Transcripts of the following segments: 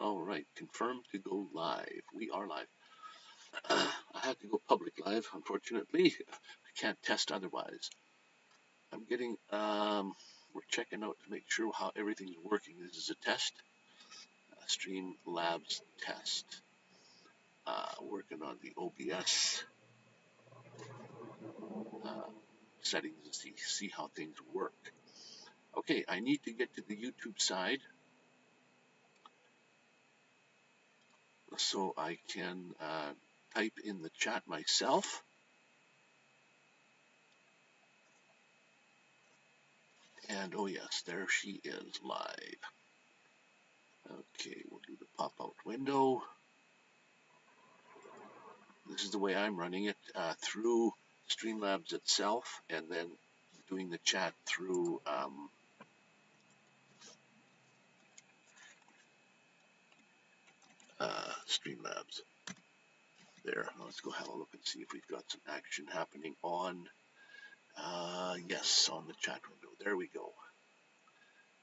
All right, confirmed to go live. We are live. I have to go public live, unfortunately. I can't test otherwise. I'm getting, we're checking out to make sure how everything's working. This is a test, a Streamlabs test. Working on the OBS settings to see how things work. Okay, I need to get to the YouTube side so I can type in the chat myself. And oh yes, there she is live. Okay, we'll do the pop-out window. This is the way I'm running it, through Streamlabs itself, and then doing the chat through Streamlabs. There, let's go have a look and see if we've got some action happening on, yes, on the chat window. There we go.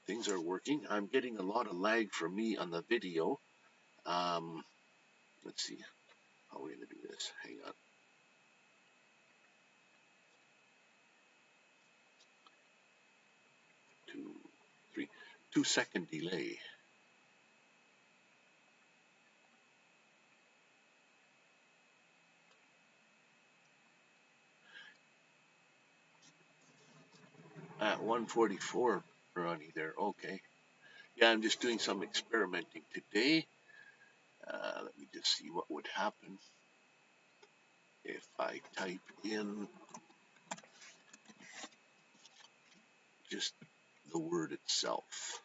Things are working. I'm getting a lot of lag from me on the video. Let's see how we're going to do this. Hang on. 2-second delay. At 144, Ronnie there. Okay. Yeah, I'm just doing some experimenting today. Let me just see what would happen if I type in just the word itself.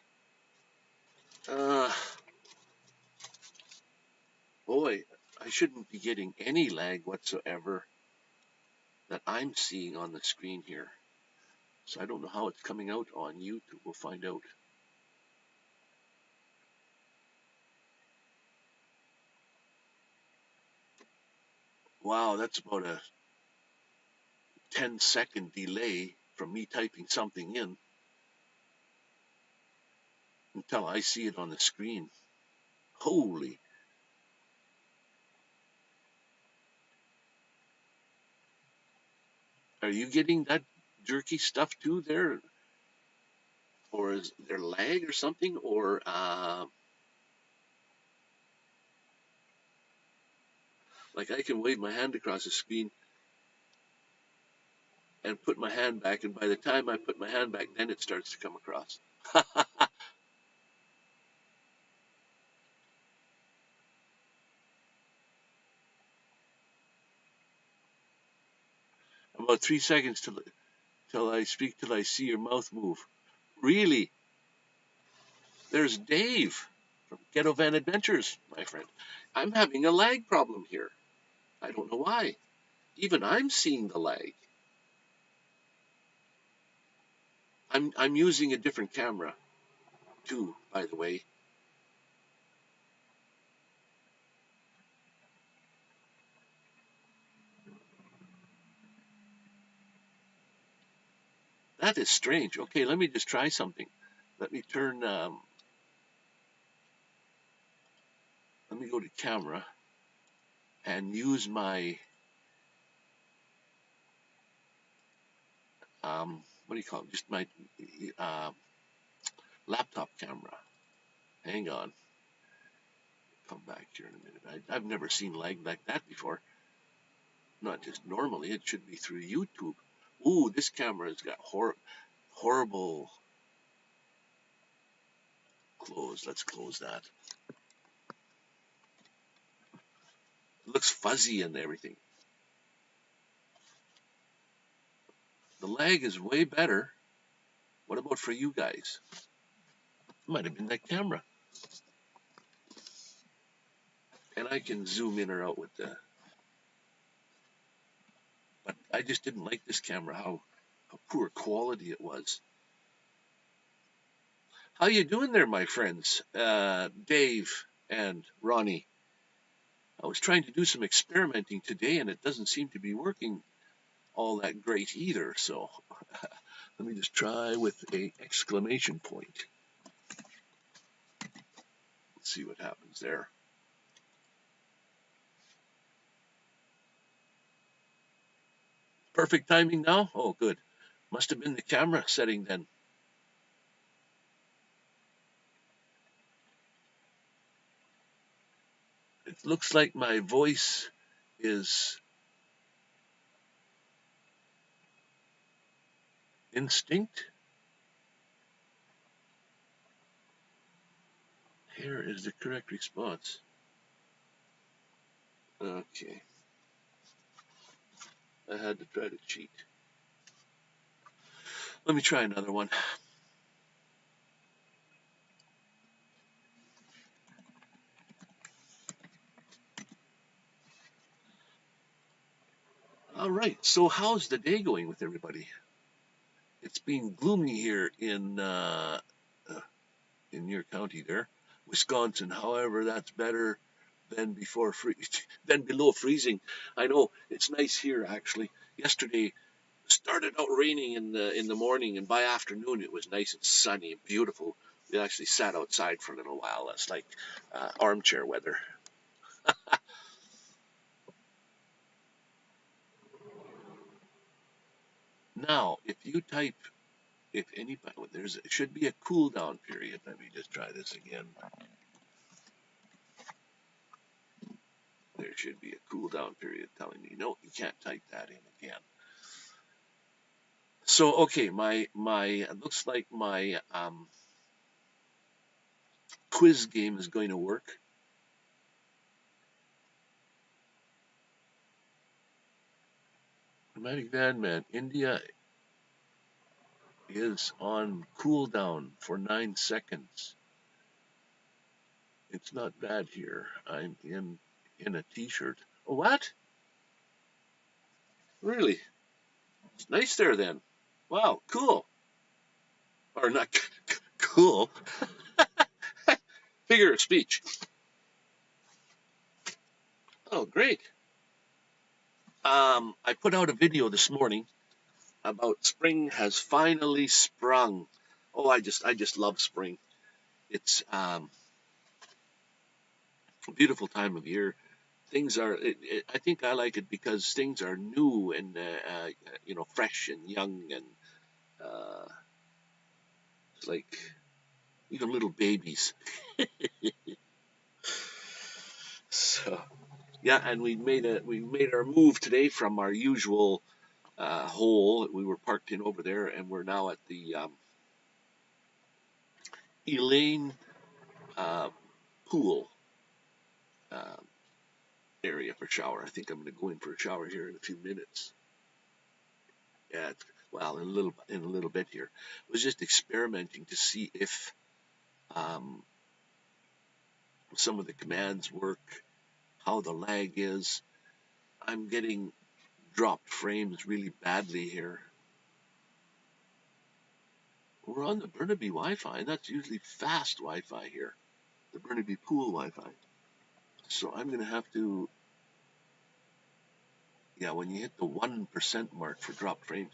Boy, I shouldn't be getting any lag whatsoever that I'm seeing on the screen here. So I don't know how it's coming out on YouTube. We'll find out. Wow, that's about a 10-second delay from me typing something in until I see it on the screen. Holy. Are you getting that jerky stuff too there? Or is there lag or something? Or like I can wave my hand across the screen and put my hand back, and by the time I put my hand back, then it starts to come across. About 3 seconds till I speak, till I see your mouth move. Really? There's Dave from Ghetto Van Adventures, my friend. I'm having a lag problem here. I don't know why. Even I'm seeing the lag. I'm using a different camera too, by the way. That is strange. Okay, let me just try something. Let me turn, let me go to camera and use my, what do you call it? Just my laptop camera. Hang on. Come back here in a minute. I've never seen lag like that before. Not just normally. It should be through YouTube. Ooh, this camera has got horrible. Close. Let's close that. It looks fuzzy and everything. The lag is way better. What about for you guys? It might have been that camera. And I can zoom in or out with the, but I just didn't like this camera, how poor quality it was. How you doing there, my friends? Dave and Ronnie. I was trying to do some experimenting today, and it doesn't seem to be working all that great either. So let me just try with a exclamation point. Let's see what happens there. Perfect timing now? Oh, good. Must have been the camera setting then. It looks like my voice is instinct. Here is the correct response. Okay. I had to try to cheat. Let me try another one. All right. So how's the day going with everybody? It's been gloomy here in your county there, Wisconsin. However, that's better than than below freezing. I know it's nice here actually. Yesterday started out raining in the morning, and by afternoon it was nice and sunny and beautiful. We actually sat outside for a little while. That's like armchair weather. Now, if you type, if anybody, it should be a cool down period. Let me just try this again. There should be a cool down period telling me, no, you can't type that in again. So, okay, it looks like my quiz game is going to work. Nomadic Vanman, India is on cooldown for 9 seconds. It's not bad here. I'm in a t-shirt. Oh, what? Really? It's nice there then. Wow, cool. Or not cool. Figure of speech. Oh, great. I put out a video this morning about spring has finally sprung. Oh, I just love spring. It's a beautiful time of year. Things are. I think I like it because things are new and fresh and young, and it's like even little babies. So yeah, and we made our move today from our usual hole we were parked in over there, and we're now at the Elaine uh, pool uh, area for shower. I think I'm going to go in for a shower here in a few minutes. Yeah, well, in a little bit here. I was just experimenting to see if um, some of the commands work, how the lag is. I'm getting dropped frames really badly here. We're on the Burnaby Wi-Fi, and that's usually fast Wi-Fi here, the Burnaby pool Wi-Fi. So I'm going to have to, yeah, when you hit the 1% mark for dropped frames,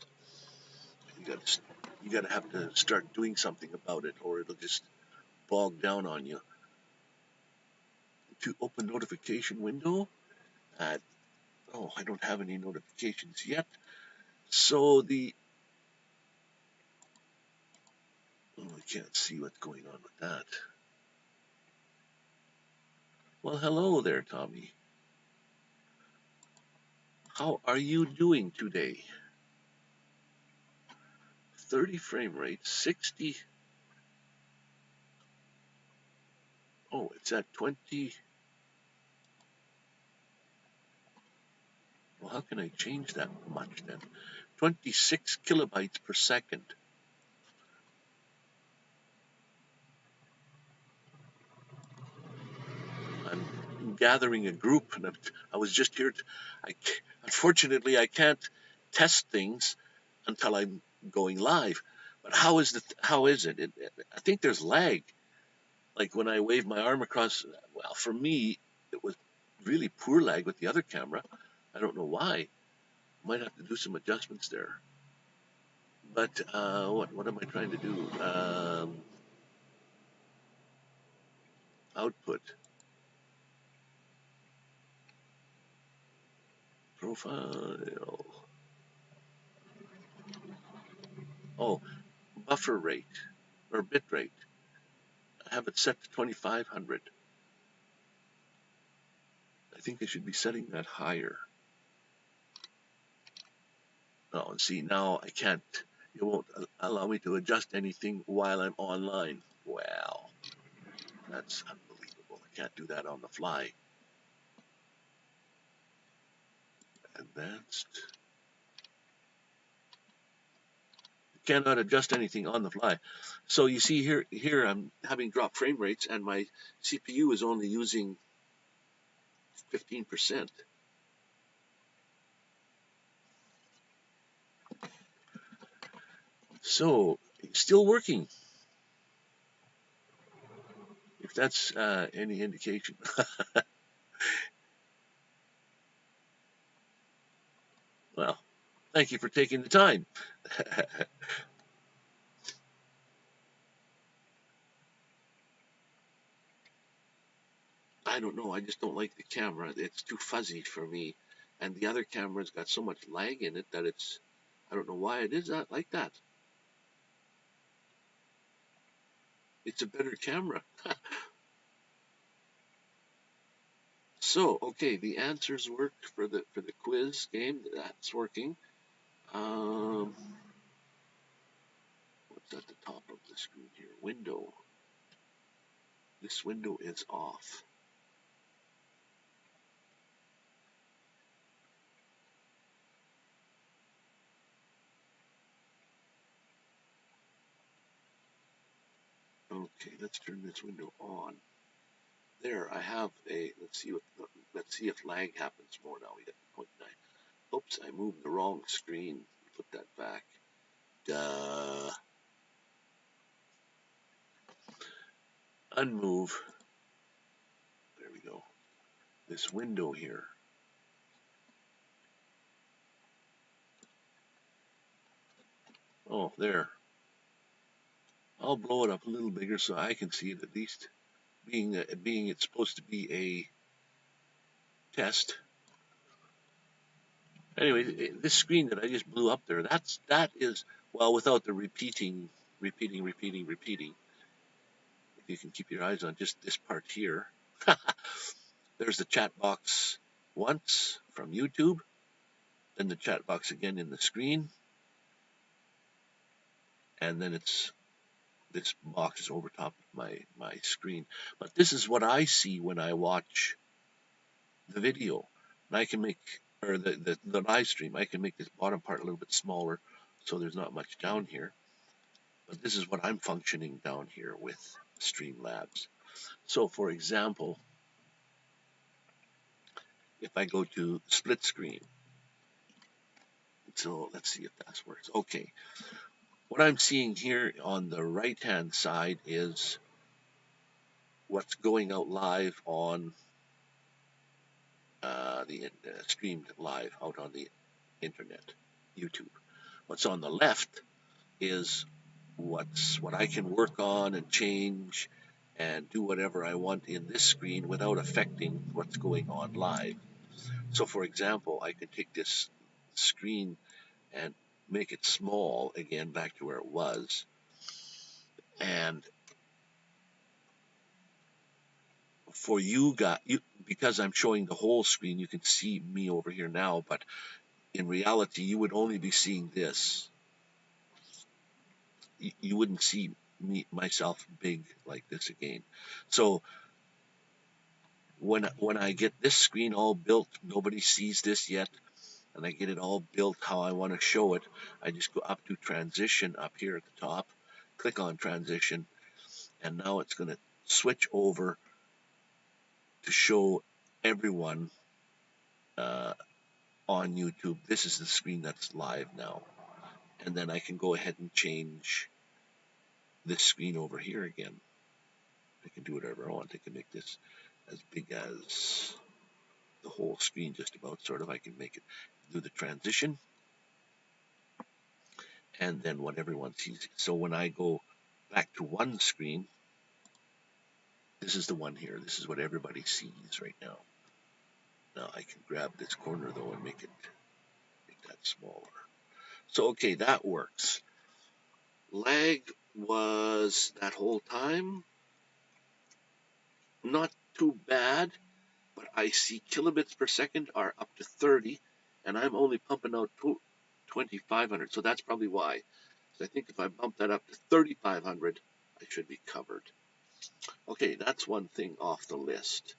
you got to have to start doing something about it, or it'll just bog down on you. To open notification window, I don't have any notifications yet. So I can't see what's going on with that. Well, hello there, Tommy. How are you doing today? 30 frame rate, 60. Oh, it's at 20. Well, how can I change that much then? 26 kilobytes per second. I'm gathering a group, and I was just here. Unfortunately, I can't test things until I'm going live. But how is it? I think there's lag. Like when I wave my arm across. Well, for me, it was really poor lag with the other camera. I don't know why. Might have to do some adjustments there. But what am I trying to do? output, profile. Oh, buffer rate or bit rate. I have it set to 2500. I think I should be setting that higher. Oh, and see, now I can't, it won't allow me to adjust anything while I'm online. Wow, that's unbelievable. I can't do that on the fly. Advanced. Cannot adjust anything on the fly. So you see here I'm having drop frame rates and my CPU is only using 15%. So still working, if that's any indication. Well, thank you for taking the time. I don't know. I just don't like the camera. It's too fuzzy for me. And the other camera's got so much lag in it that it's, I don't know why it is that like that. It's a better camera. So, okay, the answers worked for the quiz game. That's working. What's at the top of the screen here? Window. This window is off. Okay, let's turn this window on. There, I have a. Let's see if lag happens more now. We got 0.9. Oops, I moved the wrong screen. Put that back. Duh. Unmove. There we go. This window here. Oh, there. I'll blow it up a little bigger so I can see it at least. Being it's supposed to be a test. Anyway, this screen that I just blew up there, that is, well, without the repeating. If you can keep your eyes on just this part here. There's the chat box once from YouTube, then the chat box again in the screen, and then it's this box is over top of my screen. But this is what I see when I watch the video. And I can make, or the live stream, I can make this bottom part a little bit smaller so there's not much down here. But this is what I'm functioning down here with Streamlabs. So for example, if I go to split screen, so let's see if that works. Okay, what I'm seeing here on the right hand side is what's going out live on the streamed live out on the internet, YouTube. What's on the left is what I can work on and change and do whatever I want in this screen without affecting what's going on live. So for example, I can take this screen and make it small again back to where it was. And for you guys, because I'm showing the whole screen, you can see me over here now, but in reality, you would only be seeing this. You wouldn't see myself big like this again. So when I get this screen all built, nobody sees this yet, and I get it all built how I want to show it, I just go up to transition up here at the top, click on transition, and now it's going to switch over to show everyone on YouTube. This is the screen that's live now. And then I can go ahead and change this screen over here again. I can do whatever I want. I can make this as big as the whole screen, just about, sort of. I can make it, do the transition, and then what everyone sees. So when I go back to one screen, This is the one here. This is what everybody sees right now. Now I can grab this corner though and make that smaller. So okay, that works. Lag was that whole time not too bad, but I see kilobits per second are up to 30, and I'm only pumping out 2,500, so that's probably why. So I think if I bump that up to 3,500, I should be covered. Okay, that's one thing off the list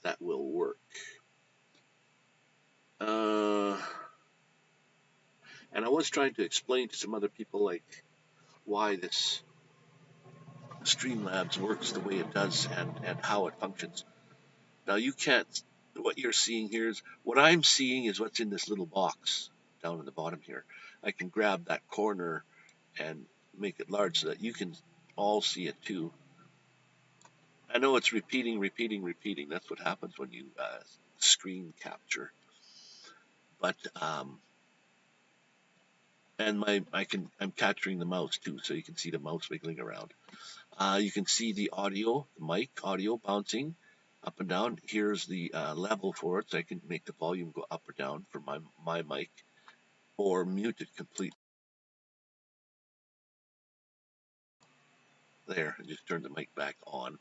that will work. And I was trying to explain to some other people like why this Streamlabs works the way it does and how it functions. Now you can't, what you're seeing here is, what I'm seeing is what's in this little box down in the bottom here. I can grab that corner and make it large so that you can all see it too. I know it's repeating. That's what happens when you screen capture. But and I'm capturing the mouse too, so you can see the mouse wiggling around. You can see the audio, the mic audio bouncing up and down. Here's the level for it, so I can make the volume go up or down for my mic, or mute it completely. There, I just turn the mic back on.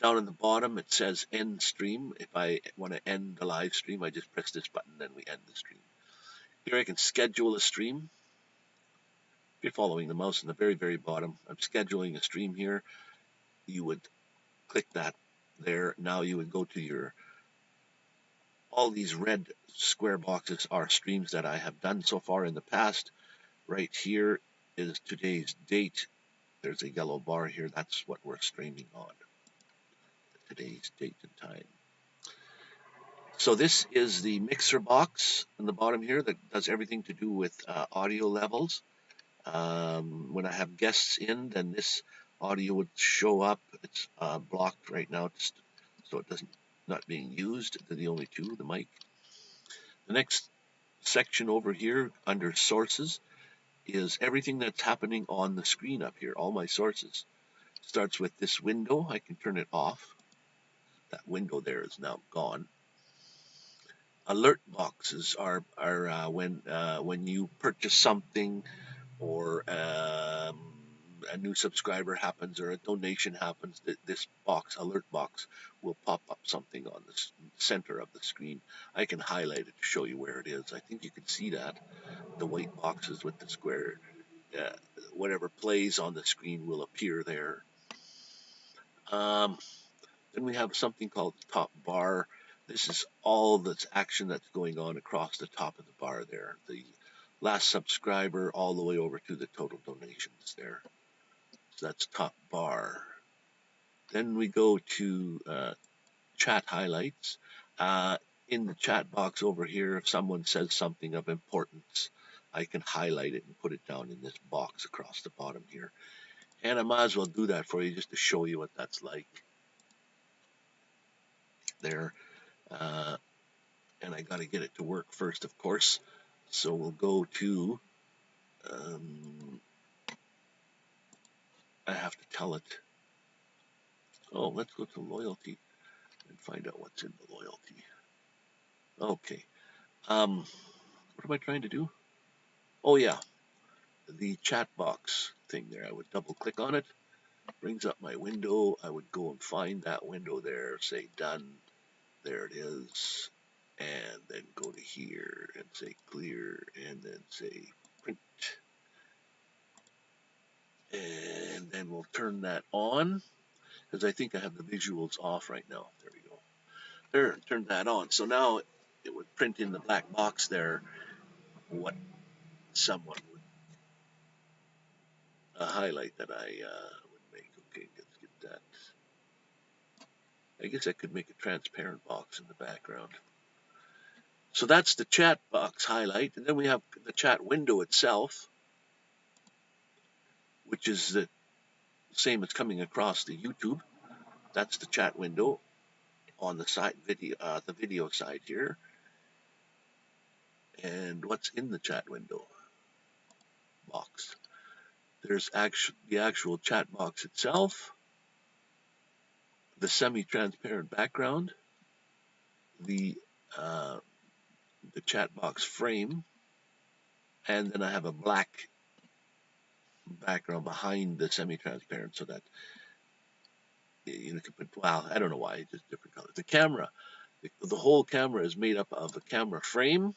Down in the bottom, it says end stream. If I want to end the live stream, I just press this button, then we end the stream. Here I can schedule a stream. If you're following the mouse in the very, very bottom, I'm scheduling a stream here. You would click that there. Now you would go to all these red square boxes are streams that I have done so far in the past. Right here is today's date. There's a yellow bar here. That's what we're streaming on. Today's date and time. So this is the mixer box on the bottom here that does everything to do with audio levels. When I have guests in, then this audio would show up. It's blocked right now, so it doesn't not being used. They're the only two, the mic. The next section over here under sources is everything that's happening on the screen up here. All my sources. Starts with this window. I can turn it off. That window there is now gone. Alert boxes are when you purchase something, or a new subscriber happens, or a donation happens. This box, alert box, will pop up something on the center of the screen. I can highlight it to show you where it is. I think you can see that, the white boxes with the square. Whatever plays on the screen will appear there. Then we have something called the top bar. This is all that's action that's going on across the top of the bar there. The last subscriber all the way over to the total donations there. So that's top bar. Then we go to chat highlights. In the chat box over here, if someone says something of importance, I can highlight it and put it down in this box across the bottom here. And I might as well do that for you just to show you what that's like. There. And I got to get it to work first, of course. So we'll go to, I have to tell it. Oh, let's go to loyalty and find out what's in the loyalty. Okay. What am I trying to do? Oh, yeah. The chat box thing there. I would double click on it. Brings up my window. I would go and find that window there, say done. There it is. And then go to here and say clear, and then say print. And then we'll turn that on, because I think I have the visuals off right now. There we go. There, turn that on. So now it would print in the black box there what someone would highlight that I would make. Okay, let's get that. I guess I could make a transparent box in the background. So that's the chat box highlight. And then we have the chat window itself, which is the same as coming across the YouTube. That's the chat window on the side video, the video side here. And what's in the chat window box? There's the actual chat box itself. the semi-transparent background, the chat box frame, and then I have a black background behind the semi-transparent so that you can put, wow, I don't know why, just different colors. The camera, the whole camera is made up of a camera frame,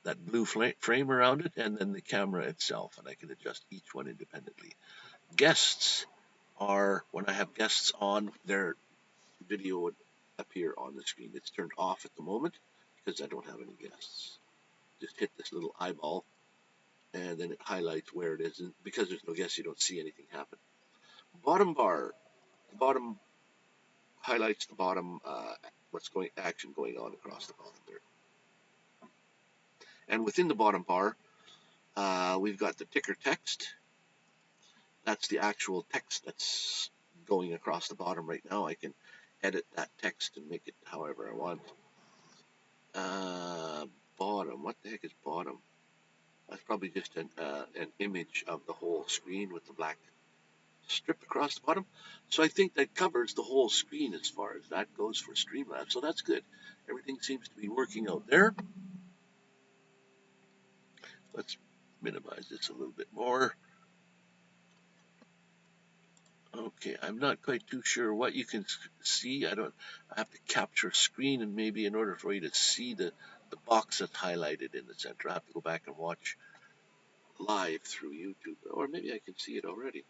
that blue frame around it, and then the camera itself, and I can adjust each one independently. Guests are, when I have guests on, their video would appear on the screen. It's turned off at the moment because I don't have any guests. Just hit this little eyeball, and then it highlights where it is. And because there's no guests, you don't see anything happen. Bottom bar, the bottom highlights the bottom, action going on across the bottom there. And within the bottom bar, we've got the ticker text. That's the actual text that's going across the bottom right now. I can edit that text and make it however I want. Bottom, what the heck is bottom? That's probably just an image of the whole screen with the black strip across the bottom. So I think that covers the whole screen as far as that goes for Streamlabs. So that's good. Everything seems to be working out there. Let's minimize this a little bit more. Okay, I'm not quite too sure what you can see. I have to capture screen, and maybe in order for you to see the box that's highlighted in the center, I have to go back and watch live through YouTube, or maybe I can see it already.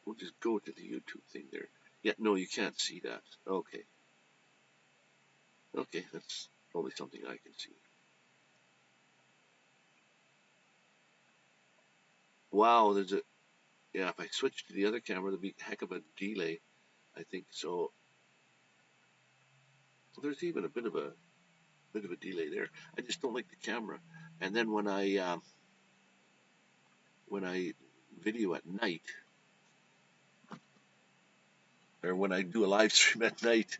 We'll just go to the YouTube thing there. Yeah, no, you can't see that. Okay. Okay, that's only something I can see. Wow, yeah, if I switch to the other camera, there'll be a heck of a delay, I think. So there's even a bit of a delay there. I just don't like the camera. And then when I video at night, or when I do a live stream at night,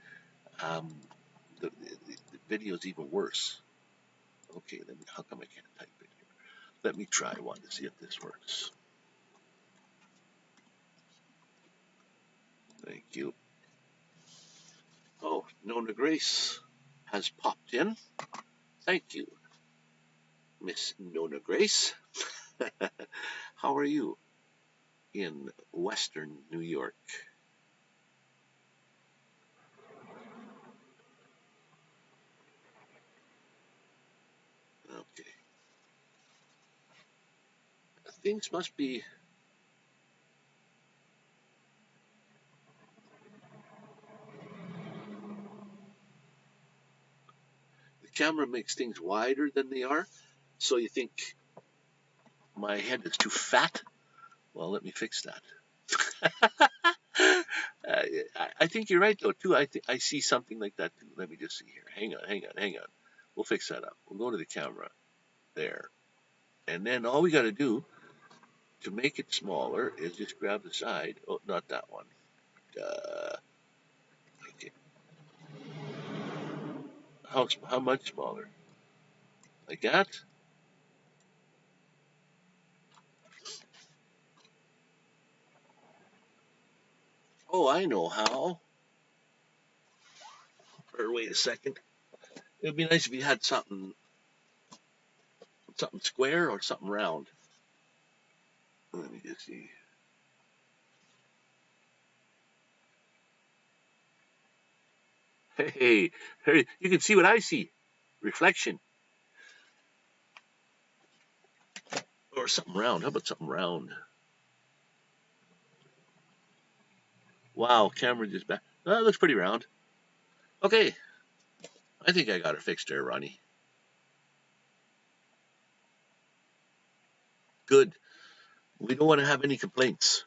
the video is even worse. Okay, how come I can't type it here? Let me try one to see if this works. Thank you. Oh, Nona Grace has popped in. Thank you, Miss Nona Grace. How are you in Western New York? Okay. Things must be... The camera makes things wider than they are, so you think my head is too fat. Well, let me fix that. I think you're right, though, too. I see something like that, too. Let me just see here. Hang on. We'll fix that up. We'll go to the camera. There. And then all we got to do to make it smaller is just grab the side. Oh, not that one. Okay. How much smaller? Like that? Oh, I know how. Or wait a second. It would be nice if you had something square or something round. Let me just see. Hey, you can see what I see. Reflection. Or something round. How about something round? Wow, camera just back. That looks pretty round. Okay. I think I got it fixed there, Ronnie. Good. We don't want to have any complaints.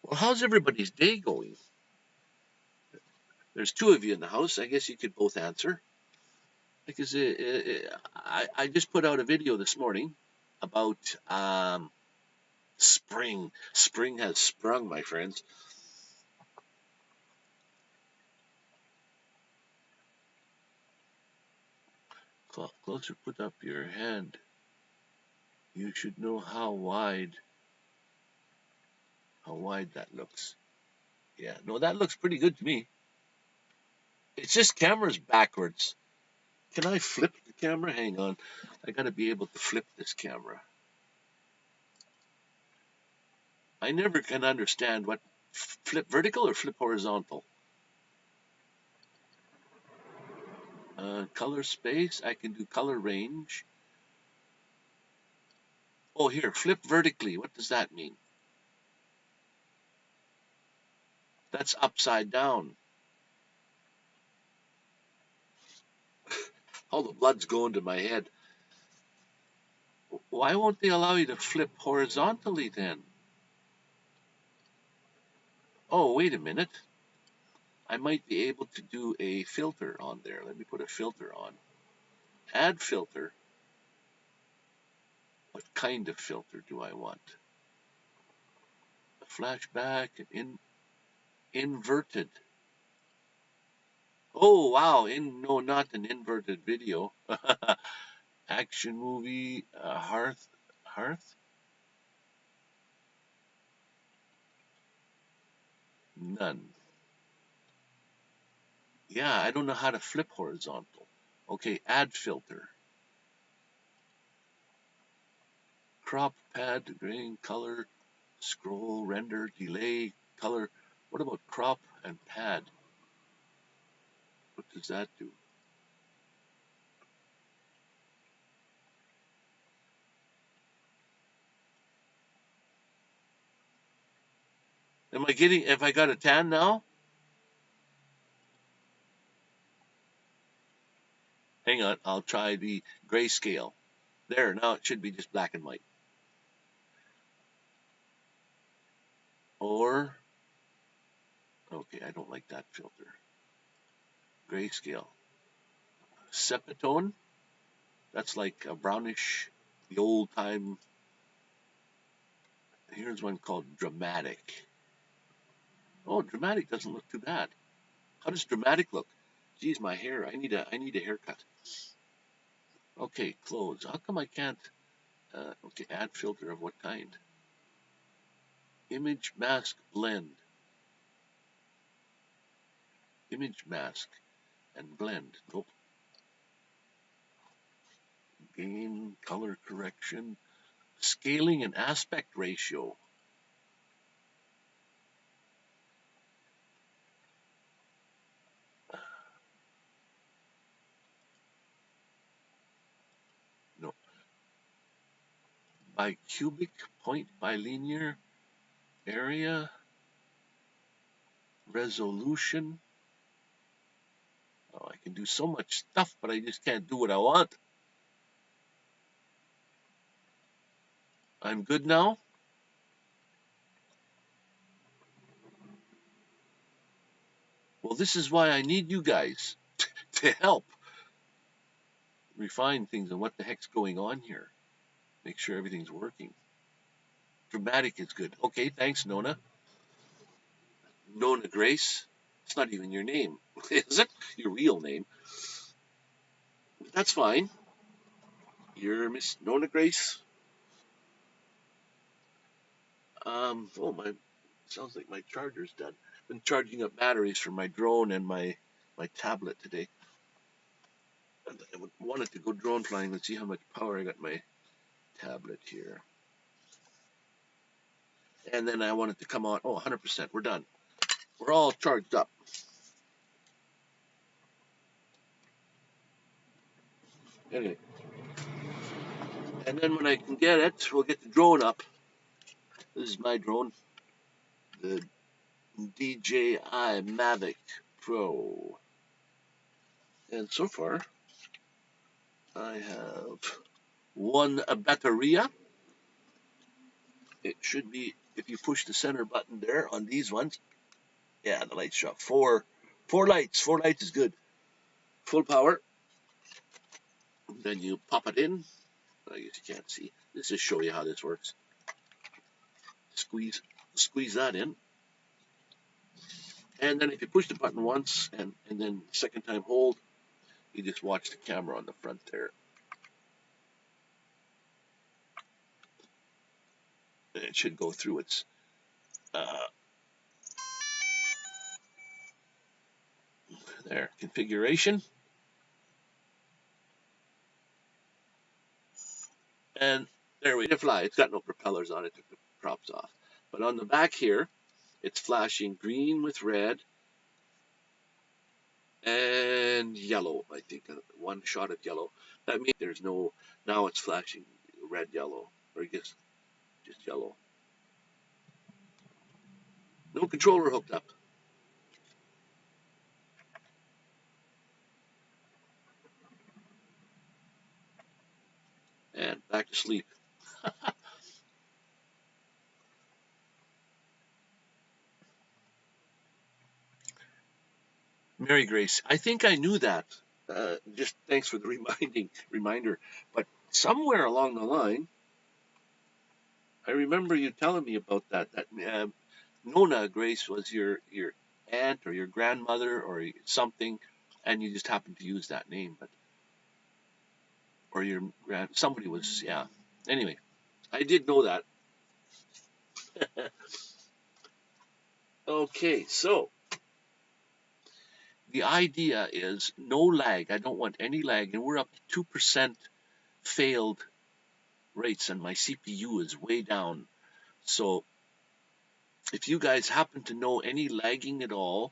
Well, how's everybody's day going? There's two of you in the house. I guess you could both answer. Because I just put out a video this morning about spring. Spring has sprung, my friends. Closer, put up your hand. You should know how wide how wide that looks. Yeah, no, that looks pretty good to me. It's just camera's backwards. Can I flip the camera? Hang on. I gotta be able to flip this camera. I never can understand what flip vertical or flip horizontal. Color space, I can do color range. Oh, here, flip vertically. What does that mean? That's upside down. All the blood's going to my head. Why won't they allow you to flip horizontally then? Oh, wait a minute. I might be able to do a filter on there. Let me put a filter on. Add filter. What kind of filter do I want? A flashback, inverted. Oh, wow. No, not an inverted video. Action movie, hearth? None. Yeah, I don't know how to flip horizontal. Okay, add filter. Crop, pad, grain, color, scroll, render, delay, color. What about crop and pad? What does that do? Have I got a tan now? Hang on, I'll try the grayscale. There, now it should be just black and white. Or, okay, I don't like that filter. Grayscale. Sepatone, that's like a brownish, the old time. Here's one called Dramatic. Oh, Dramatic doesn't look too bad. How does Dramatic look? Geez, my hair, I need a haircut. Okay, close. How come I can't, okay, add filter of what kind? Image mask blend. Image mask and blend. Nope. Gain, color correction, scaling and aspect ratio. No. By cubic, point by linear, area, resolution. Oh, I can do so much stuff, but I just can't do what I want. I'm good now. Well, this is why I need you guys to help refine things and what the heck's going on here. Make sure everything's working. Dramatic is good. Okay, thanks, Nona. Nona Grace. It's not even your name, is it? Your real name. That's fine. You're Miss Nona Grace. Oh my, sounds like my charger's done. Been charging up batteries for my drone and my tablet today. I wanted to go drone flying and see how much power I got my tablet here. And then I wanted to come on. Oh, 100%. We're done. We're all charged up. Anyway. And then when I can get it, we'll get the drone up. This is my drone. The DJI Mavic Pro. And so far, I have one bateria. It should be, if you push the center button there on these ones, yeah, the lights shut. Four lights. 4 lights is good. Full power. Then you pop it in. I guess you can't see. Let's just show you how this works. Squeeze that in. And then if you push the button once and then second time hold, you just watch the camera on the front there. It should go through its There, configuration. And there we fly. It's got no propellers on it, took the props off. But on the back here, it's flashing green with red and yellow, I think. One shot of yellow. That means there's no, now it's flashing red, yellow, or I guess just yellow. No controller hooked up. And back to sleep. Mary Grace, I think I knew that. Just thanks for the reminder. But somewhere along the line, I remember you telling me about that. That Nona Grace was your aunt or your grandmother or something, and you just happened to use that name, but or your somebody was, yeah. Anyway, I did know that. Okay, so the idea is no lag. I don't want any lag, and we're up to 2% failed rates, and my CPU is way down. So if you guys happen to know any lagging at all,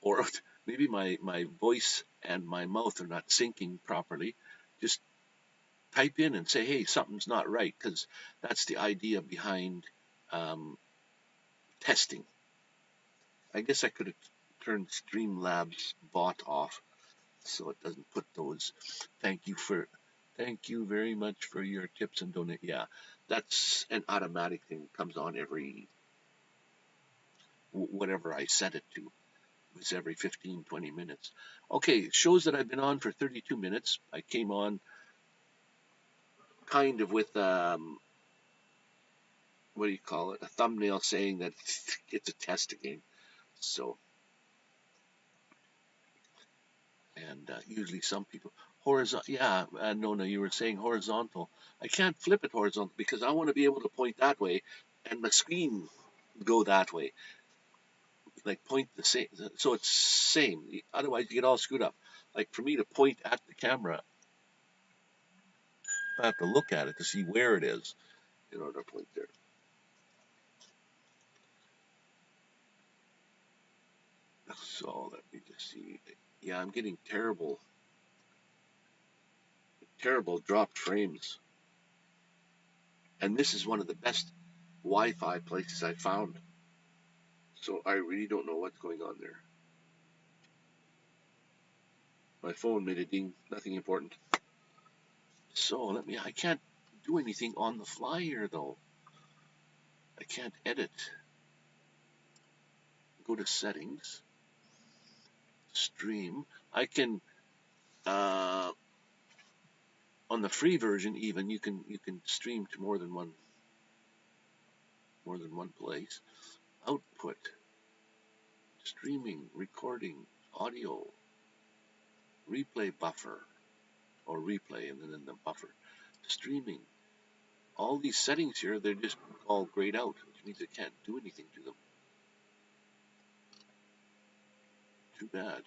or maybe my voice and my mouth are not syncing properly, just type in and say, hey, something's not right, because that's the idea behind testing. I guess I could have turned Streamlabs bot off so it doesn't put those. Thank you very much for your tips and donate. Yeah, that's an automatic thing that comes on every whatever I set it to. It's every 15-20 minutes. Okay, it shows that I've been on for 32 minutes. I came on kind of with what do you call it? A thumbnail saying that it's a test again. So, and usually some people horizontal. Yeah, Nona, you were saying horizontal. I can't flip it horizontal because I want to be able to point that way, and the screen go that way. Like point the same, so it's same. Otherwise, you get all screwed up. Like for me to point at the camera, I have to look at it to see where it is in order to point there. So let me just see. Yeah, I'm getting terrible dropped frames. And this is one of the best Wi-Fi places I found. So I really don't know what's going on there. My phone made a ding, nothing important. So I can't do anything on the fly here though. I can't edit. Go to settings, stream. I can, on the free version even, you can stream to more than one place. Output, streaming, recording, audio, replay buffer, or replay and then the buffer, streaming. All these settings here, they're just all grayed out, which means I can't do anything to them. Too bad.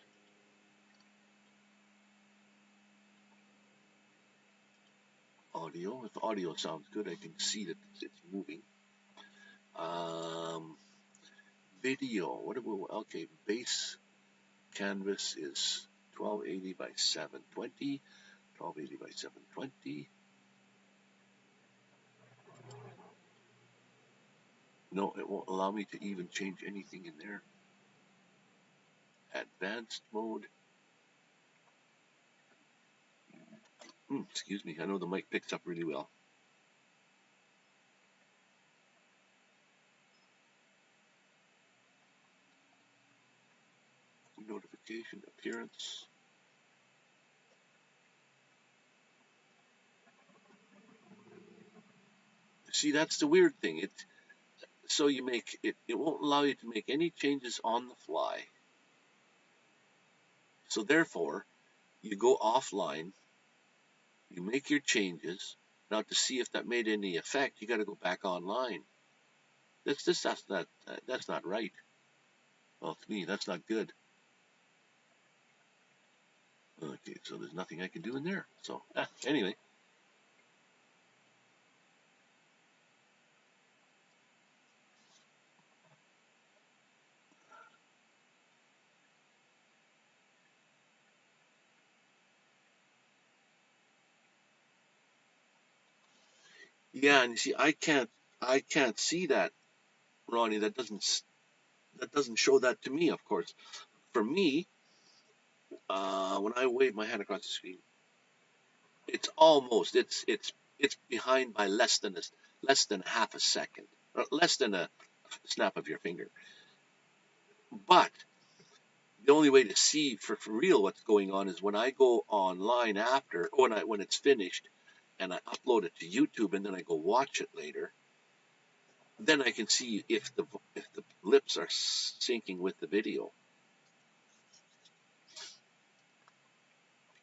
Audio, if audio sounds good, I can see that it's moving. Video, okay, base canvas is 1280 by 720, 1280 by 720. No, it won't allow me to even change anything in there. Advanced mode. Excuse me, I know the mic picks up really well. Notification, appearance. See, that's the weird thing. So you make it won't allow you to make any changes on the fly. So therefore, you go offline, you make your changes. Now to see if that made any effect, you got to go back online. That's not right. Well, to me, that's not good. Okay, so there's nothing I can do in there. So anyway, yeah, and you see, I can't see that, Ronnie. That doesn't show that to me. Of course, for me, when I wave my hand across the screen, it's almost it's behind by less than half a second, or less than a snap of your finger. But the only way to see for real what's going on is when I go online after, when it's finished, and I upload it to YouTube, and then I go watch it later. Then I can see if the lips are syncing with the video.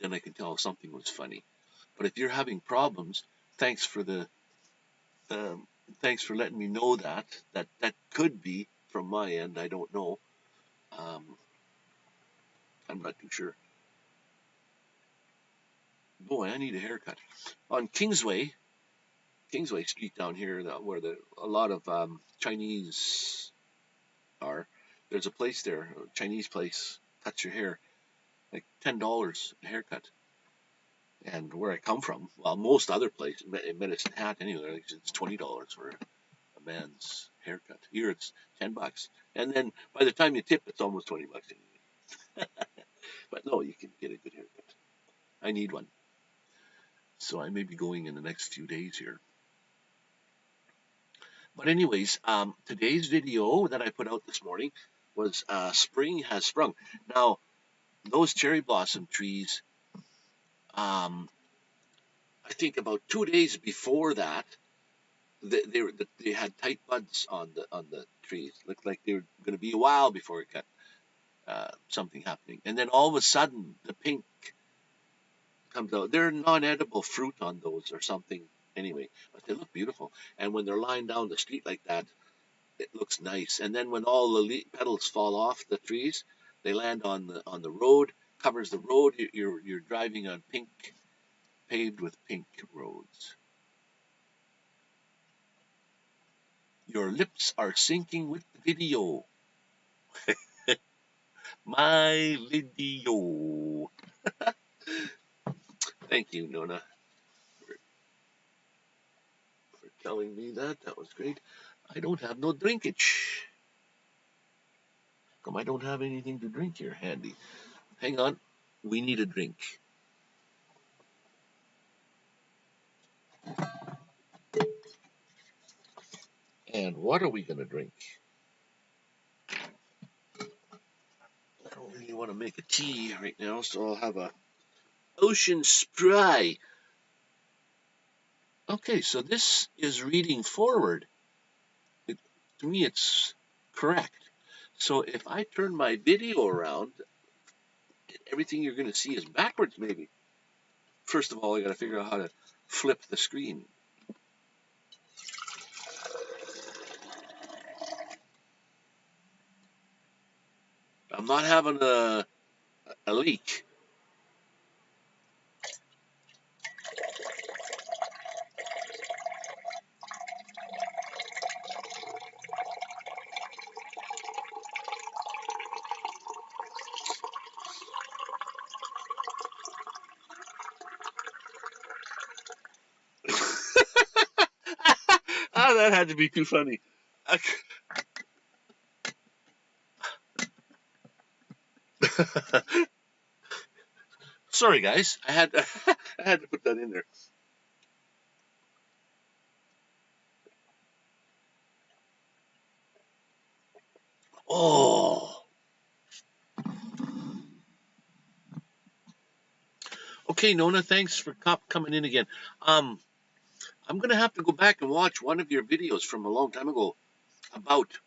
Then I can tell if something was funny. But if you're having problems, thanks for the um, thanks for letting me know that. That could be from my end. I don't know. Um, I'm not too sure. Boy, I need a haircut. On Kingsway Street down here, where a lot of Chinese are. There's a place there, a Chinese place, cuts your hair, like $10 a haircut. And where I come from, well, most other places, in Medicine Hat anyway, it's $20 for a man's haircut. Here it's $10, and then by the time you tip, it's almost $20 anyway. But no, you can get a good haircut. I need one, so I may be going in the next few days here. But anyways, today's video that I put out this morning was spring has sprung. Now, those cherry blossom trees, I think about 2 days before that, they had tight buds on the trees. Looked like they were going to be a while before it got something happening. And then all of a sudden, the pink comes out. They're non-edible fruit on those or something anyway, but they look beautiful. And when they're lying down the street like that, it looks nice. And then when all the petals fall off the trees, they land on the road, covers the road. You're driving on pink, paved with pink roads. Your lips are syncing with the video. My video. Thank you, Nona, for telling me that. That was great. I don't have no drinkage. Come, I don't have anything to drink here handy. Hang on. We need a drink. And what are we going to drink? I don't really want to make a tea right now, so I'll have a ocean spray. Okay, so this is reading forward. To me, it's correct. So if I turn my video around, everything you're going to see is backwards, maybe. First of all, I got to figure out how to flip the screen. I'm not having a leak. Ah, that had to be too funny. Sorry, guys. I had to put that in there. Oh. Okay, Nona, thanks for coming in again. I'm going to have to go back and watch one of your videos from a long time ago about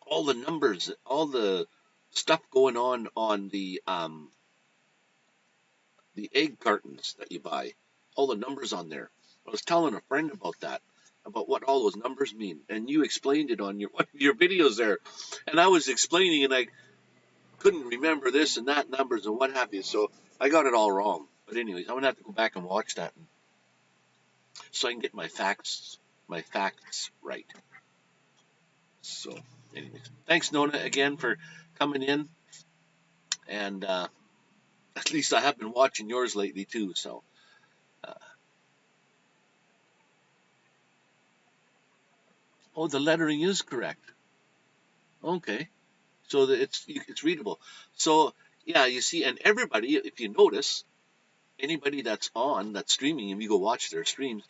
all the numbers, all the stuff going on the egg cartons that you buy, all the numbers on there. I was telling a friend about that. about what all those numbers mean, and you explained it on one of your videos there, and I was explaining, and I couldn't remember this and that numbers and what have you, so I got it all wrong. But anyways, I'm gonna have to go back and watch that so I can get my facts right. So, anyways, thanks Nona again for coming in, and at least I have been watching yours lately too. So, uh, oh, the lettering is correct. Okay, so it's readable. So yeah, you see, and everybody, if you notice, anybody that's streaming, if you go watch their streams,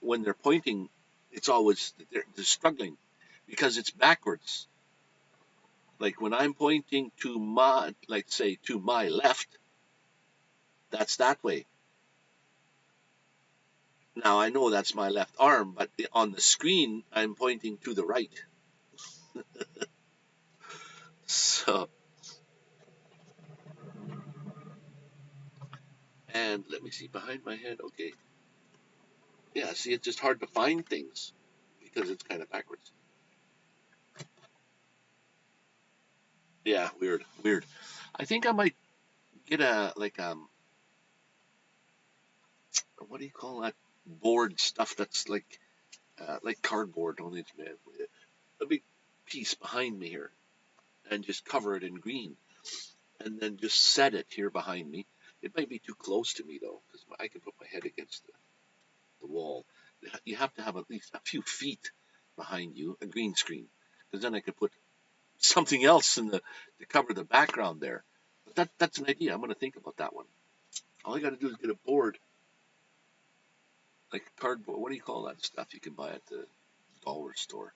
when they're pointing, it's always they're struggling because it's backwards. Like when I'm pointing to my, like say to my left, that's that way. Now I know that's my left arm, but on the screen I'm pointing to the right. So, and let me see behind my head. Okay, yeah. See, it's just hard to find things because it's kind of backwards. Yeah, weird, weird. I think I might get a what do you call that board stuff that's like cardboard, only it's made a big piece behind me here, and just cover it in green, and then just set it here behind me. It might be too close to me though, because I can put my head against the wall. You have to have at least a few feet behind you, a green screen, because then I could put something else in the to cover the background there. But that's an idea. I'm going to think about that one. All I got to do is get a board, like a cardboard. What do you call that stuff you can buy at the dollar store?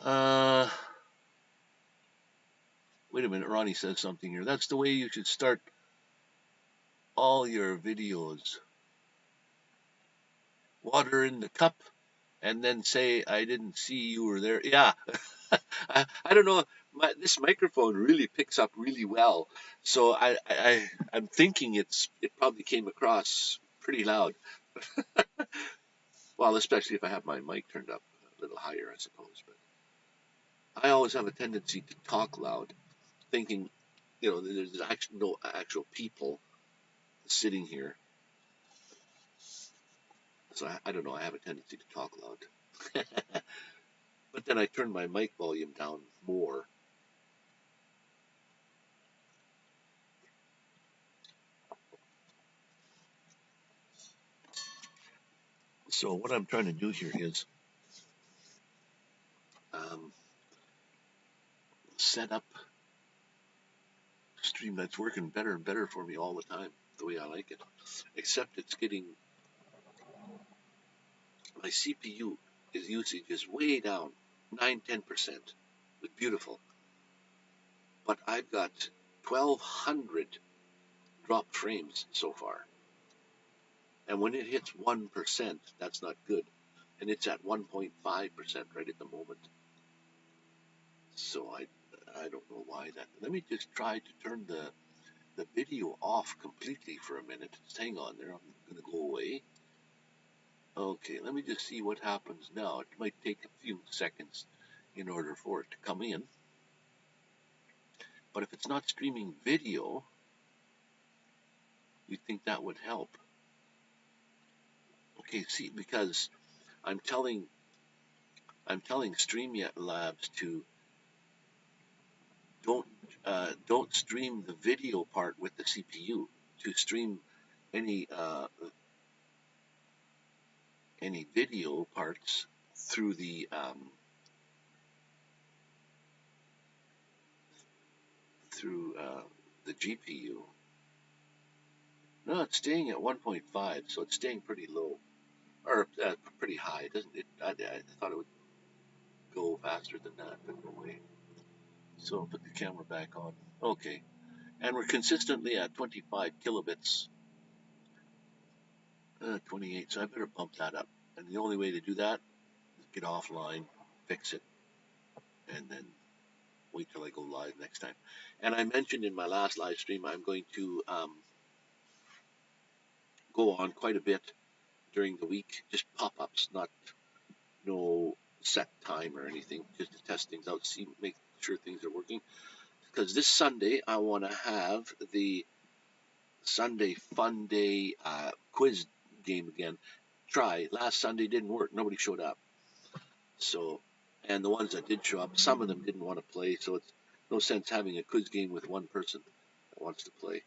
Uh, Wait a minute. Ronnie says something here. That's the way you should start all your videos. Water in the cup, and then say, I didn't see you were there. Yeah. I don't know. This microphone really picks up really well. So I'm thinking it probably came across pretty loud. Well, especially if I have my mic turned up a little higher, I suppose. But I always have a tendency to talk loud, thinking, there's actually no actual people sitting here. So I don't know. I have a tendency to talk loud. But then I turn my mic volume down more. So what I'm trying to do here is um, set up stream that's working better and better for me all the time, the way I like it. Except it's getting my CPU usage is way down, 9-10%. It's beautiful, but I've got 1,200 dropped frames so far, and when it hits 1%, that's not good, and it's at 1.5% right at the moment. So I don't know why that. Let me just try to turn the video off completely for a minute. Just hang on there. I'm going to go away. Okay, let me just see what happens now. It might take a few seconds in order for it to come in. But if it's not streaming video, you'd think that would help. Okay, see, because I'm telling StreamYard Labs to don't stream the video part with the CPU. To stream any video parts through the GPU. No, it's staying at 1.5, so it's staying pretty low, or pretty high. It doesn't it? I thought it would go faster than that, but no way. So I'll put the camera back on. Okay, and we're consistently at 25 kilobits, 28. So I better bump that up. And the only way to do that is get offline, fix it, and then wait till I go live next time. And I mentioned in my last live stream I'm going to go on quite a bit during the week, just pop-ups, not no set time or anything, just to test things out, see, make sure things are working. Because this Sunday I want to have the Sunday Fun Day quiz game again. Try last Sunday didn't work. Nobody showed up. So, and the ones that did show up, some of them didn't want to play. So it's no sense having a quiz game with one person that wants to play.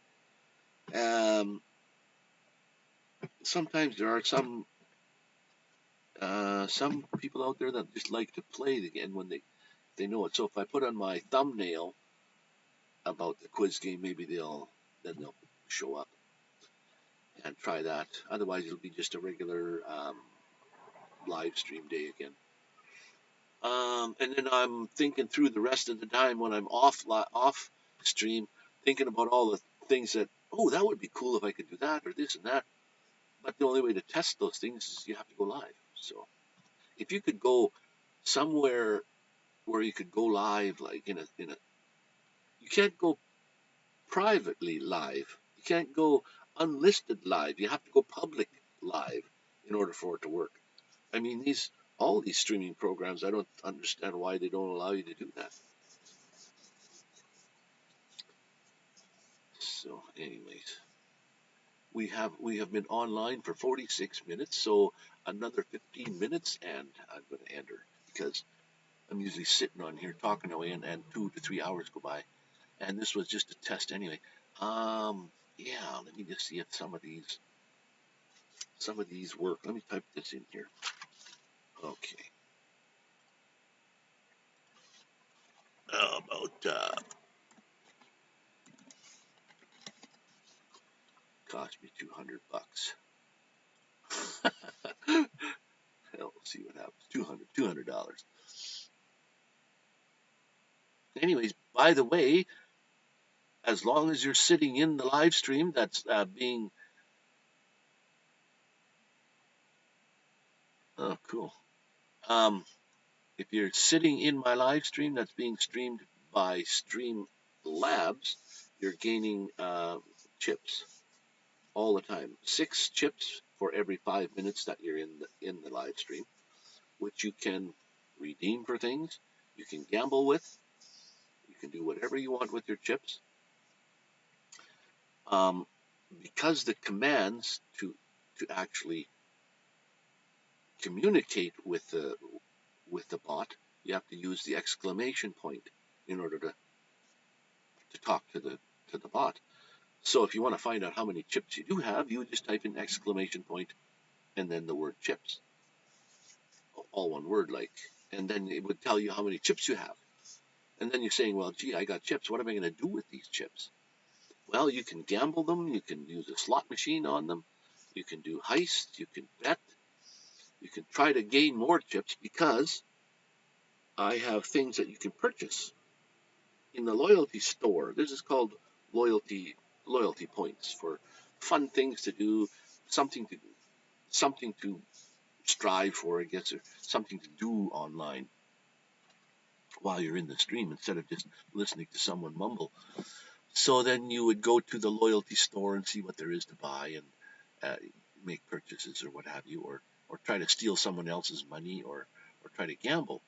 Sometimes there are some people out there that just like to play the game when they know it. So if I put on my thumbnail about the quiz game, maybe they'll show up and try that. Otherwise, it'll be just a regular live stream day again. And then I'm thinking through the rest of the time when I'm off stream, thinking about all the things that, oh, that would be cool if I could do that or this and that. But the only way to test those things is you have to go live. So if you could go somewhere where you could go live, like you can't go privately live. You can't go unlisted live. You have to go public live in order for it to work. I mean, all these streaming programs, I don't understand why they don't allow you to do that. So, anyways, we have been online for 46 minutes, so another 15 minutes, and I'm going to end her because I'm usually sitting on here talking away, and 2 to 3 hours go by, and this was just a test anyway. Yeah, let me just see if some of these work. Let me type this in here. Okay. How about cost me $200. Hell, we'll see what happens. $200. Anyways, by the way, as long as you're sitting in the live stream that's being oh cool. If you're sitting in my live stream that's being streamed by Stream Labs, you're gaining chips all the time. 6 chips for every 5 minutes that you're in the live stream, which you can redeem for things. You can gamble with. You can do whatever you want with your chips. Because the commands to actually communicate with the bot, you have to use the exclamation point in order to talk to the bot. So if you want to find out how many chips you do have, you would just type in exclamation point and then the word chips, all one word, like, and then it would tell you how many chips you have. And then you're saying, well, gee, I got chips. What am I going to do with these chips? Well, you can gamble them. You can use a slot machine on them. You can do heists. You can bet. You can try to gain more chips because I have things that you can purchase in the loyalty store. This is called loyalty points for fun things to do, something to strive for, I guess, or something to do online while you're in the stream instead of just listening to someone mumble. So then you would go to the loyalty store and see what there is to buy and make purchases or what have you, or try to steal someone else's money or try to gamble.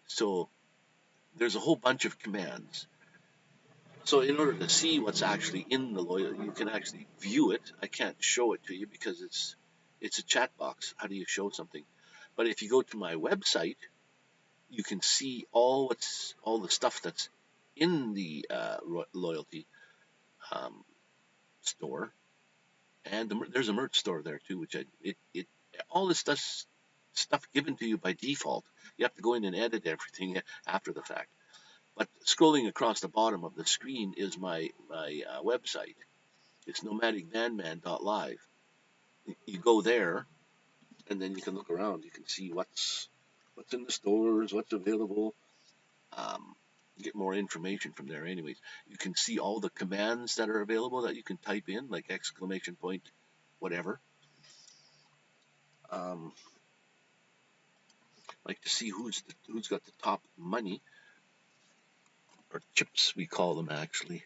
So there's a whole bunch of commands. So in order to see what's actually in the loyalty, you can actually view it. I can't show it to you because it's a chat box. How do you show something? But if you go to my website, you can see all the stuff that's in the loyalty store, and there's a merch store there too, which all this stuff given to you by default. You have to go in and edit everything after the fact. But scrolling across the bottom of the screen is my website. It's nomadicvanman.live. You go there, and then you can look around. You can see what's in the stores, what's available. Get more information from there. Anyways, you can see all the commands that are available that you can type in, like exclamation point, whatever. Like to see who's got the top money or chips, we call them actually.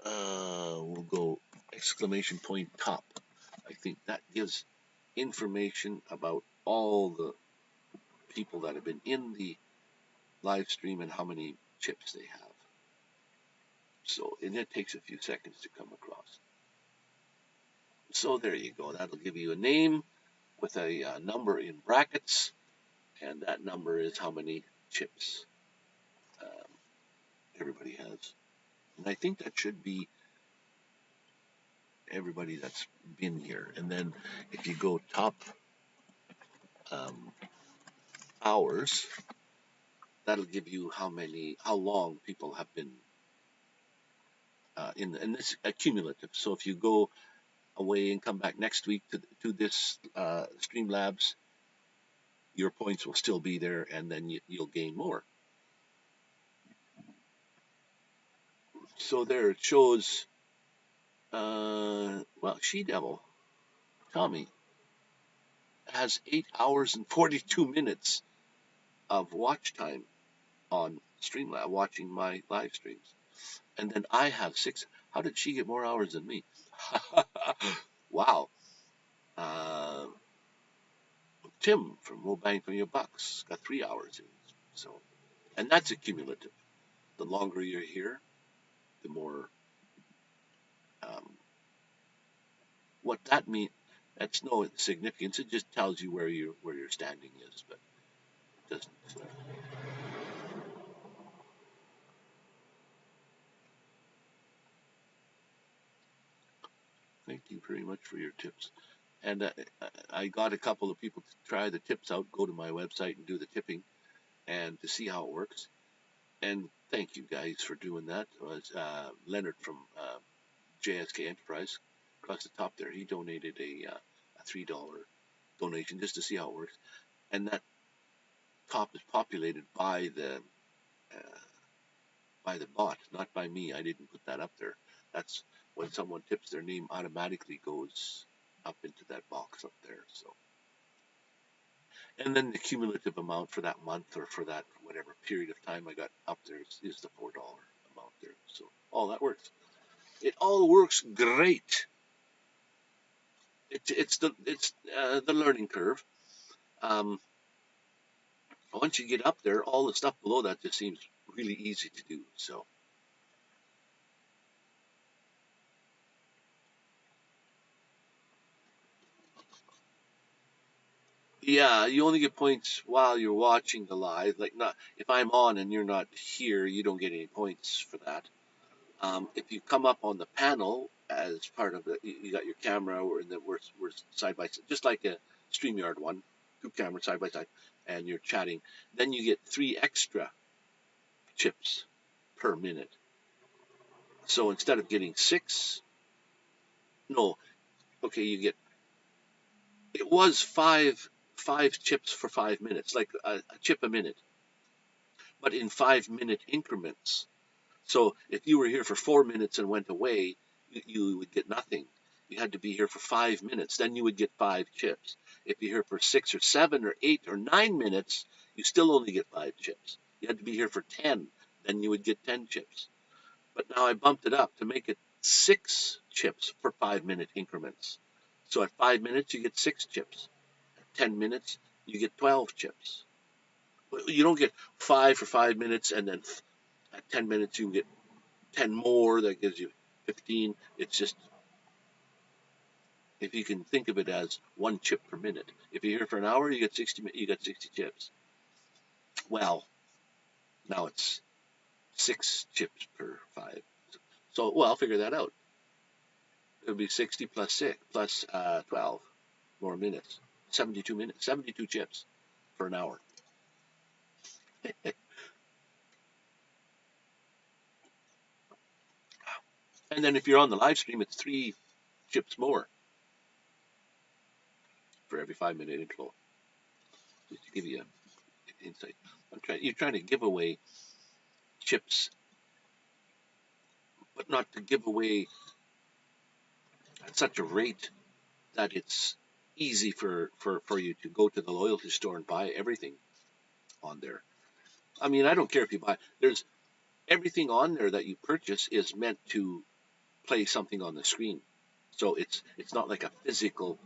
We'll go exclamation point top. I think that gives information about all the people that have been in the live stream and how many chips they have. So, and it takes a few seconds to come across. So there you go. That'll give you a name with a number in brackets, and that number is how many chips everybody has. And I think that should be everybody that's been here. And then if you go top hours, that'll give you how long people have been and this accumulative. So if you go away and come back next week to this Streamlabs, your points will still be there, and then you'll gain more. So there it shows, well, She-Devil, Tommy, has 8 hours and 42 minutes of watch time on Streamlabs, watching my live streams. And then I have 6. How did she get more hours than me? Wow. Tim from Mo Bang for Your Bucks got 3 hours in. So, and that's accumulative. The longer you're here, the more. What that means, that's no significance. It just tells you where your standing is, but it doesn't. Thank you very much for your tips. And I got a couple of people to try the tips out. Go to my website and do the tipping, and to see how it works. And thank you guys for doing that. It was Leonard from JSK Enterprise across the top there. He donated a $3 donation just to see how it works. And that top is populated by the bot, not by me. I didn't put that up there. That's when someone tips, their name automatically goes up into that box up there. So, and then the cumulative amount for that month or for that whatever period of time I got up there is the $4 amount there. So all that works. It all works great. It's the learning curve. Once you get up there, all the stuff below that just seems really easy to do. So. Yeah, you only get points while you're watching the live. Like, not if I'm on and you're not here, you don't get any points for that. If you come up on the panel as part of it, you got your camera, and then we're side by side, just like a StreamYard one, 2 cameras side by side, and you're chatting. Then you get 3 extra chips per minute. So instead of getting 6, no, okay, you get. It was five chips for 5 minutes, like a chip a minute, but in 5-minute increments. So if you were here for 4 minutes and went away, you would get nothing. You had to be here for 5 minutes, then you would get 5 chips. If you're here for 6 or 7 or 8 or 9 minutes, you still only get 5 chips. You had to be here for 10, then you would get 10 chips. But now I bumped it up to make it 6 chips for 5-minute increments. So at 5 minutes, you get 6 chips. At 10 minutes, you get 12 chips. You don't get 5 for 5 minutes, and then at 10 minutes, you get 10 more. That gives you 15. It's just, if you can think of it as 1 chip per minute. If you're here for an hour, you get 60. You got 60 chips. Well, now it's 6 chips per 5. So, well, figure that out. It would be 60 plus 6 plus 12 more minutes. 72 minutes. 72 chips for an hour. And then if you're on the live stream, it's 3 chips more for every 5-minute interval. Just to give you an insight. You're trying to give away chips, but not to give away at such a rate that it's easy for you to go to the loyalty store and buy everything on there. I mean, I don't care if you buy. There's everything on there that you purchase is meant to play something on the screen. So it's not like a physical,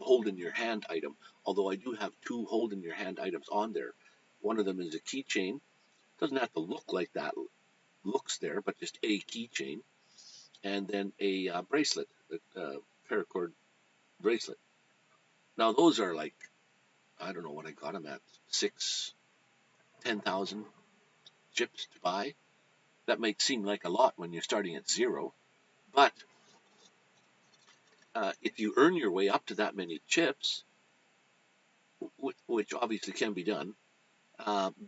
hold in your hand item. Although I do have two hold in your hand items on there. One of them is a keychain. Doesn't have to look like that looks there, but just a keychain, and then a bracelet, a paracord bracelet. Now those are like, I don't know what I got them at, 10,000 chips to buy. That might seem like a lot when you're starting at zero, but if you earn your way up to that many chips, which obviously can be done,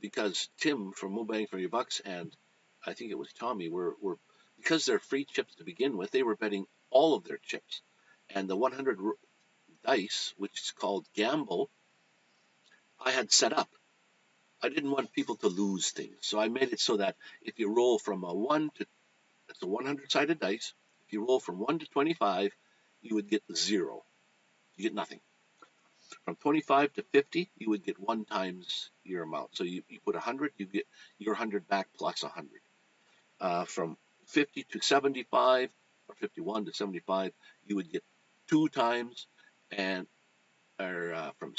because Tim from Mo Bang for Your Bucks and I think it was Tommy were because they're free chips to begin with, they were betting all of their chips, and the 100 dice, which is called Gamble, I had set up. I didn't want people to lose things, so I made it so that if you roll from a 1 to, it's a 100-sided dice, if you roll from 1 to 25, you would get 0. You get nothing. From 25 to 50, you would get 1 times your amount. So you put 100, you get your 100 back plus 100. From 50 to 75, or 51 to 75, you would get 2 times, and from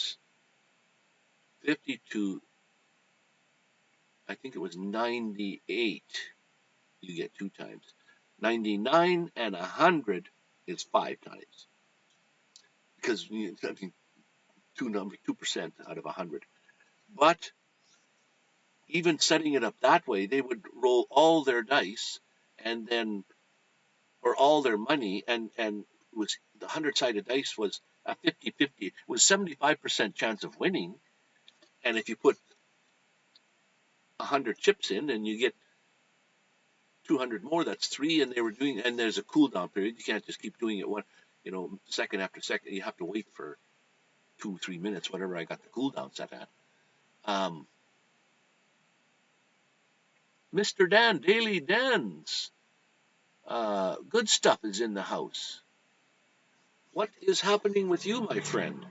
50 to, I think it was 98, you get 2 times. 99 and 100 is 5 times. Because I mean, 2% out of 100. But even setting it up that way, they would roll all their dice and then, or all their money, and was the 100-sided dice was a 50-50. It was 75% chance of winning. And if you put 100 chips in and you get 200 more, that's 3. And they were doing, and there's a cooldown period. You can't just keep doing it second after second. You have to wait for 2-3 minutes, whatever I got the cooldown set at. Mr. Dan, Daily Dan's good stuff is in the house. What is happening with you, my friend?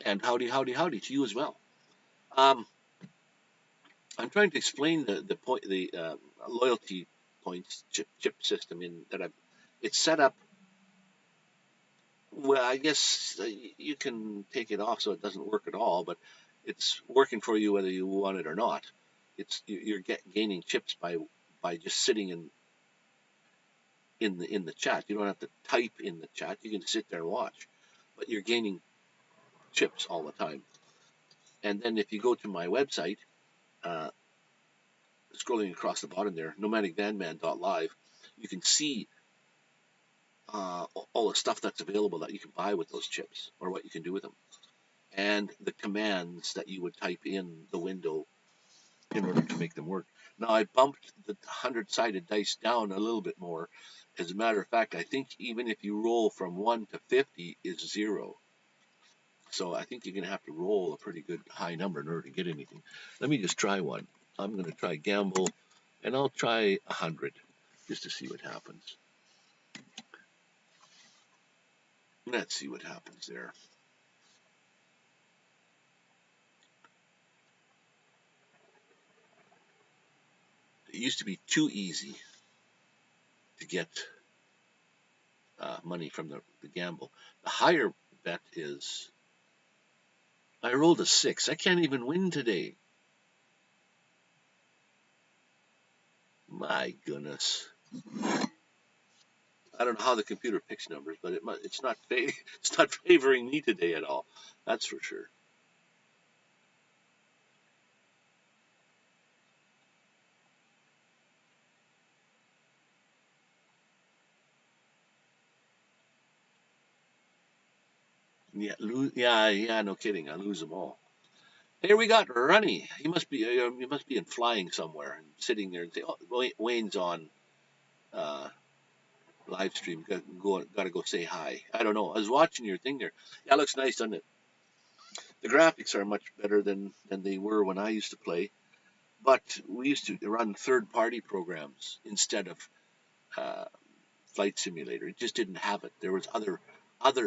And howdy, howdy, howdy to you as well. I'm trying to explain the loyalty points chip system in that it's set up. Well, I guess you can take it off so it doesn't work at all, but it's working for you whether you want it or not. You're gaining chips by just sitting in the chat. You don't have to type in the chat. You can sit there and watch, but you're gaining chips all the time. And then if you go to my website, scrolling across the bottom there, nomadicvanman.live, you can see all the stuff that's available that you can buy with those chips, or what you can do with them, and the commands that you would type in the window in order to make them work. Now, I bumped the 100-sided dice down a little bit more. As a matter of fact, I think even if you roll from 1 to 50 is 0. So I think you're going to have to roll a pretty good high number in order to get anything. Let me just try one. I'm going to try Gamble, and I'll try 100 just to see what happens. Let's see what happens there. It used to be too easy to get money from the gamble. The higher bet is, I rolled a 6. I can't even win today. My goodness. I don't know how the computer picks numbers, but it's not favoring me today at all. That's for sure. Yeah, no kidding. I lose them all. Here we got Runny. He must be in flying somewhere and sitting there and say, "Oh, Wayne's on live stream. Got to go say hi." I don't know. I was watching your thing there. Yeah, it looks nice, doesn't it? The graphics are much better than they were when I used to play. But we used to run third-party programs instead of Flight Simulator. It just didn't have it. There was other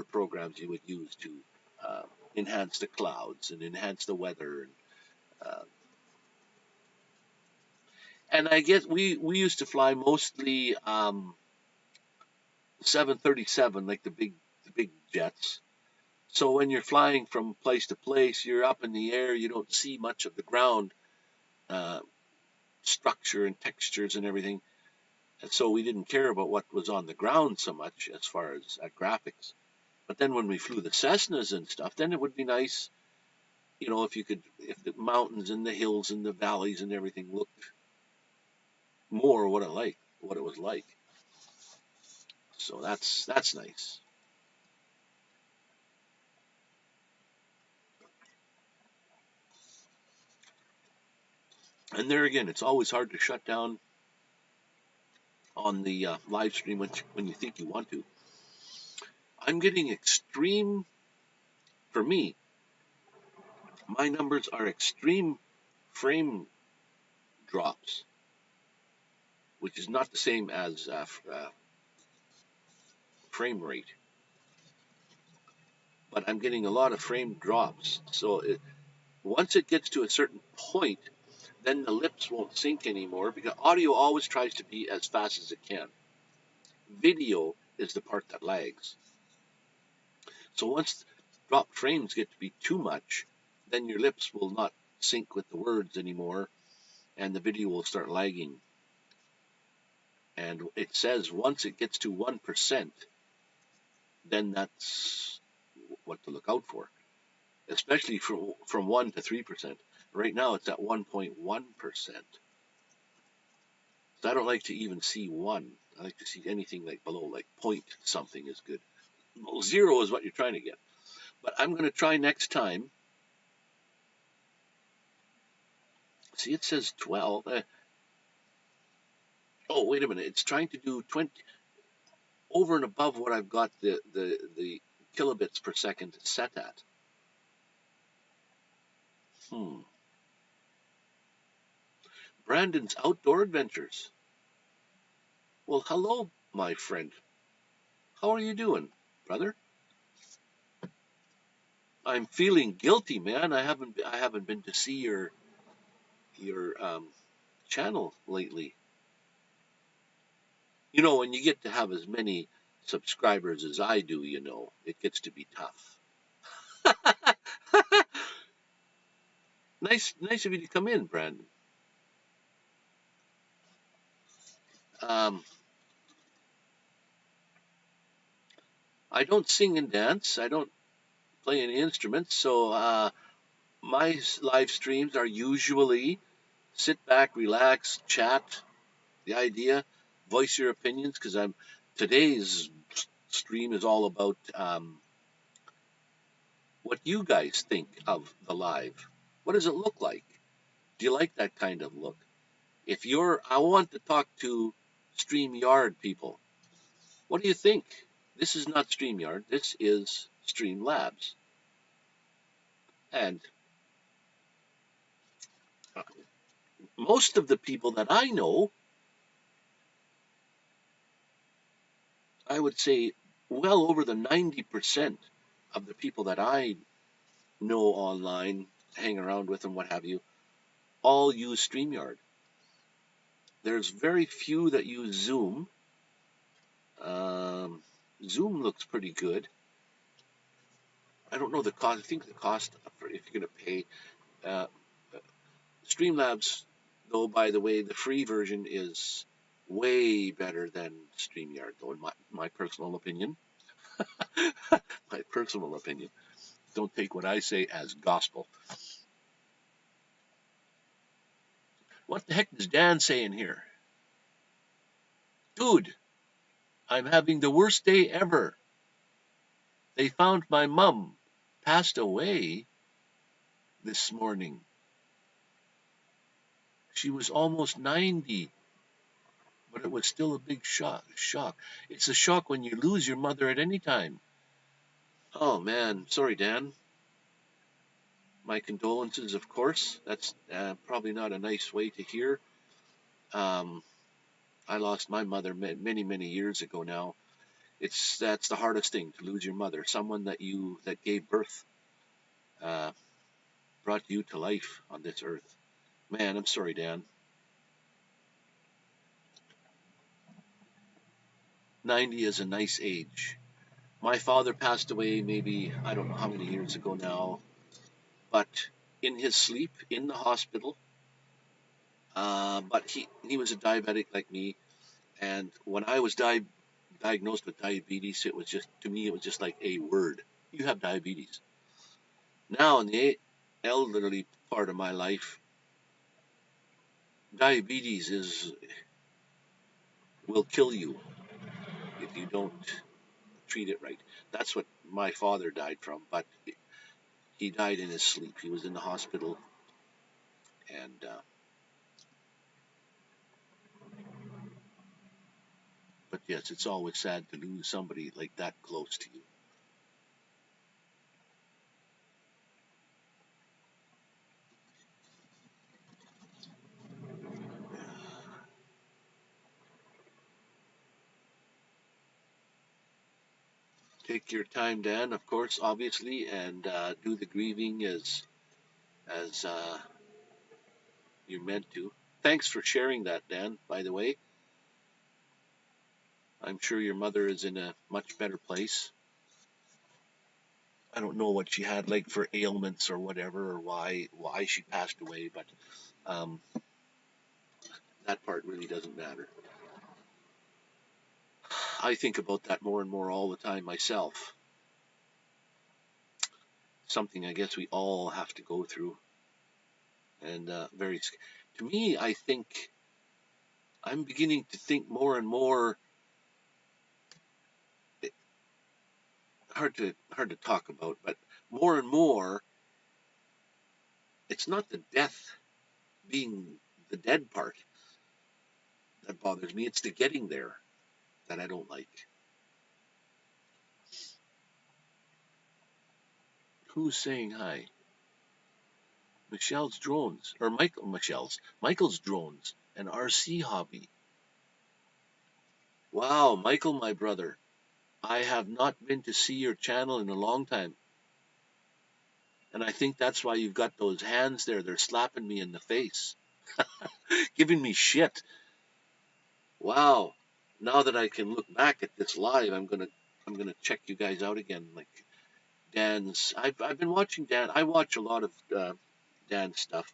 programs you would use to enhance the clouds and enhance the weather. And I guess we used to fly mostly 737, like the big jets. So when you're flying from place to place, you're up in the air. You don't see much of the ground uh, structure and textures and everything. And so we didn't care about what was on the ground so much as far as graphics. But then when we flew the Cessnas and stuff, then it would be nice, if the mountains and the hills and the valleys and everything looked more what it was like. So that's nice. And there again, it's always hard to shut down on the live stream when you think you want to. I'm getting extreme, for me, my numbers are extreme frame drops, which is not the same as frame rate. But I'm getting a lot of frame drops. So once it gets to a certain point, then the lips won't sync anymore because audio always tries to be as fast as it can. Video is the part that lags. So once drop frames get to be too much, then your lips will not sync with the words anymore, and the video will start lagging. And it says once it gets to 1%, then that's what to look out for, especially from 1 to 3%. Right now it's at 1.1%. So I don't like to even see 1. I like to see anything like below, like point something is good. Well, 0 is what you're trying to get. But I'm going to try next time. See, it says 12. Oh, wait a minute. It's trying to do 20 over and above what I've got the kilobits per second set at. Brandon's Outdoor Adventures. Well, hello, my friend. How are you doing, brother? I'm feeling guilty, man. I haven't been to see your channel lately. When you get to have as many subscribers as I do, it gets to be tough. Nice of you to come in, Brandon. I don't sing and dance. I don't play any instruments. So my live streams are usually sit back, relax, chat. The idea, voice your opinions, because today's stream is all about what you guys think of the live. What does it look like? Do you like that kind of look? I want to talk to StreamYard people. What do you think? This is not StreamYard. This is Streamlabs. And most of the people that I know, I would say well over the 90% of the people that I know online, hang around with and what have you, all use StreamYard. There's very few that use Zoom. Zoom looks pretty good. I don't know the cost. I think the cost if you're going to pay. Uh, Streamlabs, though, by the way, the free version is way better than StreamYard, though, in my personal opinion. My personal opinion. Don't take what I say as gospel. What the heck is Dan saying here? Dude, I'm having the worst day ever. They found my mum passed away this morning. She was almost 90, but it was still a big shock. It's a shock when you lose your mother at any time. Oh, man. Sorry, Dan. My condolences, of course. That's probably not a nice way to hear. I lost my mother many, many years ago now. That's the hardest thing, to lose your mother, someone that gave birth, brought you to life on this earth. Man, I'm sorry, Dan. 90 is a nice age. My father passed away maybe, I don't know how many years ago now, but in his sleep in the hospital. But he was a diabetic like me, and when I was diagnosed with diabetes, it was just, to me, it was just like a word. You have diabetes. Now, in the elderly part of my life, diabetes will kill you if you don't treat it right. That's what my father died from, but he died in his sleep. He was in the hospital, and but yes, it's always sad to lose somebody like that close to you. Take your time, Dan, of course, obviously, and do the grieving as you're meant to. Thanks for sharing that, Dan. By the way, I'm sure your mother is in a much better place. I don't know what she had like for ailments or whatever, or why she passed away, but um, that part really doesn't matter. I think about that more and more all the time myself. Something I guess we all have to go through, and to me, I think I'm beginning to think more and more. Hard to talk about, but more and more, it's not the death being the dead part that bothers me. It's the getting there that I don't like. Who's saying hi? Michelle's drones, or Michael's drones, an RC hobby. Wow, Michael, my brother, I have not been to see your channel in a long time, and I think that's why you've got those hands there. They're slapping me in the face, giving me shit. Wow. Now that I can look back at this live, I'm gonna check you guys out again. Like Dan's, I've been watching Dan. I watch a lot of Dan's stuff,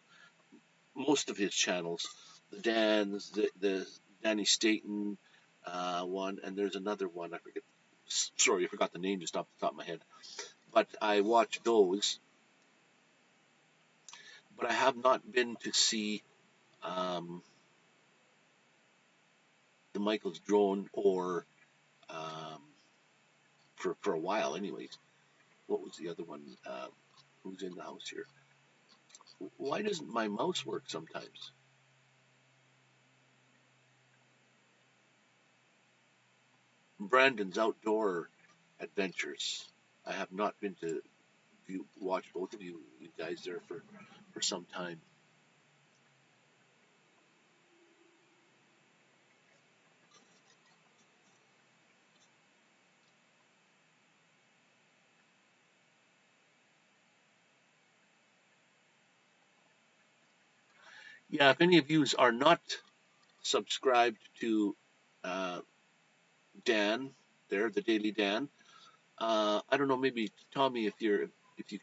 most of his channels. The Dan's, the Danny Staten one, and there's another one. I forget. Sorry, I forgot the name just off the top of my head. But I watch those. But I have not been to see um, the Michael's drone or um, for a while, anyways. What was the other one? Who's in the house here? Why doesn't my mouse work sometimes? Brandon's Outdoor Adventures. I have not been to watch both of you guys there for some time. Yeah, if any of you are not subscribed to uh, Dan, there, the Daily Dan, I don't know, maybe Tommy, if you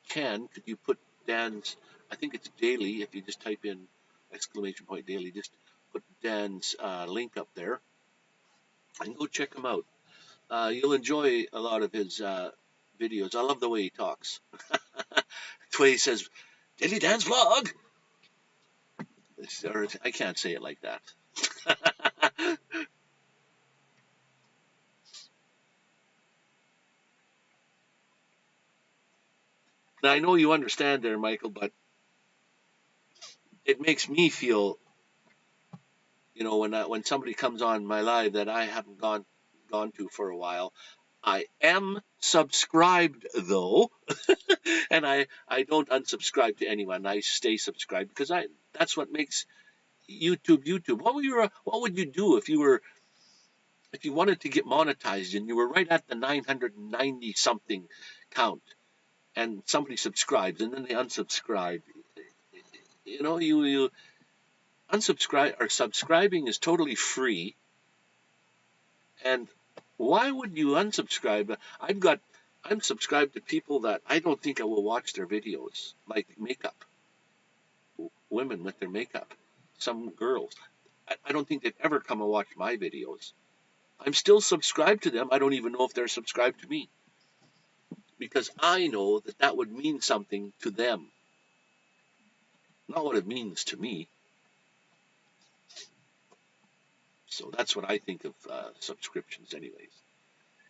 can, could you put Dan's? I think it's daily. If you just type in exclamation point daily, just put Dan's link up there and go check him out. You'll enjoy a lot of his videos. I love the way he talks. The way he says, Daily Dan's vlog. Or I can't say it like that. Now, I know you understand there, Michael, but it makes me feel, when somebody comes on my live that I haven't gone to for a while. I am subscribed though, and I don't unsubscribe to anyone. I stay subscribed because that's what makes YouTube YouTube. What would you do if you wanted to get monetized and you were right at the 990 something count and somebody subscribes and then they unsubscribe? You unsubscribe or subscribing is totally free, and Why would you unsubscribe? I'm subscribed to people that I don't think I will watch their videos, like makeup, women with their makeup, some girls. I don't think they've ever come and watched my videos. I'm still subscribed to them. I don't even know if they're subscribed to me because I know that that would mean something to them, not what it means to me. So that's what I think of subscriptions, anyways.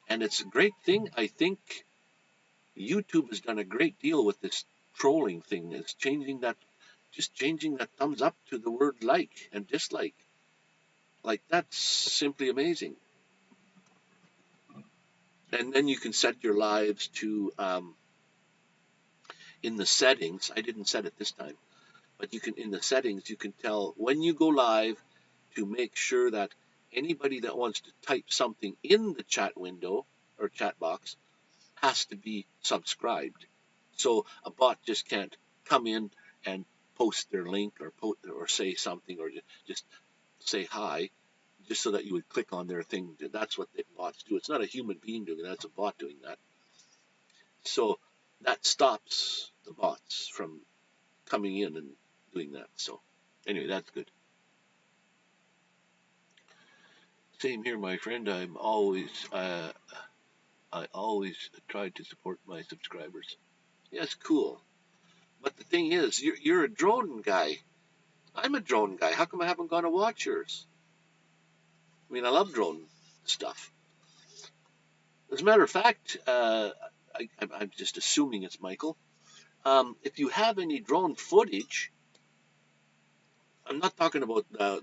And it's a great thing. I think YouTube has done a great deal with this trolling thing. It's changing that, just changing that thumbs up to the word like and dislike. Like, that's simply amazing. And then you can set your lives to, in the settings, I didn't set it this time, but you can, in the settings, you can tell when you go live to make sure that anybody that wants to type something in the chat window or chat box has to be subscribed. So a bot just can't come in and post their link or say something or just say hi just so that you would click on their thing. That's what the bots do. It's not a human being doing it, that's a bot doing that. So that stops the bots from coming in and doing that. So anyway, that's good. Same here, my friend. I always try to support my subscribers. Yes, cool. But the thing is, you're a drone guy. I'm a drone guy. How come I haven't gone to watch yours? I mean, I love drone stuff. As a matter of fact, I'm just assuming it's Michael. If you have any drone footage, I'm not talking about the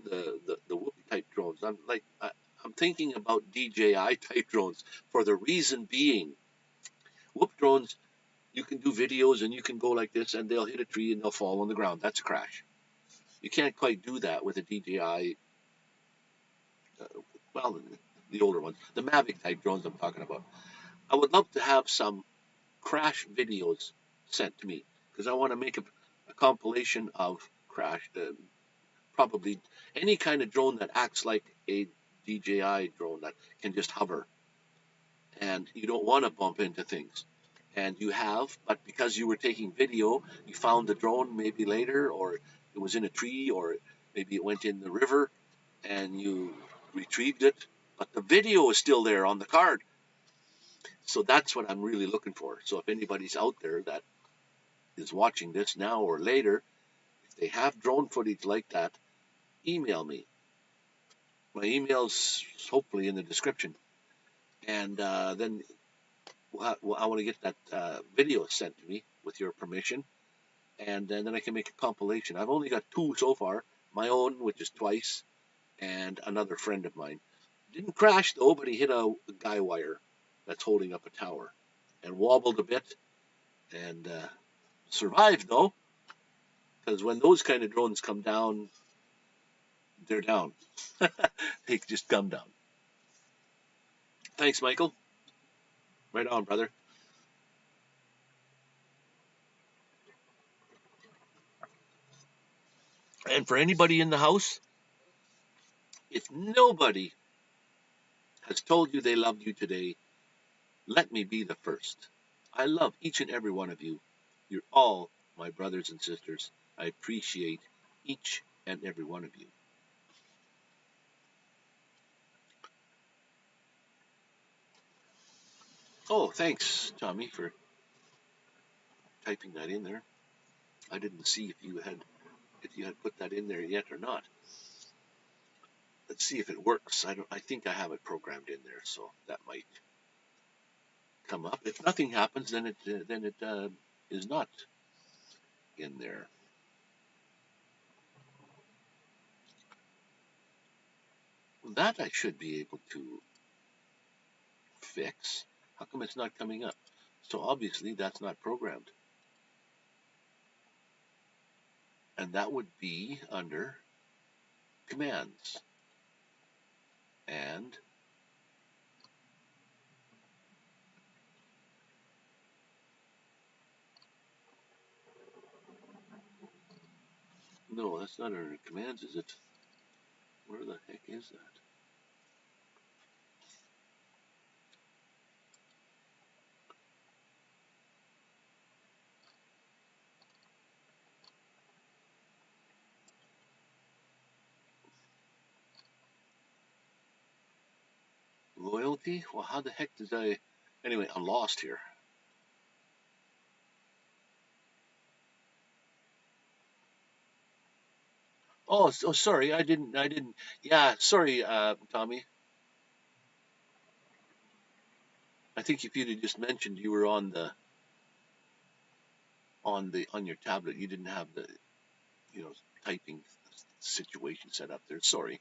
Whoopie type drones. I'm thinking about DJI type drones for the reason being, Whoop drones, you can do videos and you can go like this and they'll hit a tree and they'll fall on the ground. That's a crash. You can't quite do that with a DJI. Uh, well, the older ones, the Mavic type drones I'm talking about. I would love to have some crash videos sent to me because I want to make a compilation of crash, probably any kind of drone that acts like a DJI drone that can just hover and you don't want to bump into things. And you have, but because you were taking video, you found the drone maybe later, or it was in a tree, or maybe it went in the river and you retrieved it, but the video is still there on the card. So that's what I'm really looking for. So if anybody's out there that is watching this now or later, if they have drone footage like that, email me. My email's hopefully in the description. And then I want to get that video sent to me with your permission. And then I can make a compilation. I've only got 2 so far. My own, which is twice, and another friend of mine. Didn't crash though, but he hit a guy wire that's holding up a tower and wobbled a bit and survived though, because when those kind of drones come down, they're down. They just come down. Thanks, Michael. Right on, brother. And for anybody in the house, if nobody has told you they loved you today, let me be the first. I love each and every one of you. You're all my brothers and sisters. I appreciate each and every one of you. Oh, thanks, Tommy, for typing that in there. I didn't see if you had put that in there yet or not. Let's see if it works. I think I have it programmed in there, so that might come up. If nothing happens, then it is not in there. That I should be able to fix. How come it's not coming up? So obviously that's not programmed. And that would be under commands. And no, that's not under commands, is it? Where the heck is that? See, well, how the heck did I... Anyway, I'm lost here. Oh, sorry, I didn't. Yeah, sorry, Tommy. I think if you'd have just mentioned you were on your tablet, you didn't have the typing situation set up there. Sorry.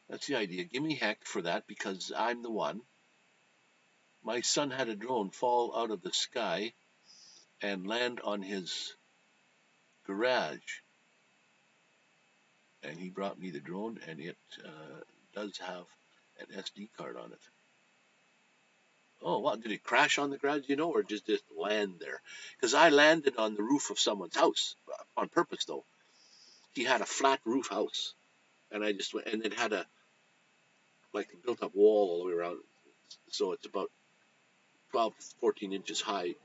That's the idea. Give me heck for that because I'm the one. My son had a drone fall out of the sky and land on his garage. And he brought me the drone, and it does have an SD card on it. Oh, what? Did it crash on the garage, or just land there? Because I landed on the roof of someone's house on purpose, though. He had a flat roof house, and I just went, and it had a built-up wall all the way around. So it's about 12, 14 inches high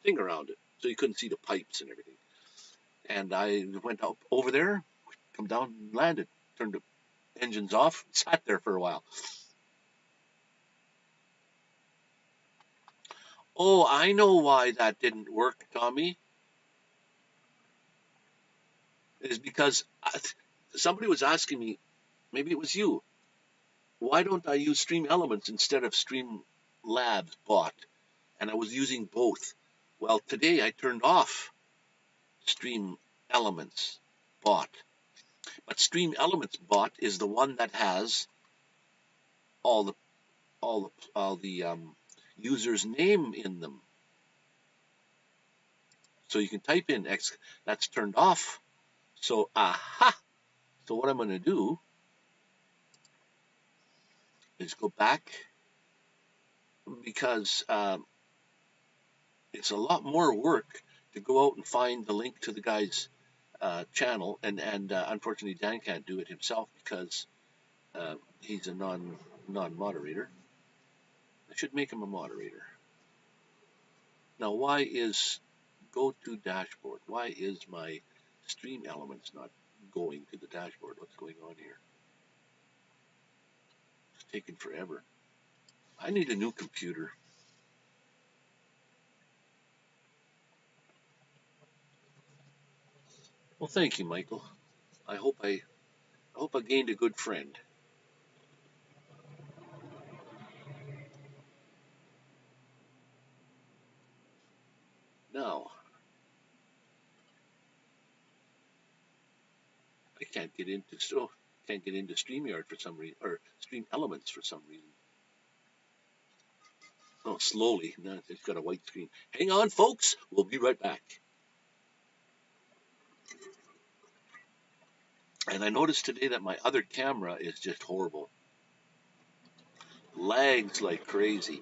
thing around it, so you couldn't see the pipes and everything. And I went up over there, come down, and landed, turned the engines off, sat there for a while. Oh, I know why that didn't work, Tommy. It is because somebody was asking me, maybe it was you, why don't I use Stream Elements instead of Streamlabs bot? And I was using both. Well, today I turned off Stream Elements bot. But Stream Elements bot is the one that has all the user's name in them. So you can type in X. That's turned off. So aha. So what I'm going to do is go back because it's a lot more work to go out and find the link to the guy's channel, and unfortunately Dan can't do it himself because he's a non-moderator. I should make him a moderator. Now, why is go to dashboard? Why is my Stream Elements not going to the dashboard? What's going on here? It's taking forever. I need a new computer. Well, thank you, Michael. I hope I gained a good friend. Now, I can't get into StreamYard for some reason, or Stream Elements for some reason. Oh, slowly. No, it's got a white screen. Hang on, folks. We'll be right back. And I noticed today that my other camera is just horrible. Lags like crazy.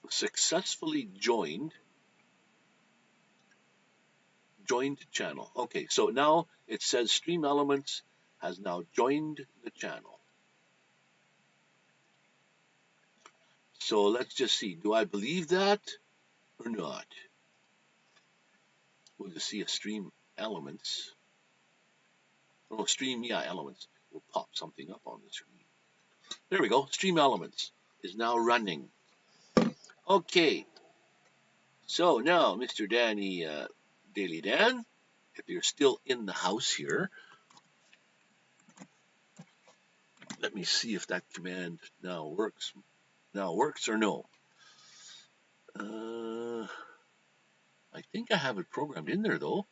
Successfully joined channel. Okay, so now it says Stream Elements has now joined the channel. So let's just see. Do I believe that or not? We'll just see a Stream Elements. Oh, Stream, yeah, Elements. We'll pop something up on the screen. There we go. Stream Elements is now running. Okay. So now, Mr. Danny, Daily Dan, if you're still in the house here, let me see if that command now works. Now works or no? I think I have it programmed in there though.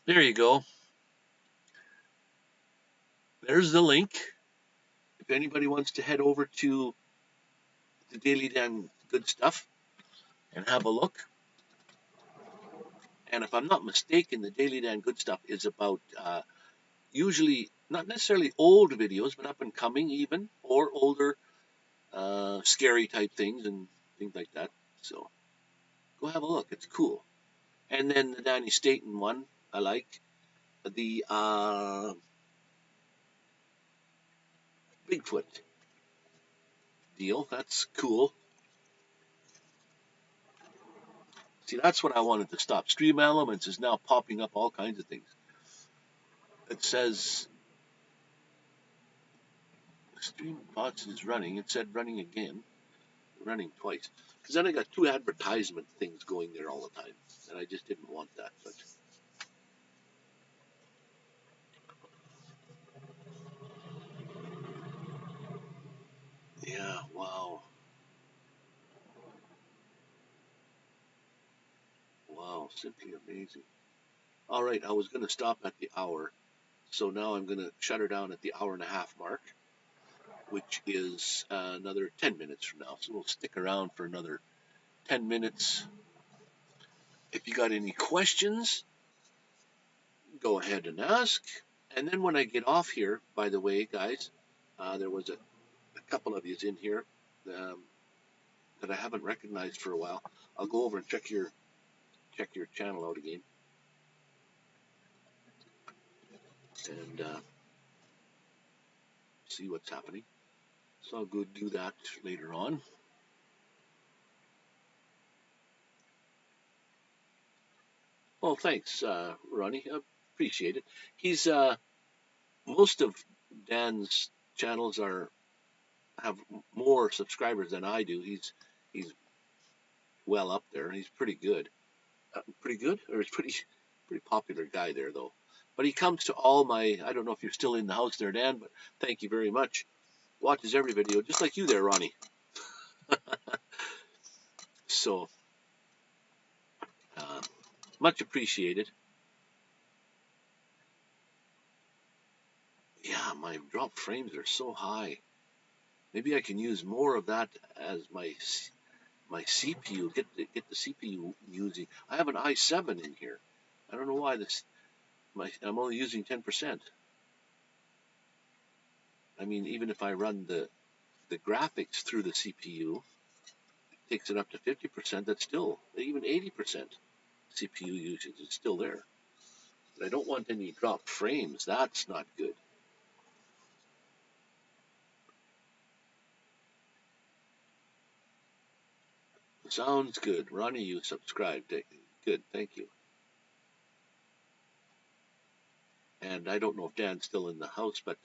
There you go. There's the link. If anybody wants to head over to the Daily Dan Good Stuff and have a look. And if I'm not mistaken, the Daily Dan Good Stuff is about usually not necessarily old videos, but up and coming even, or older scary type things and things like that. So go have a look. It's cool. And then the Danny Staten one, I like. The Bigfoot deal. That's cool. See, that's what I wanted to stop. Stream Elements is now popping up all kinds of things. It says Stream Bots is running. It said running again, running twice. Because then I got two advertisement things going there all the time, and I just didn't want that. But yeah, wow, wow, simply amazing. All right, I was going to stop at the hour, so now I'm going to shut her down at the hour and a half mark, which is another 10 minutes from now. So we'll stick around for another 10 minutes. If you got any questions, go ahead and ask. And then when I get off here, by the way, guys, there was a couple of yous in here um, that I haven't recognized for a while. I'll go over and check your channel out again, and see what's happening. So I'll go do that later on. Well, thanks, Ronnie. I appreciate it. He's most of Dan's channels have more subscribers than I do. He's well up there, and he's pretty good. Pretty good, or he's pretty popular guy there though. But he comes to all my. I don't know if you're still in the house there, Dan, but thank you very much. Watches every video, just like you there, Ronnie. So uh, much appreciated. Yeah, my drop frames are so high. Maybe I can use more of that as my CPU. Get the CPU using. I have an i7 in here. I don't know why I'm only using 10%. I mean, even if I run the graphics through the CPU, it takes it up to 50%. That's still even 80% CPU usage is still there. But I don't want any drop frames. That's not good. Sounds good. Ronnie, you subscribed. Good, thank you. And I don't know if Dan's still in the house, but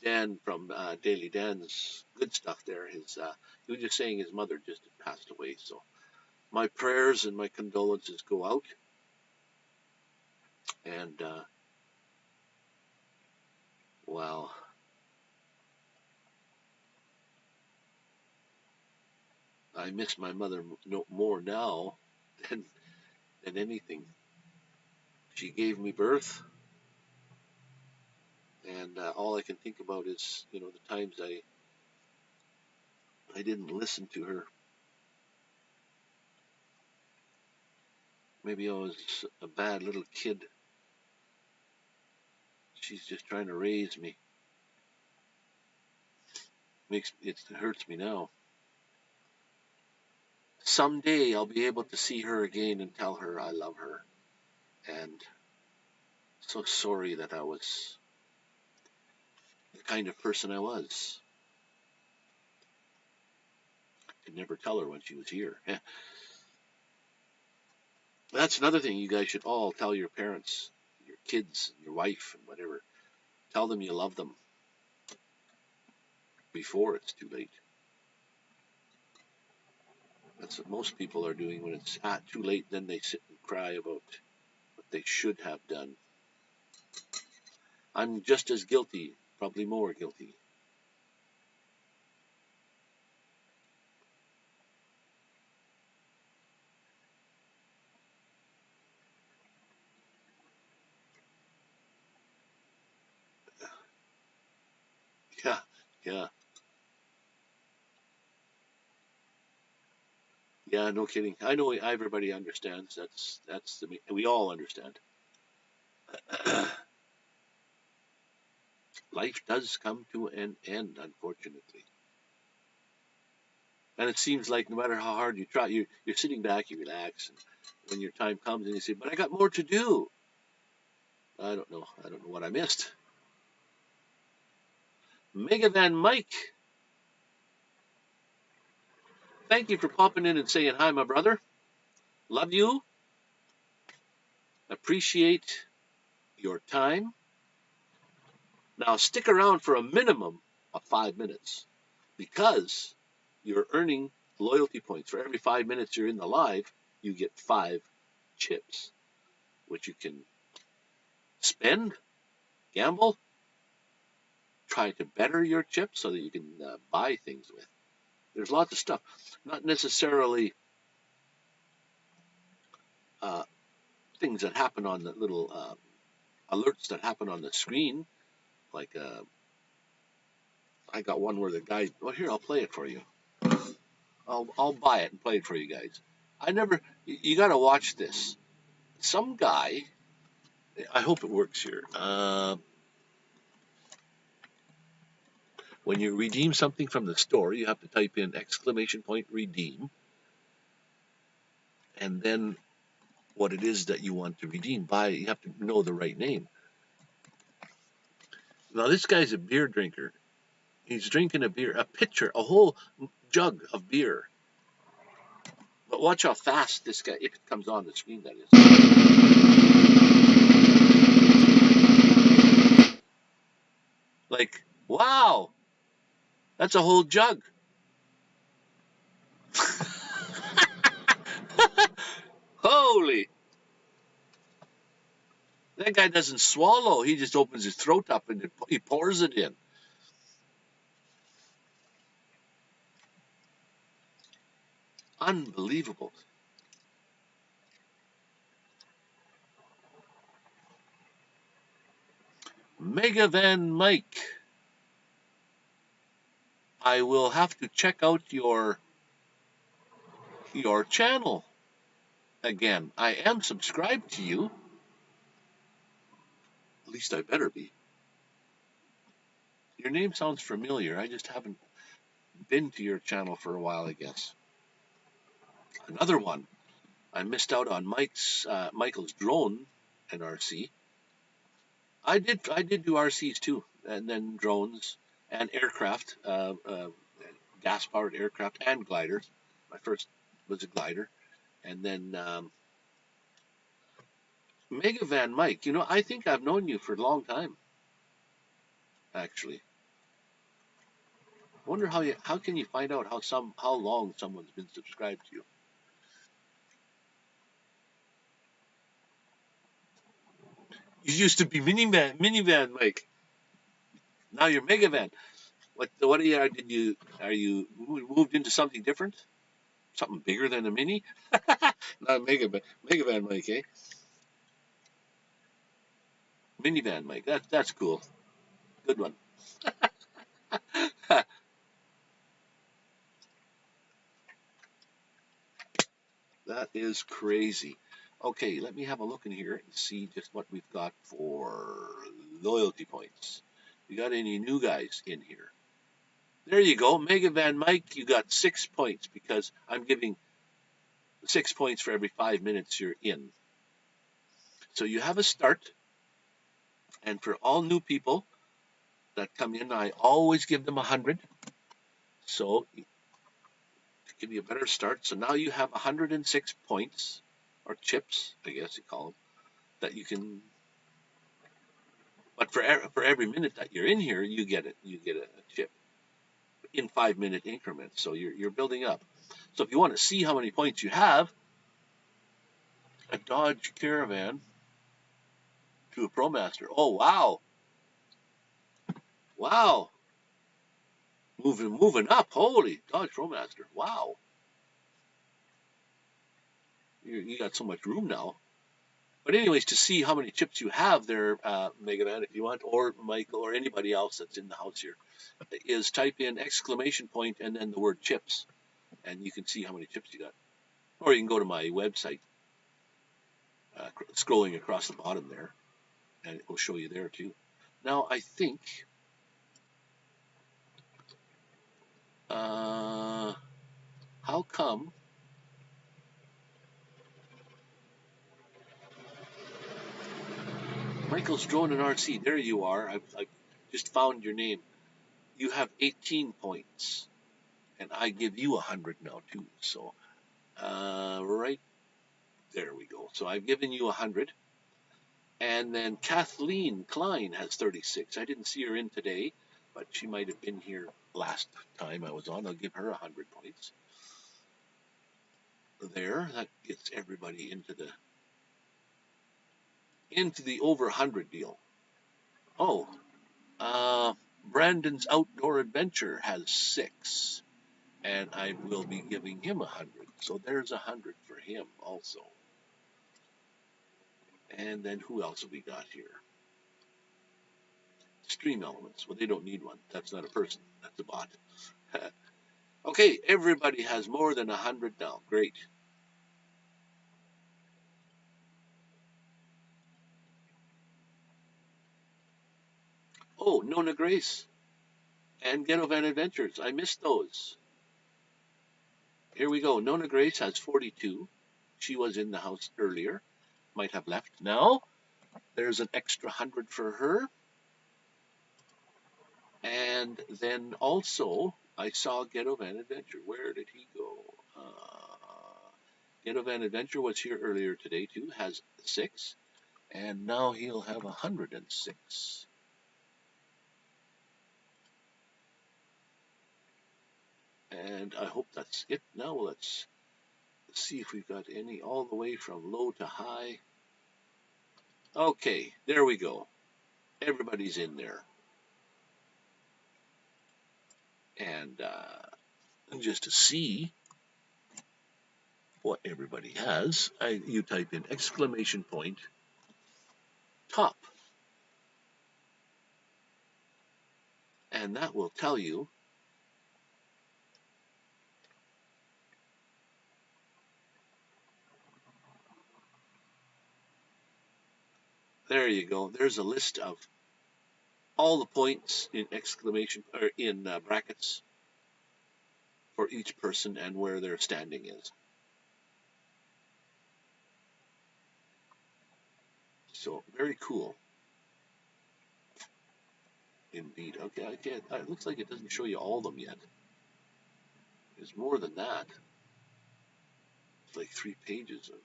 Dan from Daily Dan's good stuff there. He was just saying his mother just passed away. So my prayers and my condolences go out. And wow, I miss my mother more now than anything. She gave me birth, and all I can think about is the times I didn't listen to her. Maybe I was a bad little kid. She's just trying to raise me. It hurts me now. Someday I'll be able to see her again and tell her I love her. And so sorry that I was the kind of person I was. I could never tell her when she was here. That's another thing you guys should all tell your parents, your kids, your wife, and whatever. Tell them you love them before it's too late. That's what most people are doing when it's too late. Then they sit and cry about what they should have done. I'm just as guilty, probably more guilty. Yeah, yeah, yeah. No kidding. I know everybody understands. We all understand. Life does come to an end, unfortunately. And it seems like no matter how hard you try, you're sitting back, you relax, and when your time comes, and you say, "But I got more to do." I don't know. I don't know what I missed. Mega Van Mike, thank you for popping in and saying hi, my brother. Love you. Appreciate your time. Now stick around for a minimum of 5 minutes because you're earning loyalty points. For every 5 minutes you're in the live, you get 5 chips, which you can spend, gamble, try to better your chips so that you can buy things with. There's lots of stuff. Not necessarily things that happen on the little alerts that happen on the screen. Like I got one where the guy. Well, here I'll play it for you. I'll buy it and play it for you guys. I never. You got to watch this. Some guy. I hope it works here. When you redeem something from the store, you have to type in !redeem, and then what it is that you want to redeem. You have to know the right name. Now this guy's a beer drinker. He's drinking a beer, a pitcher, a whole jug of beer. But watch how fast this guy, if it comes on the screen, that is. Like, wow, that's a whole jug. Holy. That guy doesn't swallow. He just opens his throat up and he pours it in. Unbelievable. Mega Van Mike. I will have to check out your channel again. I am subscribed to you. At least I better be. Your name sounds familiar. I just haven't been to your channel for a while, I guess. Another one. I missed out on Michael's drone and RC. I did do RCs too, and then drones and aircraft, gas-powered aircraft and gliders. My first was a glider, and then Mega Van Mike. You know, I think I've known you for a long time. Actually, I wonder how can you find out how long someone's been subscribed to you. You used to be minivan Mike. Now you're Mega Van. What are you? Are you moved into something different? Something bigger than a mini? Not Mega Van Mike, eh? Minivan Mike. That's cool. Good one. That is crazy. Okay, let me have a look in here and see just what we've got for loyalty points. We got any new guys in here? There you go, Mega Van Mike. You got 6 points because I'm giving 6 points for every 5 minutes you're in. So you have a start, and for all new people that come in, I always give them 100. So to give you a better start, so now you have 106 points, or chips, I guess you call them, that you can. But for every minute that you're in here, you get a chip in 5-minute increments. So you're building up. So if you want to see how many points you have, a Dodge Caravan to a ProMaster. Oh wow, wow, moving up. Holy Dodge ProMaster. Wow, you got so much room now. But anyways, to see how many chips you have there, Mega Man, if you want, or Michael, or anybody else that's in the house here, is type in ! and then the word chips, and you can see how many chips you got. Or you can go to my website, scrolling across the bottom there, and it will show you there too. Now, I think, how come Michael's Drone and RC, there you are. I've just found your name. You have 18 points, and I give you 100 now too. So, right there we go. So I've given you 100. And then Kathleen Klein has 36. I didn't see her in today, but she might have been here last time I was on. I'll give her 100 points. There, that gets everybody into the over 100 deal. Oh, Brandon's Outdoor Adventure has 6, and I will be giving him 100. So there's 100 for him also. And then who else have we got here? Stream Elements. Well, they don't need one. That's not a person. That's a bot. Okay, everybody has more than 100 now. Great. Oh, Nona Grace and Ghetto Van Adventures. I missed those. Here we go. Nona Grace has 42. She was in the house earlier. Might have left now. There's an extra 100 for her. And then also, I saw Ghetto Van Adventure. Where did he go? Ghetto Van Adventure was here earlier today too. Has 6. And now he'll have 106. And I hope that's it. Now let's see if we've got any all the way from low to high. Okay, there we go. Everybody's in there. And just to see what everybody has, you type in exclamation point top. And that will tell you there you go. There's a list of all the points in exclamation or in brackets for each person and where their standing is. So very cool. Indeed. Okay, I can't. It looks like it doesn't show you all of them yet. There's more than that. It's like 3 pages of.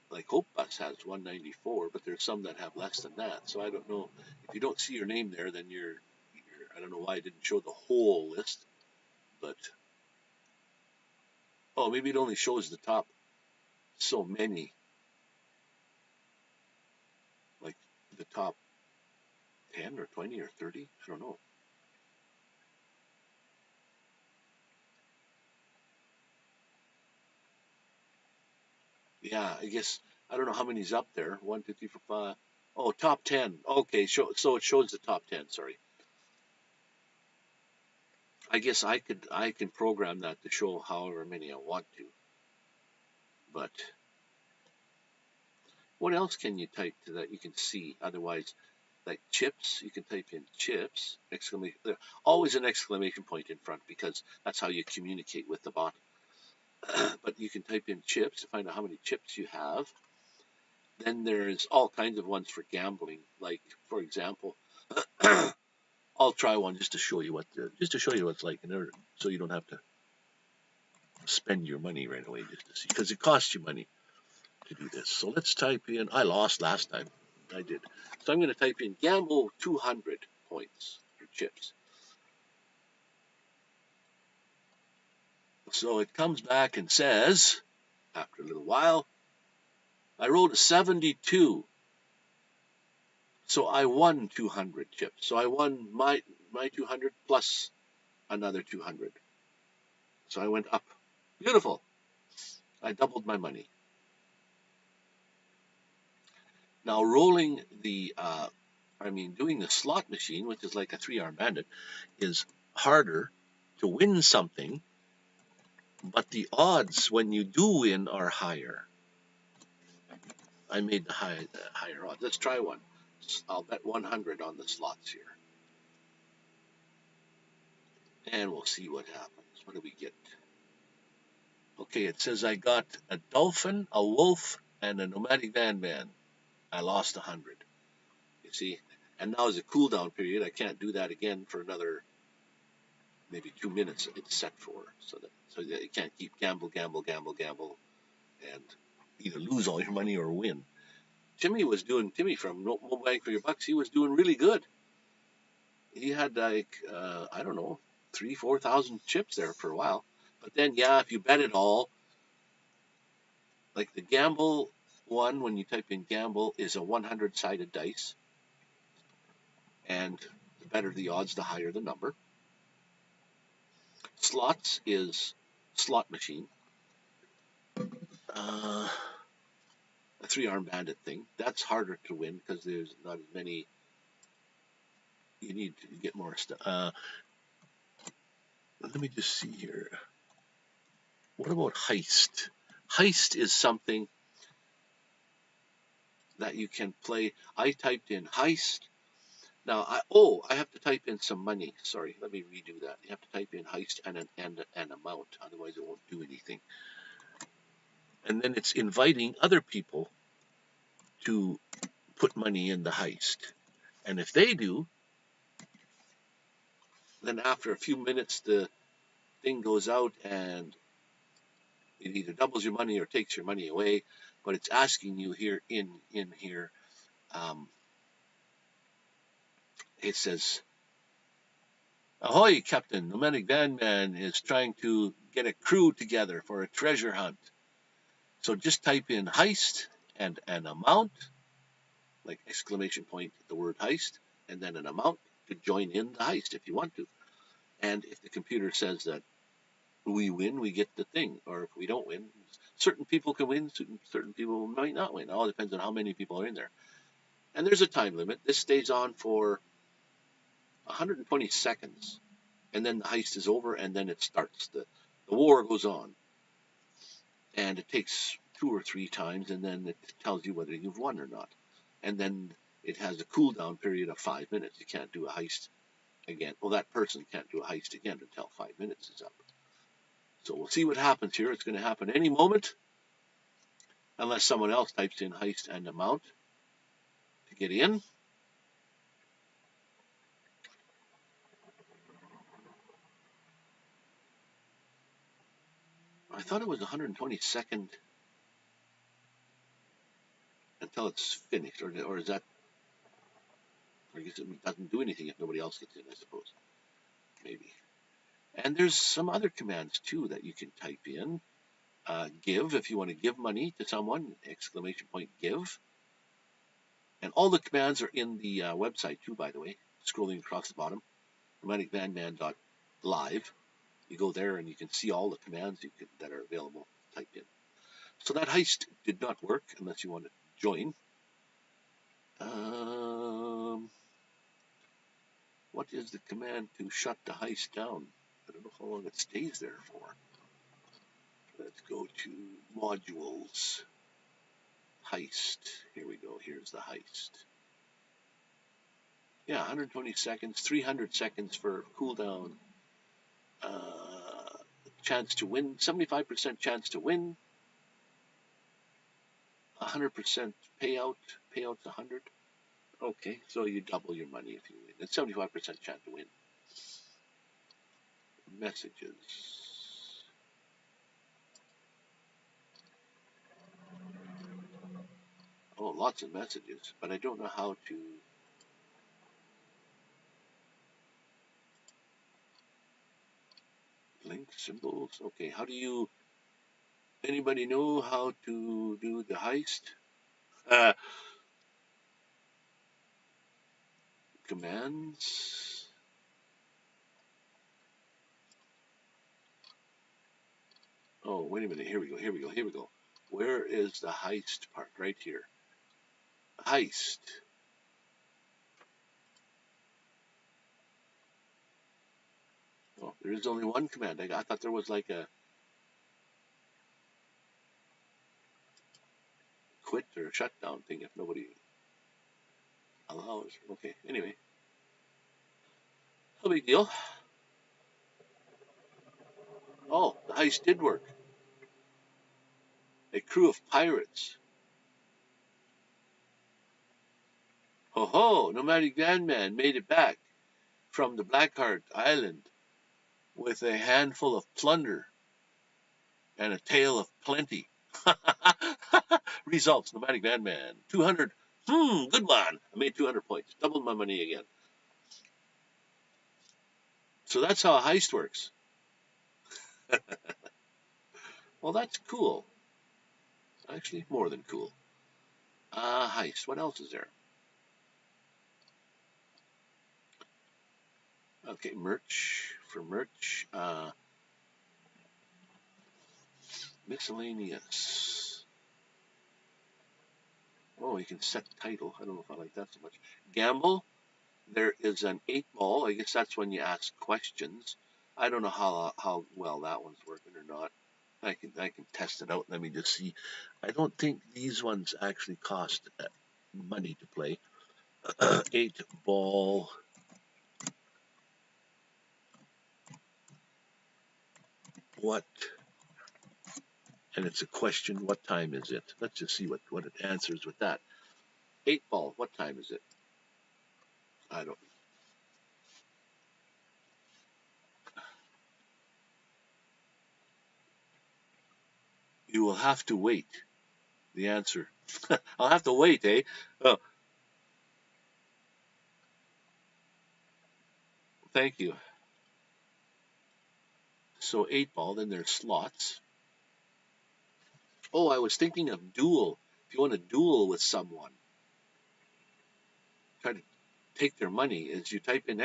Like Hope Bus has 194, but there's some that have less than that. So I don't know if you don't see your name there, then you're I don't know why it didn't show the whole list, but oh, maybe it only shows the top so many, like the top 10 or 20 or 30. I don't know. Yeah, I guess I don't know how many's up there. 1, 2, 3, 4, 5. Oh, top 10. Okay, so it shows the top 10. Sorry. I guess I can program that to show however many I want to. But what else can you type to that you can see? Otherwise, like chips, you can type in chips, exclamation, always an exclamation point in front because that's how you communicate with the bot. But you can type in chips to find out how many chips you have. Then there's all kinds of ones for gambling. Like, for example, I'll try one just to show you what it's like, so you don't have to spend your money right away just to see, because it costs you money to do this. So let's type in. I lost last time. I did. So I'm going to type in gamble 200 points for chips. So it comes back and says, after a little while, I rolled a 72. So I won 200 chips. So I won my 200 plus another 200. So I went up. Beautiful. I doubled my money. Now rolling doing the slot machine, which is like a 3-arm bandit, is harder to win something, but the odds when you do win are higher. I made the higher odds. Let's try one. I'll bet 100 on the slots here. And we'll see what happens. What do we get? Okay, it says I got a dolphin, a wolf, and a nomadic vanman. I lost 100. You see? And now is a cooldown period. I can't do that again for another maybe 2 minutes. It's set for so that you can't keep gamble, and either lose all your money or win. Timmy from No Bang for Your Bucks, he was doing really good. He had like, I don't know, 3,000-4,000 chips there for a while. But then, yeah, if you bet it all, like the gamble one, when you type in gamble, is a 100-sided dice. And the better the odds, the higher the number. Slots is slot machine. A 3-arm bandit thing. That's harder to win because there's not as many. You need to get more stuff. Let me just see here. What about heist? Heist is something that you can play. I typed in heist. Now, I have to type in some money. Sorry, let me redo that. You have to type in heist and an amount, otherwise it won't do anything. And then it's inviting other people to put money in the heist. And if they do, then after a few minutes, the thing goes out and it either doubles your money or takes your money away. But it's asking you here in here. It says, "Ahoy, Captain! Nomadic Vanman is trying to get a crew together for a treasure hunt. So just type in heist and an amount, like exclamation point, the word heist, and then an amount to join in the heist if you want to. And if the computer says that we win, we get the thing. Or if we don't win, certain people can win, certain people might not win. It all depends on how many people are in there. And there's a time limit. This stays on for 120 seconds. And then the heist is over, and then it starts. The war goes on. And it takes 2 or 3 times, and then it tells you whether you've won or not. And then it has a cooldown period of 5 minutes. You can't do a heist again. Well, that person can't do a heist again until 5 minutes is up. So we'll see what happens here. It's going to happen any moment, unless someone else types in heist and amount to get in. I thought it was 122nd until it's finished, or is that? I guess it doesn't do anything if nobody else gets in, I suppose. Maybe. And there's some other commands too that you can type in. Give, if you want to give money to someone, exclamation point give. And all the commands are in the website too, by the way, scrolling across the bottom, nomadicvanman.live. You go there and you can see all the commands that are available typed in. So that heist did not work unless you want to join. What is the command to shut the heist down? I don't know how long it stays there for. Let's go to modules. Heist. Here we go. Here's the heist. Yeah, 120 seconds, 300 seconds for cooldown. Chance to win, 75% chance to win. 100% payout. Payout's 100. Okay, so you double your money if you win. It's 75% chance to win. Messages. Oh, lots of messages, but I don't know how to. Link symbols. Okay, how do you? Anybody know how to do the heist? Commands. Oh, wait a minute. Here we go. Where is the heist part? Right here. Heist. Oh, there is only one command. I thought there was like a quit or shutdown thing if nobody allows. Okay, anyway. No big deal. Oh, the heist did work. A crew of pirates. Ho ho! Nomadic Vanman made it back from the Blackheart Island with a handful of plunder and a tale of plenty. Results, Nomadic Vanman, 200. Good one. I made 200 points. Doubled my money again. So that's how a heist works. Well, that's cool. Actually, more than cool. Heist. What else is there? Okay, merch. For merch, miscellaneous. Oh, you can set title. I don't know if I like that so much. Gamble. There is an 8-ball. I guess that's when you ask questions. I don't know how well that one's working or not. I can test it out. Let me just see. I don't think these ones actually cost money to play. 8-ball. What? And it's a question. What time is it? Let's just see what it answers with that. 8-ball. What time is it? I don't. You will have to wait. The answer. I'll have to wait, eh? Oh, thank you. So 8-ball. Then there's slots. Oh, I was thinking of duel. If you want to duel with someone, try to take their money, is you type in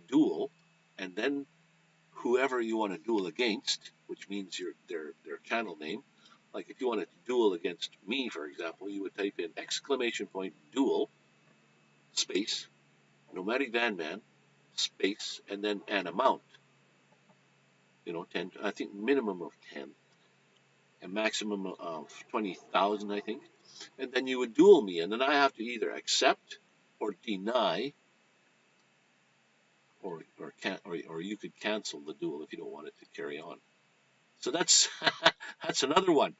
!duel, and then whoever you want to duel against, which means their channel name. Like if you wanted to duel against me, for example, you would type in !duel space Nomadic Vanman space and then an amount. 10. I think minimum of 10, a maximum of 20,000, I think. And then you would duel me, and then I have to either accept or deny, or you could cancel the duel if you don't want it to carry on. So that's that's another one.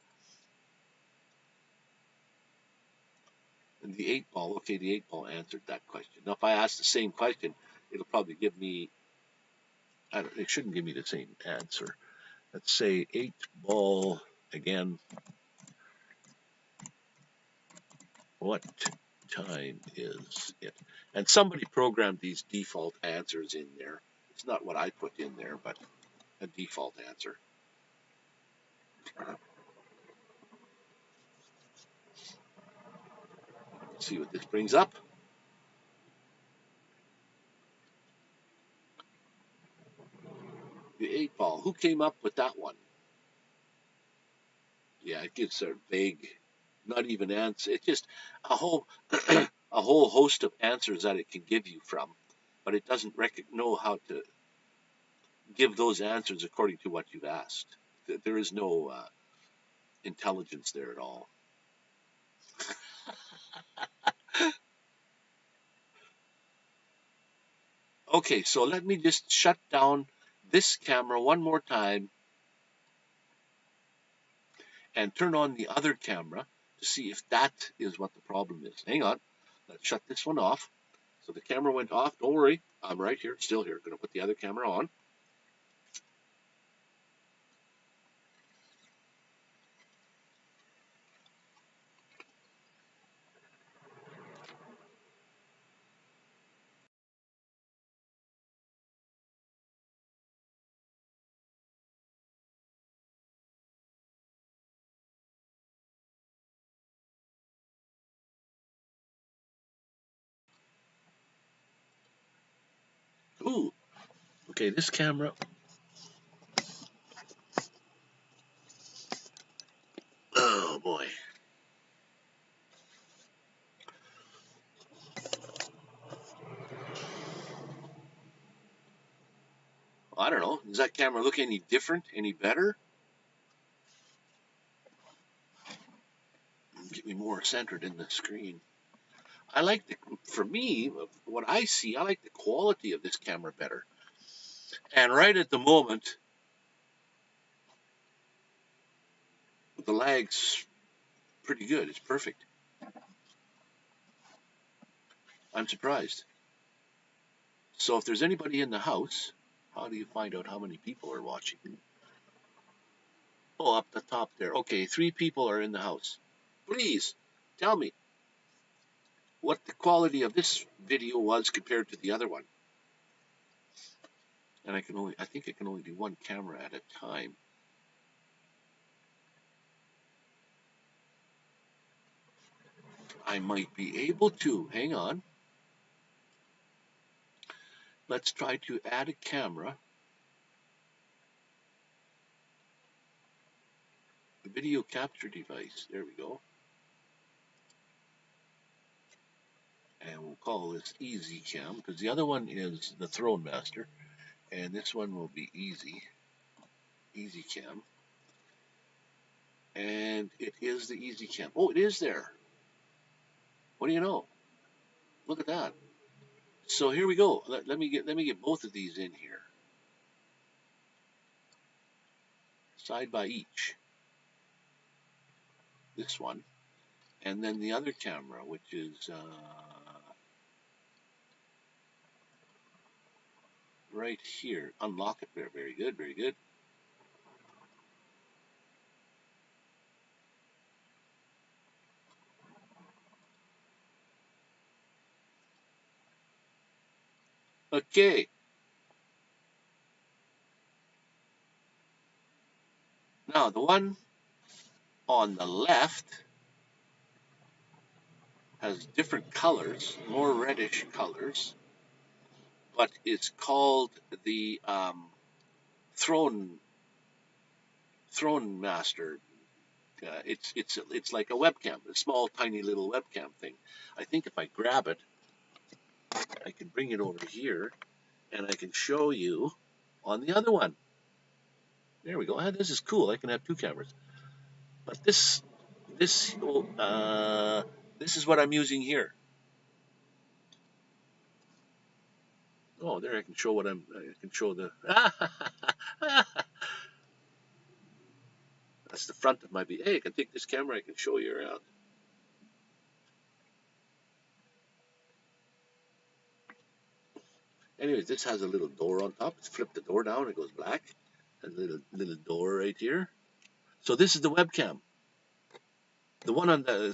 And the 8-ball, okay, the 8-ball answered that question. Now, if I ask the same question, it'll probably give me. It shouldn't give me the same answer. Let's say 8-ball again. What time is it? And somebody programmed these default answers in there. It's not what I put in there, but a default answer. Let's see what this brings up. The 8-ball. Who came up with that one? Yeah, it gives a vague, not even answer. It's just a whole a whole host of answers that it can give you from, but it doesn't know how to give those answers according to what you've asked. There is no intelligence there at all. Okay, so let me just shut down this camera one more time and turn on the other camera to see if that is what the problem is. Hang on. Let's shut this one off. So the camera went off. Don't worry. I'm right here, still here. Going to put the other camera on. Ooh. Okay, this camera. Oh, boy. I don't know. Does that camera look any different, any better? Get me more centered in the screen. For me, what I see, I like the quality of this camera better. And right at the moment, the lag's pretty good. It's perfect. I'm surprised. So if there's anybody in the house, how do you find out how many people are watching? Oh, up the top there. Okay, 3 people are in the house. Please tell me what the quality of this video was compared to the other one. And I think I can only do 1 camera at a time. I might be able to. Hang on. Let's try to add a camera. The video capture device. There we go. And we'll call this Easy Cam because the other one is the Throne Master. And this one will be Easy Cam. And it is the Easy Cam. Oh, it is there. What do you know? Look at that. So here we go. Let me get both of these in here. Side by each. This one. And then the other camera, which is right here. Unlock it there. Very good, very good. Okay. Now the one on the left has different colors, more reddish colors, but it's called the Throne Master. It's like a webcam, a small, tiny little webcam thing. I think if I grab it, I can bring it over here, and I can show you on the other one. There we go. This is cool. I can have 2 cameras. But this is what I'm using here. Oh, there I can show I can show the. That's the front of my video. Hey, I can take this camera. I can show you around. Anyways, this has a little door on top. Let's flip the door down. It goes black. Has a little door right here. So this is the webcam. The one on the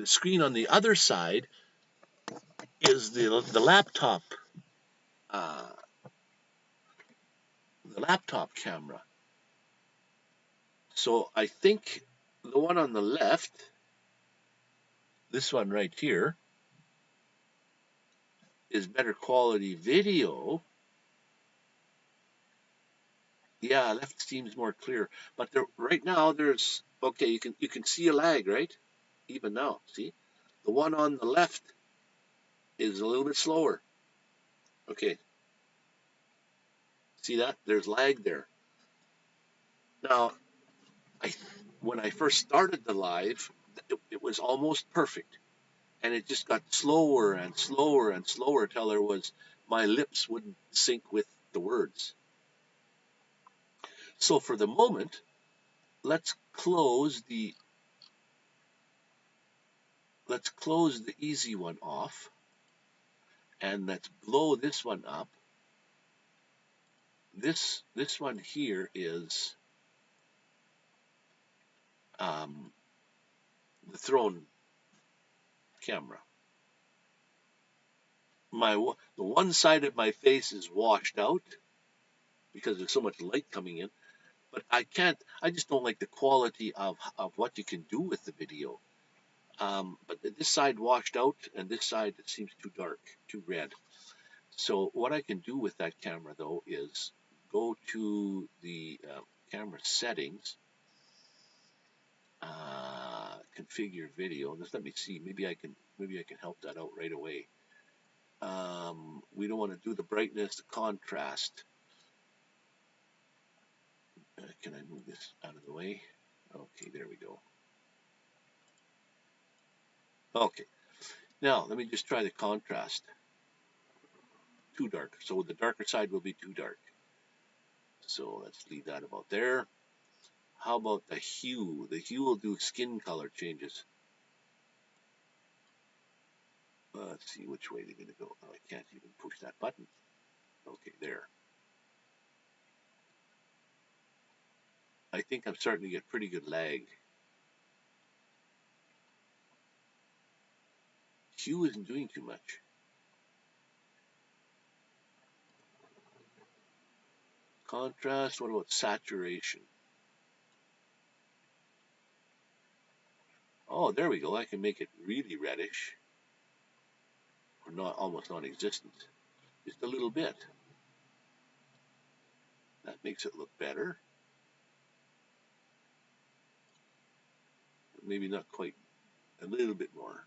screen on the other side is the laptop. The laptop camera. So I think the one on the left, this one right here, is better quality video. Yeah, left seems more clear. But right now there's okay. You can see a lag, right? Even now, see, the one on the left is a little bit slower. Okay, see that? There's lag there. Now, when I first started the live, it was almost perfect, and it just got slower and slower and slower till my lips wouldn't sync with the words. So for the moment, let's close the easy one off, and let's blow this one up. This one here is the Throne camera. The one side of my face is washed out because there's so much light coming in, but I just don't like the quality of what you can do with the video. But this side washed out, and this side it seems too dark, too red. So what I can do with that camera though is go to the camera settings, configure video. Just let me see. Maybe I can help that out right away. We don't want to do the brightness, the contrast. Can I move this out of the way? Okay, there we go. Okay, now let me just try the contrast. Too dark. So the darker side will be too dark. So let's leave that about there. How about the hue? The hue will do skin color changes. Let's see which way they're going to go. Oh, I can't even push that button. Okay, there. I think I'm starting to get pretty good lag. Hue isn't doing too much. Contrast, what about saturation? Oh, there we go. I can make it really reddish, or not almost non-existent. Just a little bit. That makes it look better. Maybe not quite. A little bit more.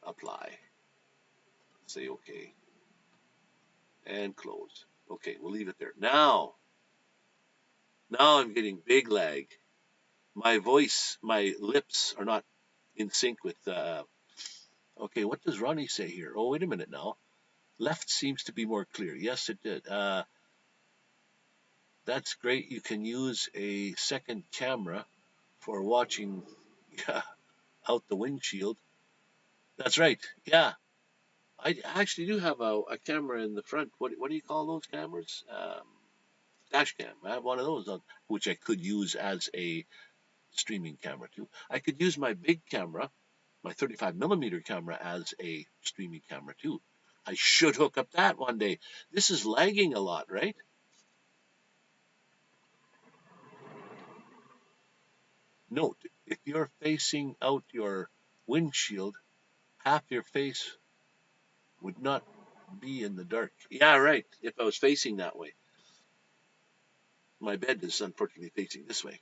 Apply. Say okay. And close. Okay, we'll leave it there. Now I'm getting big lag. My voice, my lips are not in sync with. Okay, what does Ronnie say here? Oh, wait a minute now. Left seems to be more clear. Yes, it did. That's great. You can use a second camera for watching out the windshield. That's right. Yeah, I actually do have a camera in the front. What do you call those cameras? Dash cam. I have one of those, which I could use as a streaming camera too. I could use my big camera, my 35mm camera, as a streaming camera too. I should hook up that one day. This is lagging a lot, right? Note, if you're facing out your windshield, half your face would not be in the dark. Yeah, right. If I was facing that way. My bed is unfortunately facing this way.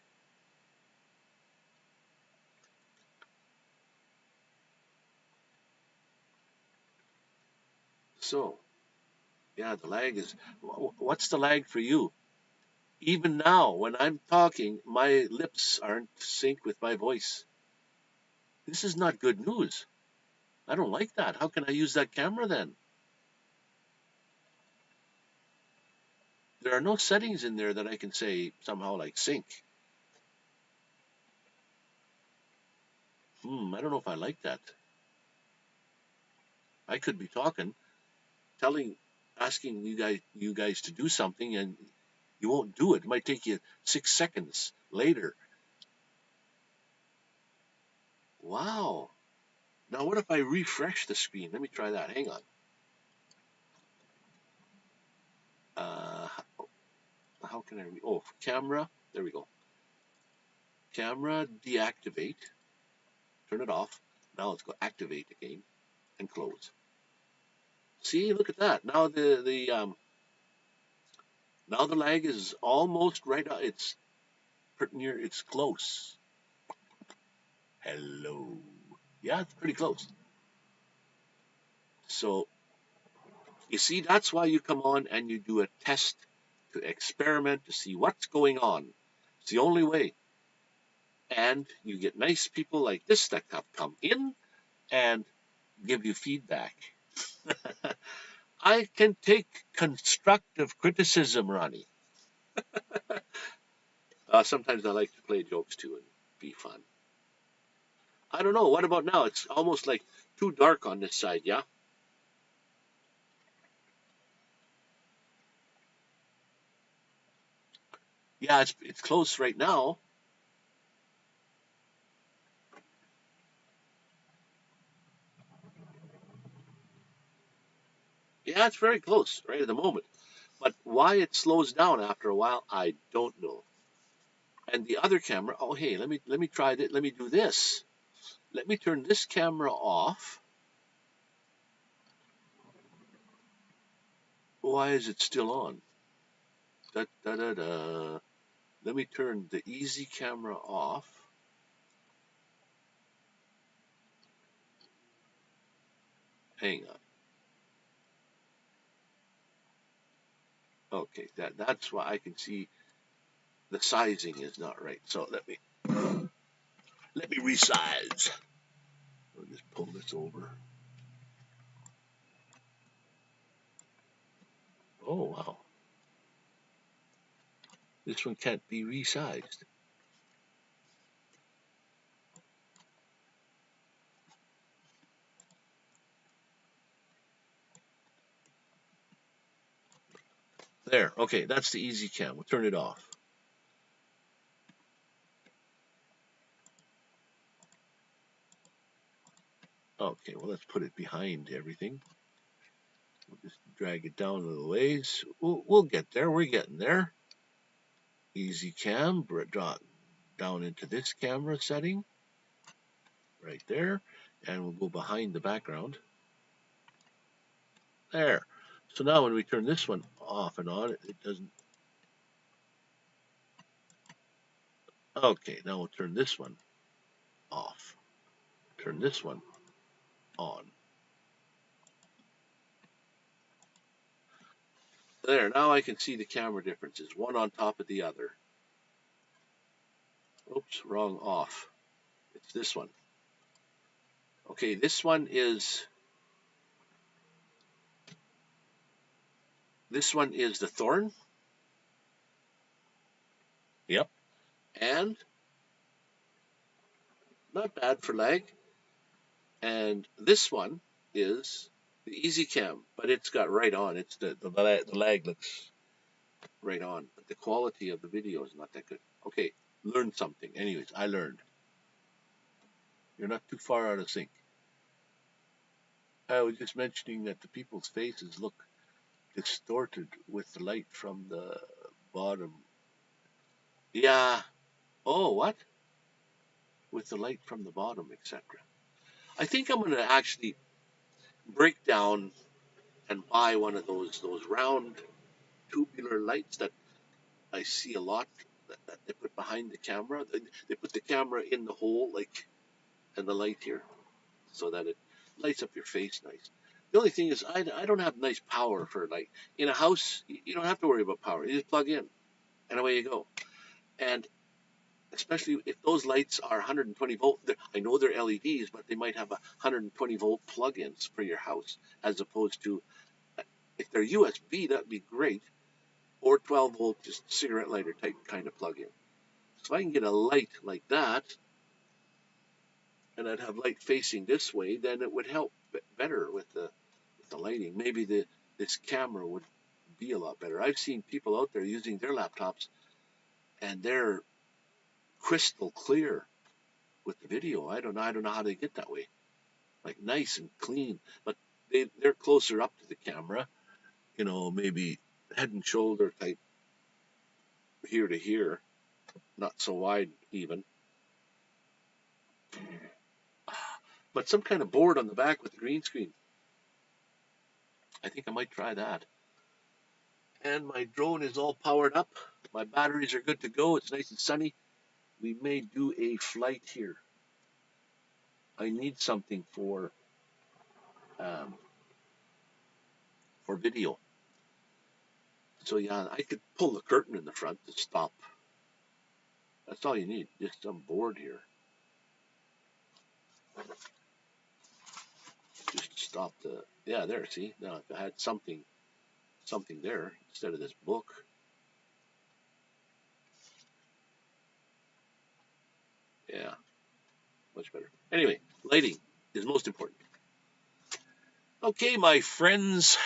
So, yeah, the lag is. What's the lag for you? Even now, when I'm talking, my lips aren't synced with my voice. This is not good news. I don't like that. How can I use that camera then? There are no settings in there that I can say somehow like sync. I don't know if I like that. I could be talking, asking you guys to do something, and you won't do it. It might take you 6 seconds later. Wow. Now, what if I refresh the screen? Let me try that. Hang on. Uh, how can I? Oh, camera. There we go. Camera deactivate. Turn it off. Now let's go activate again and close. See, look at that. Now the lag is almost right. It's pretty near. It's close. Hello. Yeah, it's pretty close. So you see, that's why you come on and you do a test to experiment to see what's going on. It's the only way. And you get nice people like this that have come in and give you feedback. I can take constructive criticism, Ronnie. Sometimes I like to play jokes too and be fun. I don't know. What about now? It's almost like too dark on this side, yeah? Yeah, it's close right now. Yeah, it's very close right at the moment. But why it slows down after a while, I don't know. And the other camera, oh hey, let me try that. Let me do this. Let me turn this camera off. Why is it still on? Da, da, da, da. Let me turn the easy camera off. Hang on. Okay, that's why I can see the sizing is not right. So let me resize. I'll just pull this over. Oh wow. This one can't be resized. There, okay, that's the easy cam. We'll turn it off. Okay, well, let's put it behind everything. We'll just drag it down a little ways. We'll get there. We're getting there. Easy cam, draw down into this camera setting, right there, and we'll go behind the background. There. So now when we turn this one off and on, it doesn't. Okay, now we'll turn this one off. Turn this one on. There, now I can see the camera differences, one on top of the other. Oops, wrong off. It's this one. Okay, this one is the Thorn. Yep. And not bad for lag. And this one is the Easy Cam, but it's got right on. It's the lag looks right on, but the quality of the video is not that good. Okay, learned something. Anyways, I learned. You're not too far out of sync. I was just mentioning that the people's faces look distorted with the light from the bottom. Yeah. Oh, what? With the light from the bottom, etc. I think I'm going to actually break down and buy one of those round tubular lights that I see a lot that they put behind the camera. They put the camera in the hole, like, and the light here, so that it lights up your face nice. The only thing is, I don't have nice power for light. In a house, you don't have to worry about power. You just plug in, and away you go. And especially if those lights are 120 volt, I know they're LEDs, but they might have 120 volt plug-ins for your house, as opposed to if they're USB, that'd be great, or 12 volt, just cigarette lighter type kind of plug-in. So I can get a light like that, and I'd have light facing this way, then it would help better with the lighting. Maybe this camera would be a lot better. I've seen people out there using their laptops, and they're crystal clear with the video. I don't know how they get that way, like nice and clean. But they're closer up to the camera, maybe head and shoulder type, here to here, not so wide even. But some kind of board on the back with the green screen. I think I might try that. And my drone is all powered up. My batteries are good to go. It's nice and sunny. We may do a flight here. I need something for video. So yeah, I could pull the curtain in the front to stop. That's all you need, just some board here. Just to stop the, yeah, there, see? Now if I had something there instead of this book. Yeah, much better. Anyway, lighting is most important. Okay, my friends.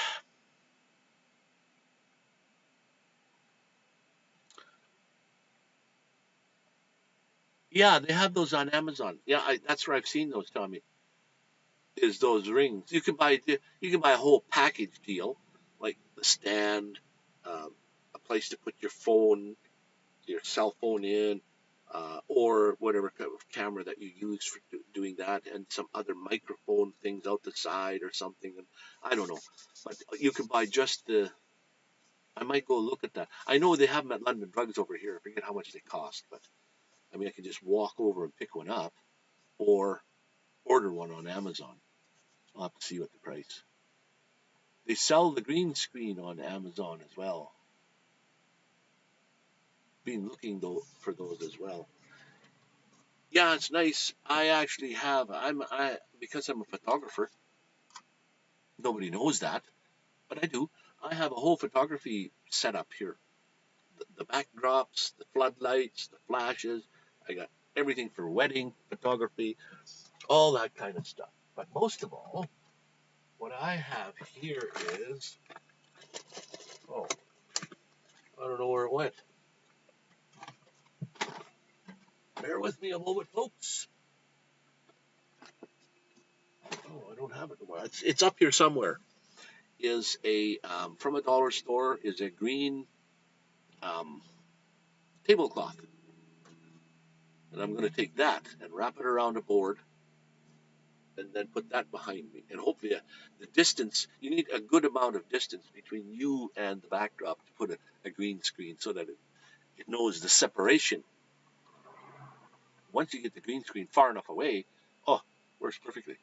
Yeah, they have those on Amazon. Yeah, that's where I've seen those, Tommy. Is those rings? You can buy a whole package deal, like the stand, a place to put your cell phone in, or whatever kind of camera that you use for doing that, and some other microphone things out the side or something. And I don't know, but you can buy just the. I might go look at that. I know they have them at London Drugs over here. I forget how much they cost, but I mean I can just walk over and pick one up, or order one on Amazon. I'll have to see what the price. They sell the green screen on Amazon as well. Been looking for those as well. Yeah, it's nice. I actually have. Because I'm a photographer. Nobody knows that, but I do. I have a whole photography setup here. The backdrops, the floodlights, the flashes. I got everything for wedding photography, all that kind of stuff. But most of all, what I have here is I don't know where it went. Bear with me a moment, folks. Oh, I don't have it anymore. It's up here somewhere. Is a from a dollar store is a green um, tablecloth, and I'm going to take that and wrap it around a board, and then put that behind me, and hopefully the distance. You need a good amount of distance between you and the backdrop to put a green screen so that it knows the separation. Once you get the green screen far enough away, oh, works perfectly.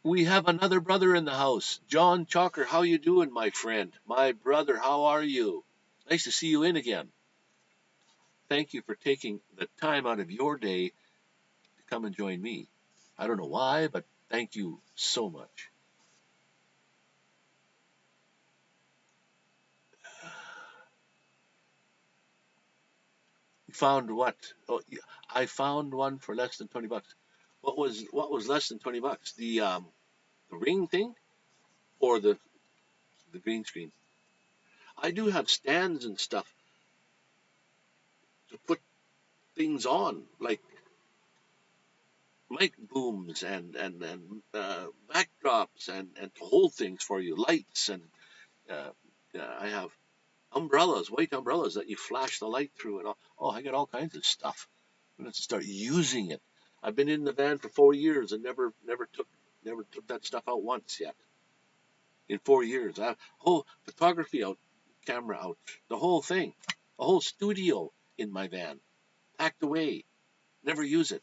We have another brother in the house. John Chalker, how you doing, my friend? My brother, how are you? Nice to see you in again. Thank you for taking the time out of your day to come and join me. I don't know why, but thank you so much. You found what? Oh, I found one for less than $20. What was less than $20? The ring thing or the green screen? I do have stands and stuff to put things on, like mic booms and backdrops and to hold things for you, lights and uh, I have umbrellas, white umbrellas that you flash the light through and all. Oh, I got all kinds of stuff. I'm going to start using it. I've been in the van for 4 years and never took that stuff out once yet. In 4 years, I have whole photography out, camera out, the whole thing, a whole studio in my van, packed away. Never use it.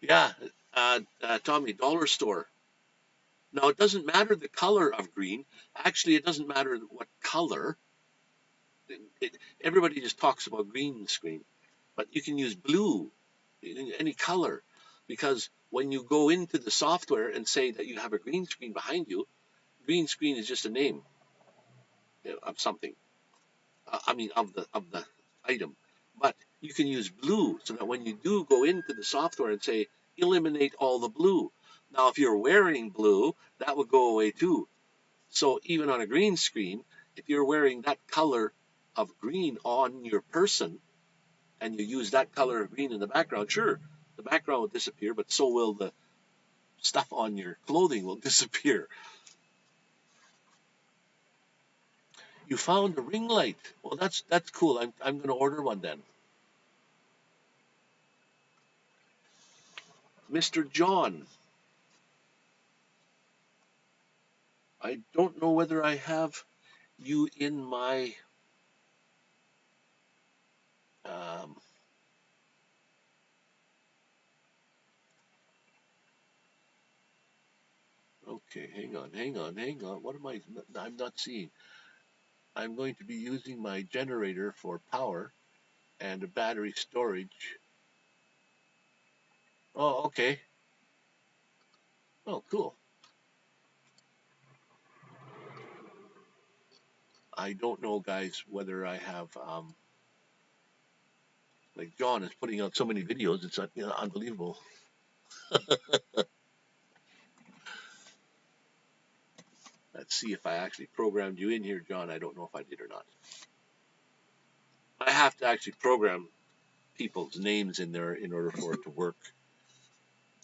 Yeah, Tommy, dollar store. Now, it doesn't matter the color of green. Actually, it doesn't matter what color. Everybody just talks about green screen, but you can use blue, any color, because when you go into the software and say that you have a green screen behind you, green screen is just a name of something. I mean, of the item. But you can use blue so that when you do go into the software and say eliminate all the blue. Now, if you're wearing blue, that would go away too. So even on a green screen, if you're wearing that color of green on your person and you use that color of green in the background, sure, the background will disappear, but so will the stuff on your clothing will disappear. You found a ring light. Well, that's cool. I'm going to order one then. Mr. John, I don't know whether I have you in my um, okay, hang on. What am I'm not seeing. I'm going to be using my generator for power and a battery storage. Oh, okay. Oh, cool. I don't know, guys, whether I have like John is putting out so many videos. It's unbelievable. Let's see if I actually programmed you in here, John. I don't know if I did or not. I have to actually program people's names in there in order for it to work.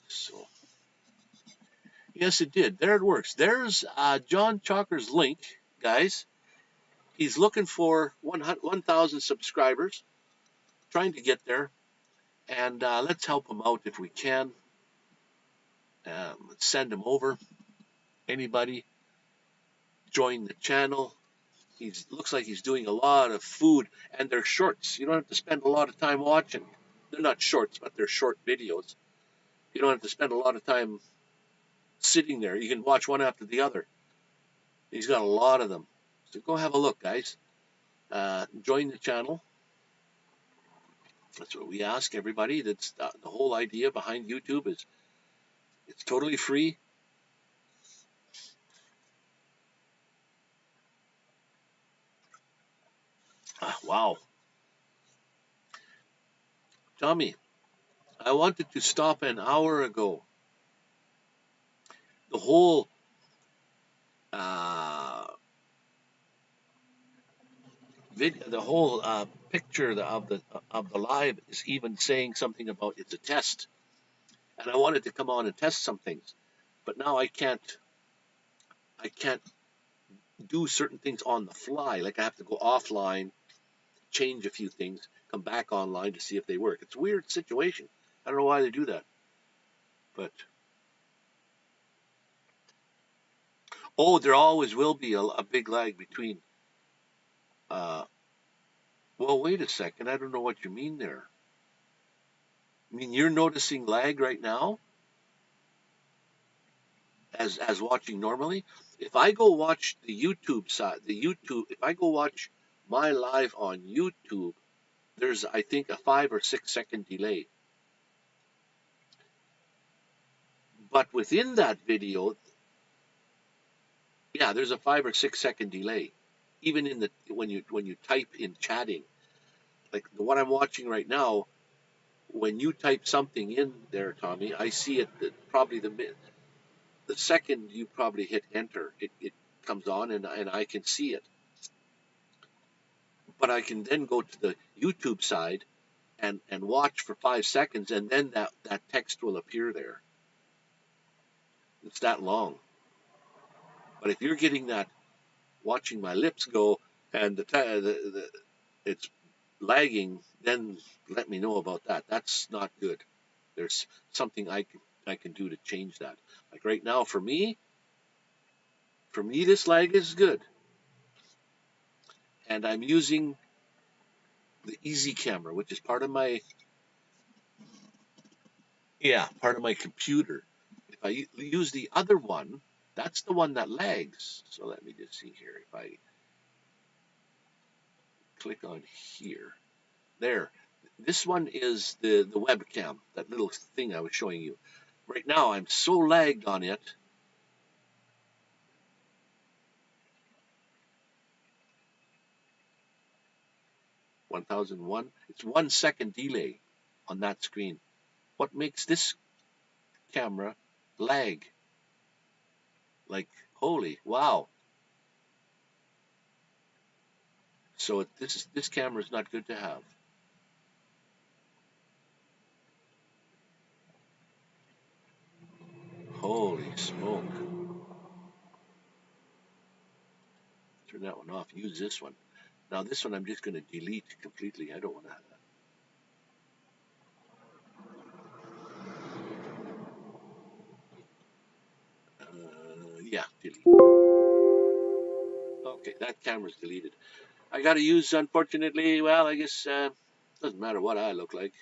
So, yes, it did. There it works. There's John Chalker's link, guys. He's looking for 1,000 subscribers, trying to get there. And let's help him out if we can. Let's send him over. Anybody, join the channel. He looks like he's doing a lot of food, and they're shorts. You don't have to spend a lot of time watching. They're not shorts, but they're short videos. You don't have to spend a lot of time sitting there. You can watch one after the other. He's got a lot of them. So go have a look, guys. Join the channel. That's what we ask everybody. That's the whole idea behind YouTube is it's totally free. Wow. Tommy, I wanted to stop an hour ago. the whole uh, the whole picture of the live is even saying something about it's a test, and I wanted to come on and test some things, but now I can't do certain things on the fly. Like I have to go offline, change a few things, come back online to see if they work. It's a weird situation. I don't know why they do that, but oh, there always will be a big lag between. Uh, well, wait a second. I don't know what you mean there. I mean, you're noticing lag right now as watching normally. If I go watch the YouTube side, if I go watch my live on YouTube, there's I think a 5 or 6 second delay. But within that video, yeah, there's a 5 or 6 second delay. Even in the when you type in chatting, like the one I'm watching right now, when you type something in there, Tommy, I see it probably the second you probably hit enter, it comes on and I can see it. But I can then go to the YouTube side and watch for 5 seconds, and then that text will appear there. It's that long. But if you're getting that, watching my lips go and it's lagging, then let me know about that. That's not good. There's something I can do to change that. Like right now, for me, this lag is good, and I'm using the easy camera, which is part of my computer. If I use the other one, that's the one that lags. So let me just see here. If I click on here, there. This one is the webcam, that little thing I was showing you. Right now, I'm so lagged on it. 1001. It's 1 second delay on that screen. What makes this camera lag? Like, holy wow. So this camera is not good to have. Holy smoke. Turn that one off. Use this one. Now this one I'm just going to delete completely. I don't want to have that. Yeah, delete. Okay, that camera's deleted. I got to use, unfortunately, well, I guess doesn't matter what I look like.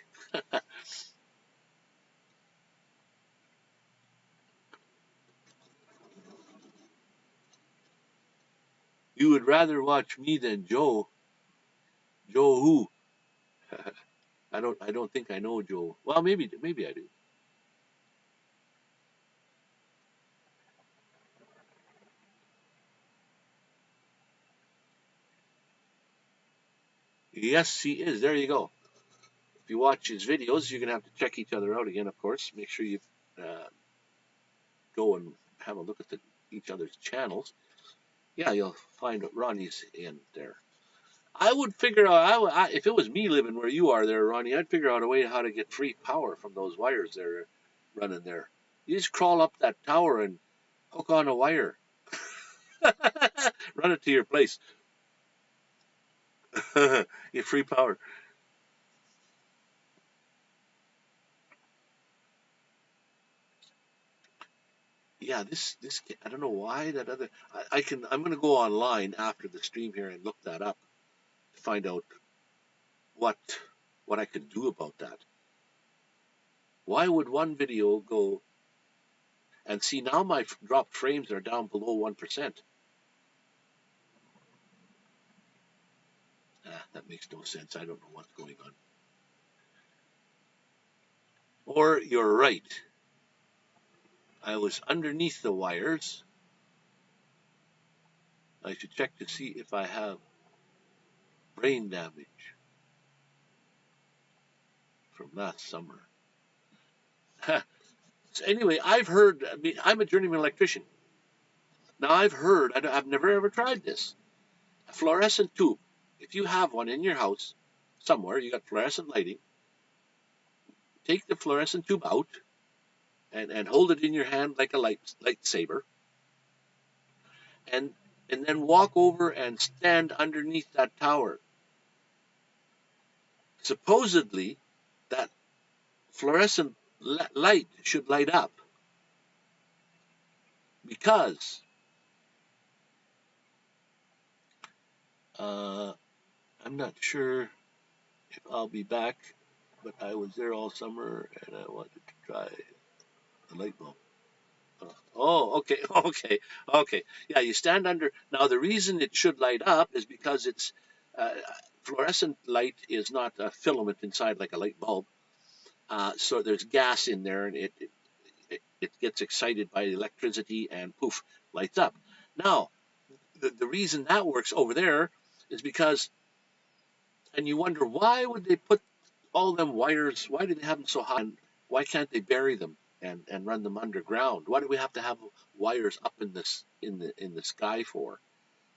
You would rather watch me than Joe. Joe who? I don't think I know Joe. Well, maybe I do. Yes, he is. There you go. If you watch his videos, you're gonna have to check each other out again, of course. Make sure you uh, go and have a look at each other's channels. Yeah, you'll find Ronnie's in there. I would figure out if it was me living where you are there, Ronnie. I'd figure out a way how to get free power from those wires they're running there. You just crawl up that tower and hook on a wire, run it to your place, get free power. Yeah, this I don't know why that other I'm gonna go online after the stream here and look that up to find out what what I could do about that. Why would one video go and see now my dropped frames are down below 1%? That makes no sense. I don't know what's going on. Or you're right. I was underneath the wires. I should check to see if I have brain damage from last summer. So anyway, I've heard, I mean, I'm a journeyman electrician. Now I've heard, I've never ever tried this, a fluorescent tube. If you have one in your house somewhere, you got fluorescent lighting, take the fluorescent tube out and hold it in your hand like a lightsaber, and and then walk over and stand underneath that tower. Supposedly, that fluorescent light should light up because uh, I'm not sure if I'll be back, but I was there all summer and I wanted to try the light bulb. Oh, okay, okay. Yeah, you stand under. Now, the reason it should light up is because it's uh, fluorescent light is not a filament inside like a light bulb. So there's gas in there, and it gets excited by electricity, and poof, lights up. Now, the reason that works over there is because, and you wonder why would they put all them wires? Why do they have them so high? And why can't they bury them and run them underground? Why do we have to have wires up in the sky for?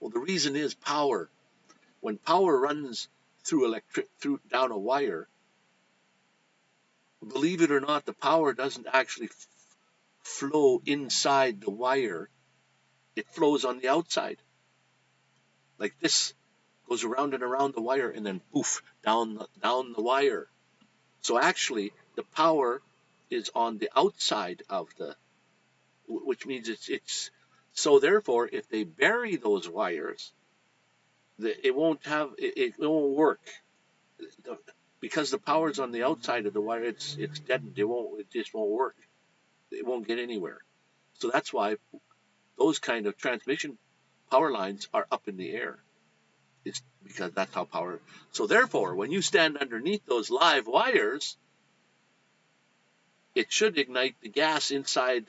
Well, the reason is power. When power runs through down a wire, believe it or not, the power doesn't actually flow inside the wire. It flows on the outside, like this, goes around and around the wire, and then poof, down the wire. So actually, the power is on the outside of the, which means it's so therefore, if they bury those wires, it won't work because the power's on the outside of the wire. It's deadened. It just won't work. It won't get anywhere. So that's why those kind of transmission power lines are up in the air. It's because that's how power. So therefore, when you stand underneath those live wires, it should ignite the gas inside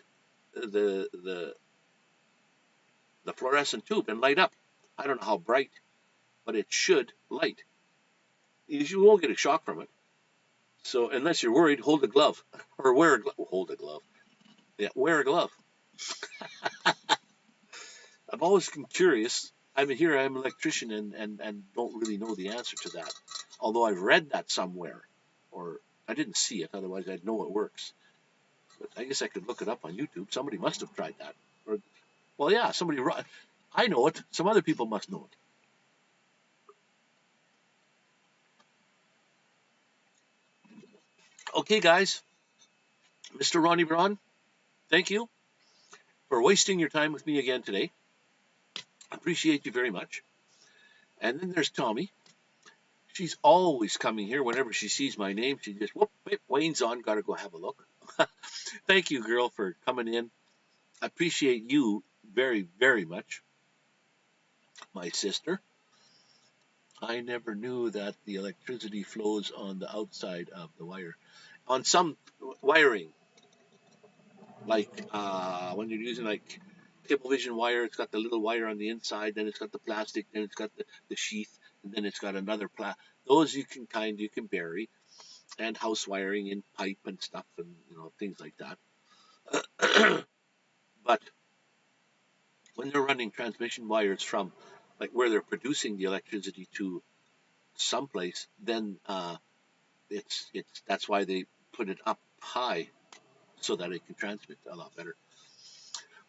the the the fluorescent tube and light up. I don't know how bright, but it should light. You won't get a shock from it. So unless you're worried, hold a glove or wear a glove. Hold a glove. Yeah, wear a glove. I've always been curious. I'm an electrician and don't really know the answer to that. Although I've read that somewhere, or I didn't see it. Otherwise, I'd know it works. But I guess I could look it up on YouTube. Somebody must have tried that. Or, well, yeah, somebody. I know it. Some other people must know it. Okay, guys. Mr. Ronnie Braun, thank you for wasting your time with me again today. I appreciate you very much. And then there's Tommy. She's always coming here whenever she sees my name. She just, whoop, Wayne's on, got to go have a look. Thank you, girl, for coming in. I appreciate you very, very much. My sister. I never knew that the electricity flows on the outside of the wire. On some wiring, like when you're using like Cablevision wire, it's got the little wire on the inside, then it's got the plastic, then it's got the sheath, and then it's got another those you can bury, and house wiring in pipe and stuff, and things like that. But when they're running transmission wires from like where they're producing the electricity to someplace, then it's that's why they put it up high so that it can transmit a lot better.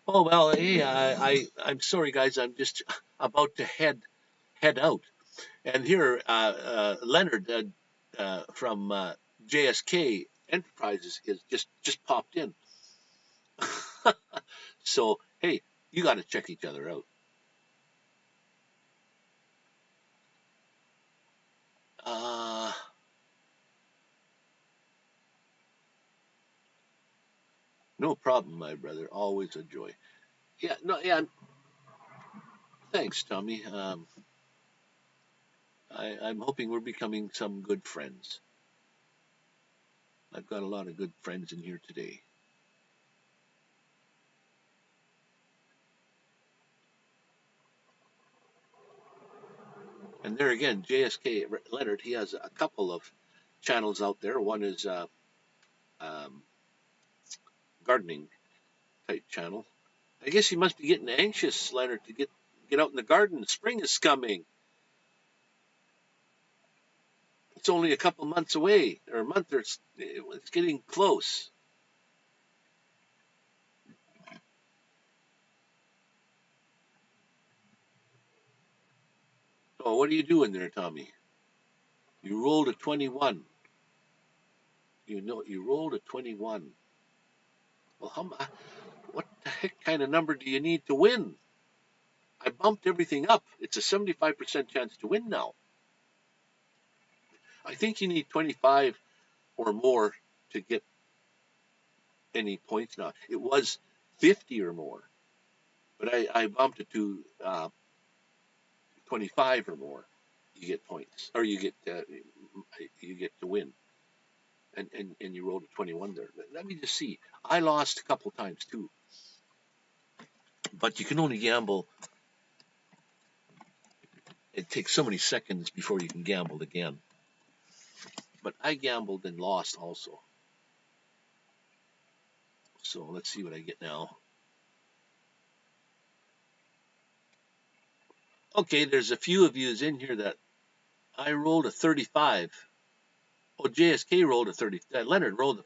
Oh well, hey, I'm sorry, guys. I'm just about to head out, and here Leonard from JSK Enterprises is just popped in. So hey, you got to check each other out. Uh, no problem, my brother. Always a joy. Yeah, no, yeah. Thanks, Tommy. I'm hoping we're becoming some good friends. I've got a lot of good friends in here today. And there again, JSK Leonard, he has a couple of channels out there. One is um, gardening type channel. I guess you must be getting anxious, Leonard, to get out in the garden. Spring is coming. It's only a couple months away, or a month, or it's getting close. Oh, what are you doing there, Tommy? You rolled a 21. You rolled a 21. Well, what the heck kind of number do you need to win? I bumped everything up. It's a 75% chance to win now. I think you need 25 or more to get any points now. It was 50 or more, but I bumped it to 25 or more. You get points, or you get to win. And you rolled a 21 there. Let me just see. I lost a couple times too, but you can only gamble. It takes so many seconds before you can gamble again. But I gambled and lost also. So let's see what I get now. Okay, there's a few of yous in here that I rolled a 35. Oh, JSK rolled a 30. Leonard rolled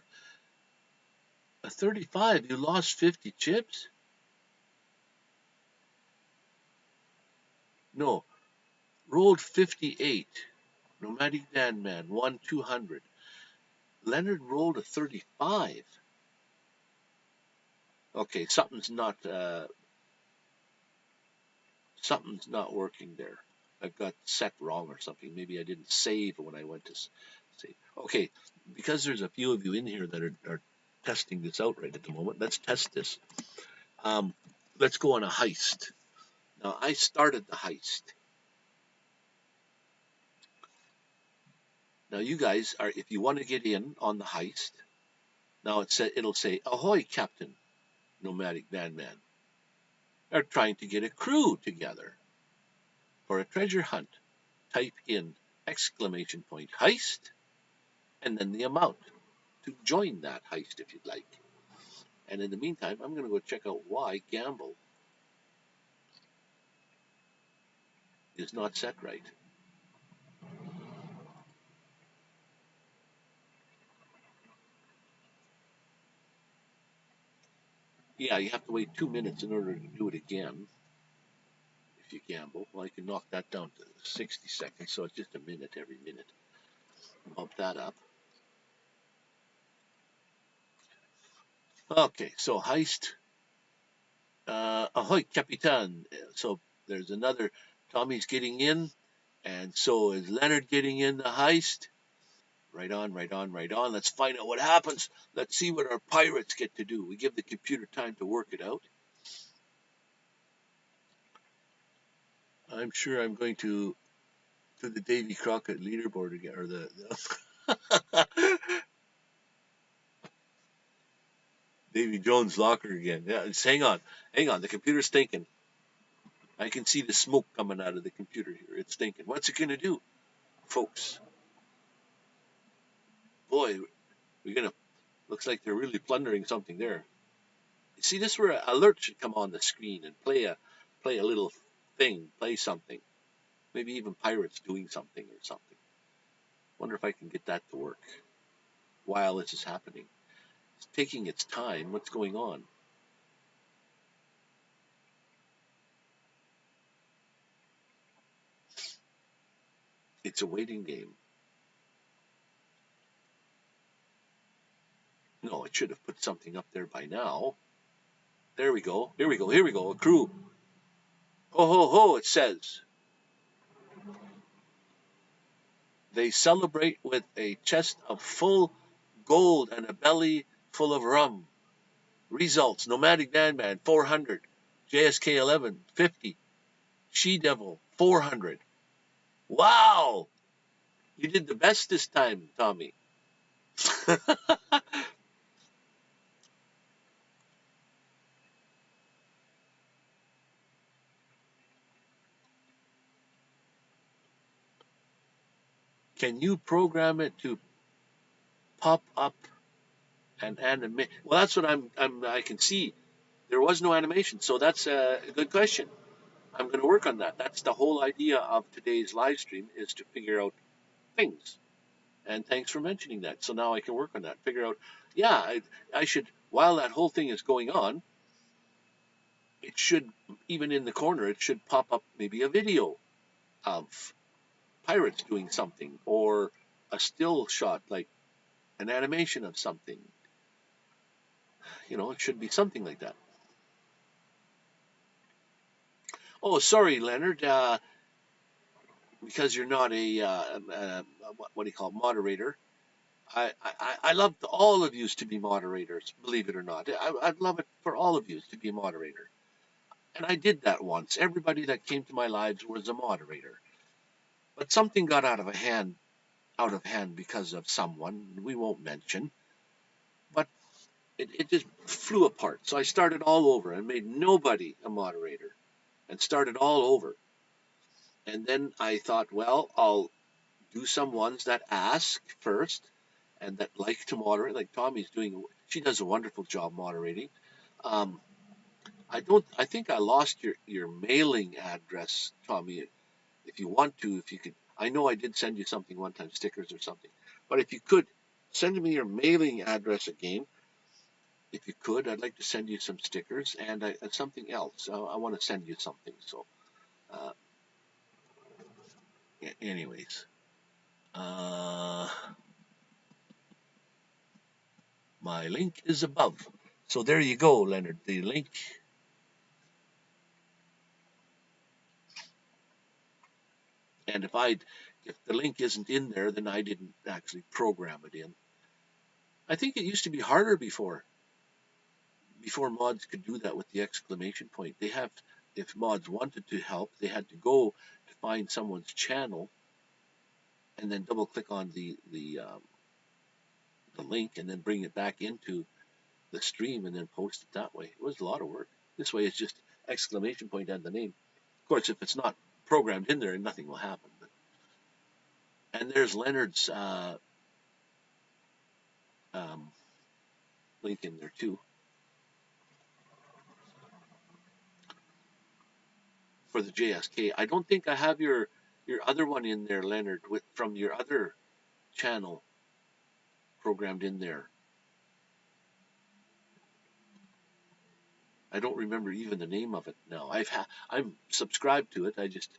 a 35. You lost 50 chips? No, rolled 58. Nomadic Vanman won 200. Leonard rolled a 35. Okay, something's not working there. I've got set wrong or something. Maybe I didn't save when I went to save. Okay, because there's a few of you in here that are testing this out right at the moment. Let's test this. Let's go on a heist. Now, I started the heist. Now, you guys are, if you want to get in on the heist, now it'll say, "Ahoy, Captain Nomadic Vanman." They're trying to get a crew together for a treasure hunt. Type in !heist and then the amount to join that heist if you'd like. And in the meantime, I'm going to go check out why gamble is not set right. Yeah, you have to wait 2 minutes in order to do it again if you gamble. Well, I can knock that down to 60 seconds, so it's just a minute every minute. Bump that up. Okay, so heist. Ahoy, Capitan. So there's another. Tommy's getting in, and so is Leonard getting in the heist. Right on, right on, right on. Let's find out what happens. Let's see what our pirates get to do. We give the computer time to work it out. I'm sure I'm going to the Davy Crockett leaderboard again, or the Davy Jones locker again. Yeah, just hang on. The computer's thinking. I can see the smoke coming out of the computer here. It's thinking. What's it going to do, folks? Boy, we're gonna. Looks like they're really plundering something there. You see, this where alert should come on the screen and play a little thing, play something. Maybe even pirates doing something or something. Wonder if I can get that to work while this is happening. It's taking its time. What's going on? It's a waiting game. No, it should have put something up there by now. There we go. Here we go. Here we go. A crew. Ho, ho, ho, it says. They celebrate with a chest of full gold and a belly full of rum. Results: Nomadic Vanman 400, JSK 11 50, She Devil 400. Wow! You did the best this time, Tommy. Can you program it to pop up And anime. Well, that's what I can see. There was no animation, so that's a good question. I'm going to work on that. That's the whole idea of today's live stream is to figure out things. And thanks for mentioning that. So now I can work on that. Figure out, yeah, I should, while that whole thing is going on, it should, even in the corner, it should pop up maybe a video of pirates doing something or a still shot, like an animation of something. It should be something like that. Oh, sorry, Leonard, because you're not what do you call it, moderator. I love all of you to be moderators, believe it or not. I'd love it for all of you to be a moderator. And I did that once. Everybody that came to my lives was a moderator. But something got out of hand because of someone we won't mention. But it just flew apart. So I started all over and made nobody a moderator and started all over. And then I thought, well, I'll do some ones that ask first and that like to moderate, like Tommy's doing. She does a wonderful job moderating. Um, I think I lost your mailing address, Tommy. If you want to, if you could, I know I did send you something one time, stickers or something. But if you could send me your mailing address again, if you could, I'd like to send you some stickers and something else. I want to send you something. So, uh, anyways, uh, my link is above. So there you go, Leonard. The link. And if the link isn't in there, then I didn't actually program it in. I think it used to be harder before mods could do that with the exclamation point. If mods wanted to help, they had to go to find someone's channel and then double click on the link and then bring it back into the stream and then post it that way. It was a lot of work. This way, it's just exclamation point and the name. Of course, if it's not programmed in there, nothing will happen. And there's Leonard's um, link in there too for the JSK. I don't think I have your other one in there, Leonard, from your other channel programmed in there. I don't remember even the name of it now. I'm subscribed to it. I just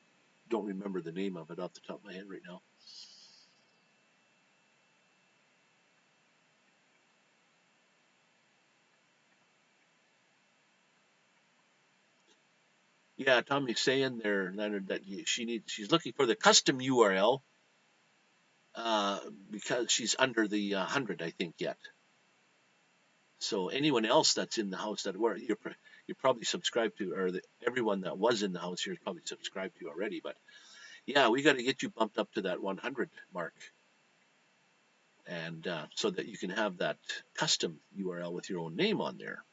don't remember the name of it off the top of my head right now. Yeah, Tommy's saying there, Leonard, that she's looking for the custom URL because she's under the 100, I think, yet. So anyone else that's in the house you're probably subscribed to, or everyone that was in the house here is probably subscribed to already. But yeah, we got to get you bumped up to that 100 mark, and so that you can have that custom URL with your own name on there.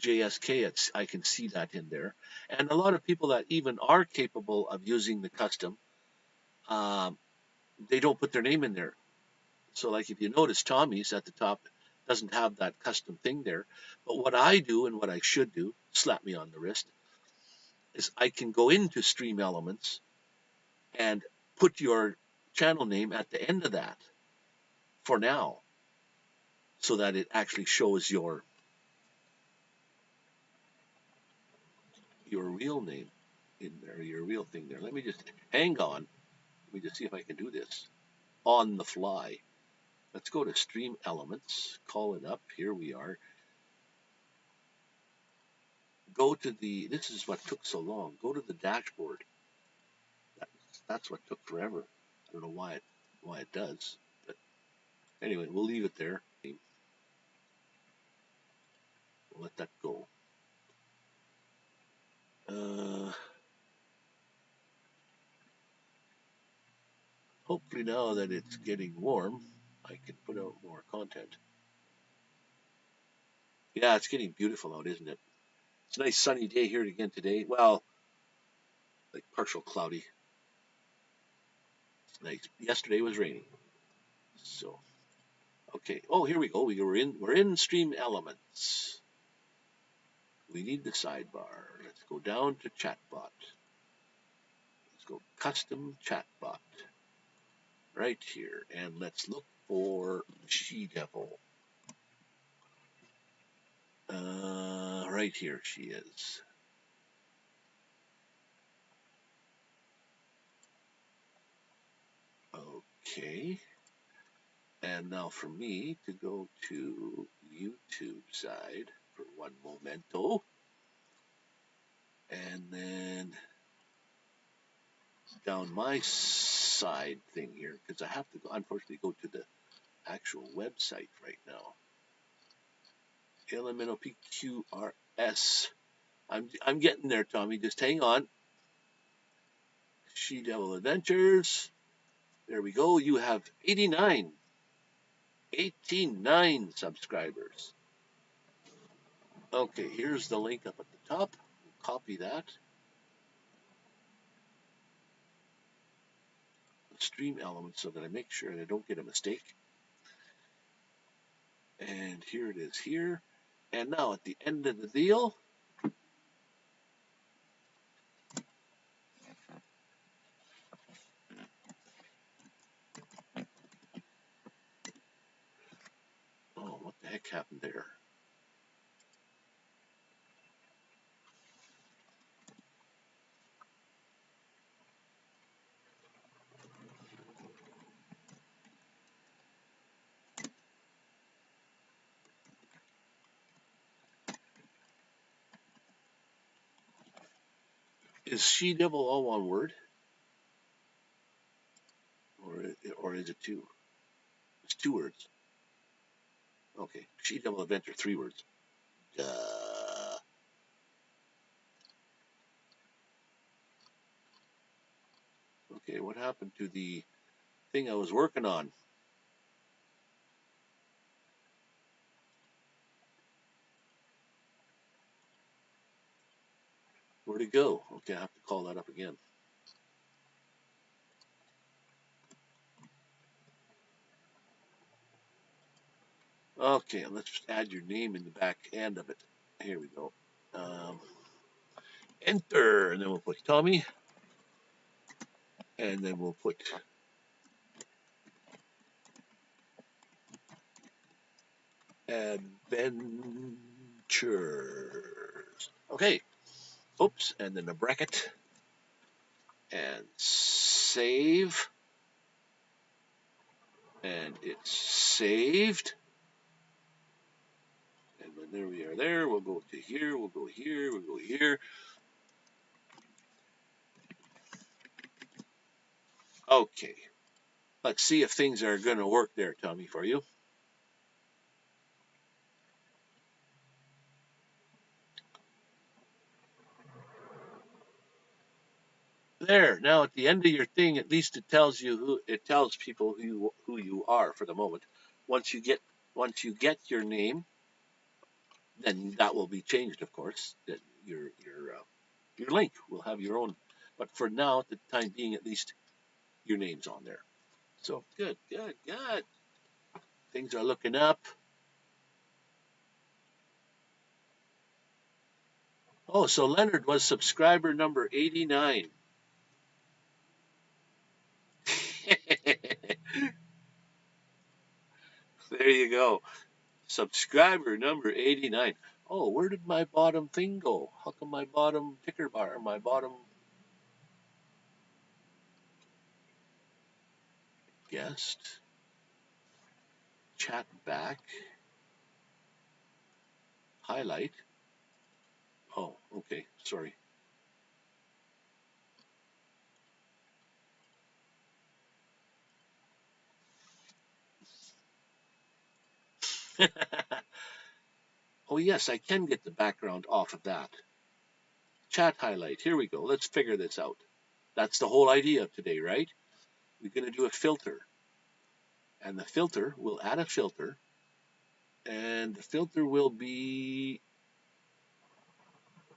JSK, I can see that in there. And a lot of people that even are capable of using the custom, um, they don't put their name in there. So like if you notice, Tommy's at the top doesn't have that custom thing there. But what I do and what I should do, slap me on the wrist, is I can go into Stream Elements and put your channel name at the end of that for now, so that it actually shows your real name in there, your real thing there. Let me just hang on. Let me just see if I can do this on the fly. Let's go to Stream Elements, call it up. Here we are. This is what took so long. Go to the dashboard. That's what took forever. I don't know why it does. But anyway, we'll leave it there. We'll let that go. Hopefully now that it's getting warm, I can put out more content. Yeah, it's getting beautiful out, isn't it? It's a nice sunny day here again today. Well, like partial cloudy. It's nice. Yesterday was raining. So, okay. Oh, here we go. We're in Stream Elements. We need the sidebar. Let's go down to Chatbot. Let's go Custom Chatbot. Right here. And let's look for She-Devil. Right here she is. Okay. And now for me to go to YouTube side for one momento. And then down my side thing here, because I have to unfortunately go to the actual website right now. Elemental PQRS. I'm getting there, Tommy. Just hang on. She-Devil Adventures. There we go. You have 89 subscribers. Okay, here's the link up at the top. Copy that. Stream Elements so that I make sure that I don't get a mistake. And here it is here. And now at the end of the deal, oh, what the heck happened there? Is She-Devil all one word? Or is it two? It's 2 words. Okay, She-Devil Adventure, 3 words. Duh. Okay, what happened to the thing I was working on? Where'd it go? Okay, I have to call that up again. Okay, let's just add your name in the back end of it. Here we go. Enter, and then we'll put Tommy, and then we'll put Adventures. Okay. Oops, and then a bracket. And save. And it's saved. And then there we are there. We'll go to here. We'll go here. We'll go here. Okay. Let's see if things are going to work there, Tommy, for you. There. Now at the end of your thing, at least it tells you it tells people who you are for the moment. Once you get your name, then that will be changed, of course. That your link will have your own. But for now, at the time being, at least your name's on there. So good. Things are looking up. Oh, so Leonard was subscriber number 89. There you go. Subscriber number 89. Oh, where did my bottom thing go? How come my bottom ticker bar, my bottom guest, chat back, highlight? Oh, okay, sorry. Oh, yes, I can get the background off of that. Chat highlight. Here we go. Let's figure this out. That's the whole idea of today, right? We're going to do a filter. And the filter, we'll add a filter. And the filter will be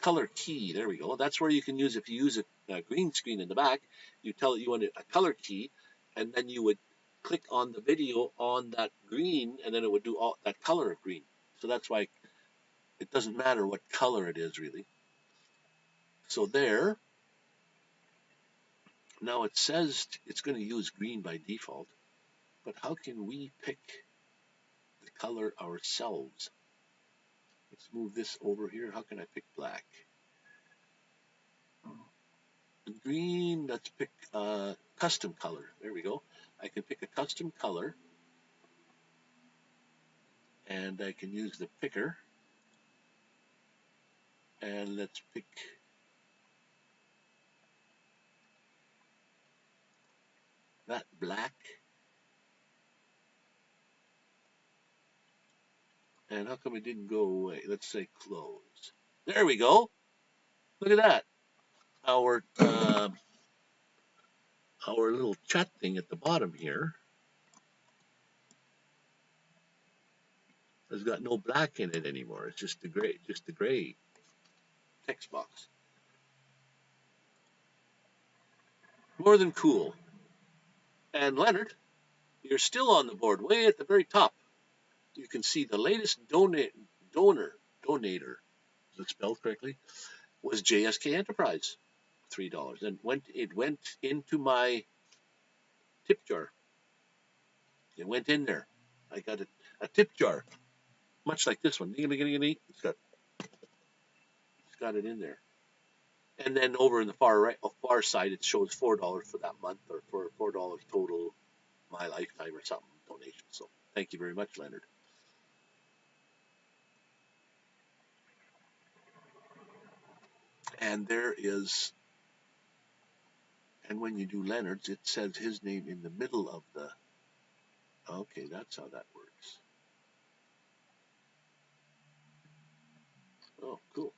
color key. There we go. That's where you can use, if you use a green screen in the back, you tell it you want a color key, and then you would click on the video on that green, and then it would do all that color of green. So that's why it doesn't matter what color it is, really. So there. Now it says it's going to use green by default, but how can we pick the color ourselves? Let's move this over here. How can I pick black? Green, let's pick custom color. There we go. I can pick a custom color, and I can use the picker, and let's pick that black. And how come it didn't go away? Let's say close. There we go. Look at that. Our little chat thing at the bottom here has got no black in it anymore. It's just the gray text box. More than cool. And Leonard, you're still on the board, way at the very top. You can see the latest donator, is it spelled correctly, was JSK Enterprise, $3, and it went into my tip jar. It went in there. I got a tip jar, much like this one. It's got it in there. And then over in the far side, it shows $4 for that month, or for $4 total, my lifetime or something donation. So thank you very much, Leonard. And there is, and when you do Leonard's, it says his name in the middle of the. Okay, that's how that works. Oh, cool.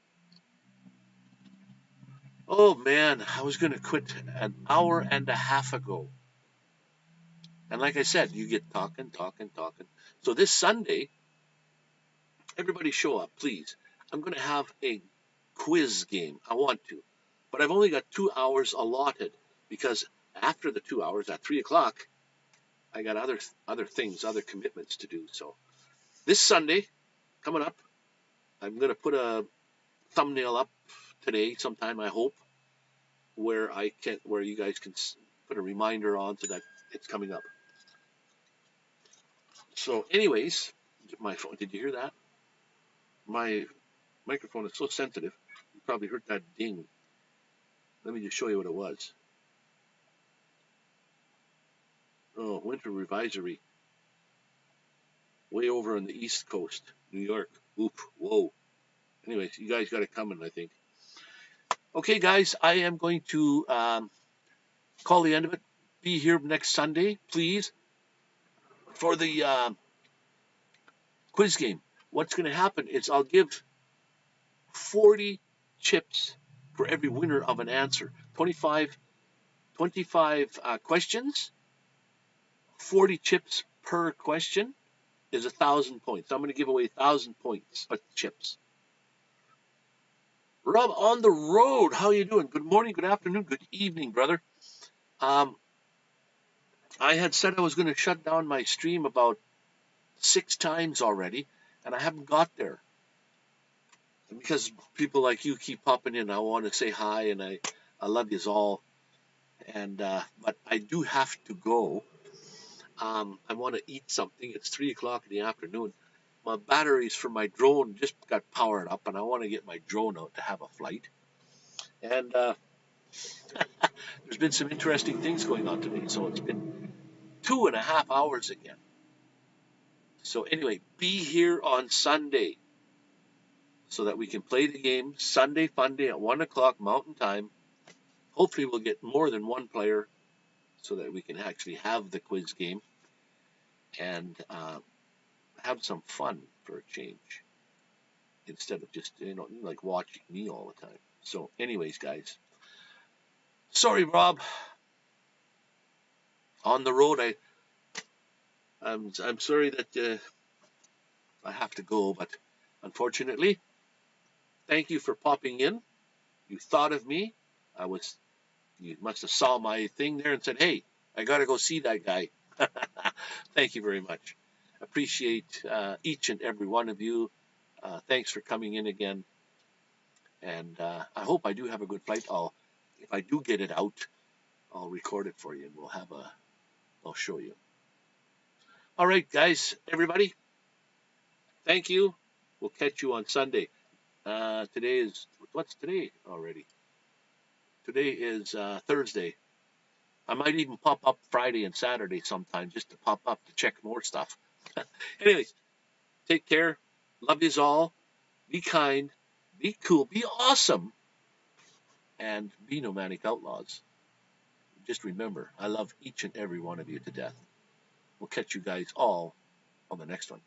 Oh man, I was going to quit an hour and a half ago. And like I said, you get talking. So this Sunday, everybody show up, please. I'm going to have a quiz game. I want to. But I've only got 2 hours allotted, because after the 2 hours, at 3 o'clock, I got other things, other commitments to do. So this Sunday, coming up, I'm going to put a thumbnail up today sometime, I hope, where you guys can put a reminder on so that it's coming up. So anyways, my phone, did you hear that? My microphone is so sensitive. You probably heard that ding. Let me just show you what it was. Oh, winter advisory. Way over on the East Coast, New York. Oop, whoa. Anyways, you guys got it coming, I think. Okay, guys, I am going to call the end of it. Be here next Sunday, please, for the quiz game. What's going to happen is I'll give 40 chips for every winner of an answer. 25 questions, 40 chips per question is 1,000 points. I'm going to give away 1,000 points of chips. Rob on the road, how you doing? Good morning, good afternoon, good evening, brother. I had said I was going to shut down my stream about 6 times already, and I haven't got there. Because people like you keep popping in. I want to say hi, and I love you all. And but I do have to go. I want to eat something. It's 3 o'clock in the afternoon. My batteries for my drone just got powered up, and I want to get my drone out to have a flight. And there's been some interesting things going on today. So it's been 2.5 hours again. So anyway, be here on Sunday so that we can play the game. Sunday Fun Day at 1 o'clock Mountain Time. Hopefully we'll get more than one player so that we can actually have the quiz game and have some fun for a change, instead of just, like watching me all the time. So anyways, guys, sorry, Rob, on the road. I'm sorry that I have to go, but unfortunately, thank you for popping in. You thought of me. You must have saw my thing there and said, hey, I got to go see that guy. Thank you very much. Appreciate each and every one of you. Thanks for coming in again. And I hope I do have a good flight. If I do get it out, I'll record it for you and I'll show you. All right, guys, everybody, thank you. We'll catch you on Sunday. What's today already? Today is Thursday. I might even pop up Friday and Saturday sometime just to pop up to check more stuff. Anyways, take care. Love yous all. Be kind. Be cool. Be awesome. And be nomadic outlaws. Just remember, I love each and every one of you to death. We'll catch you guys all on the next one.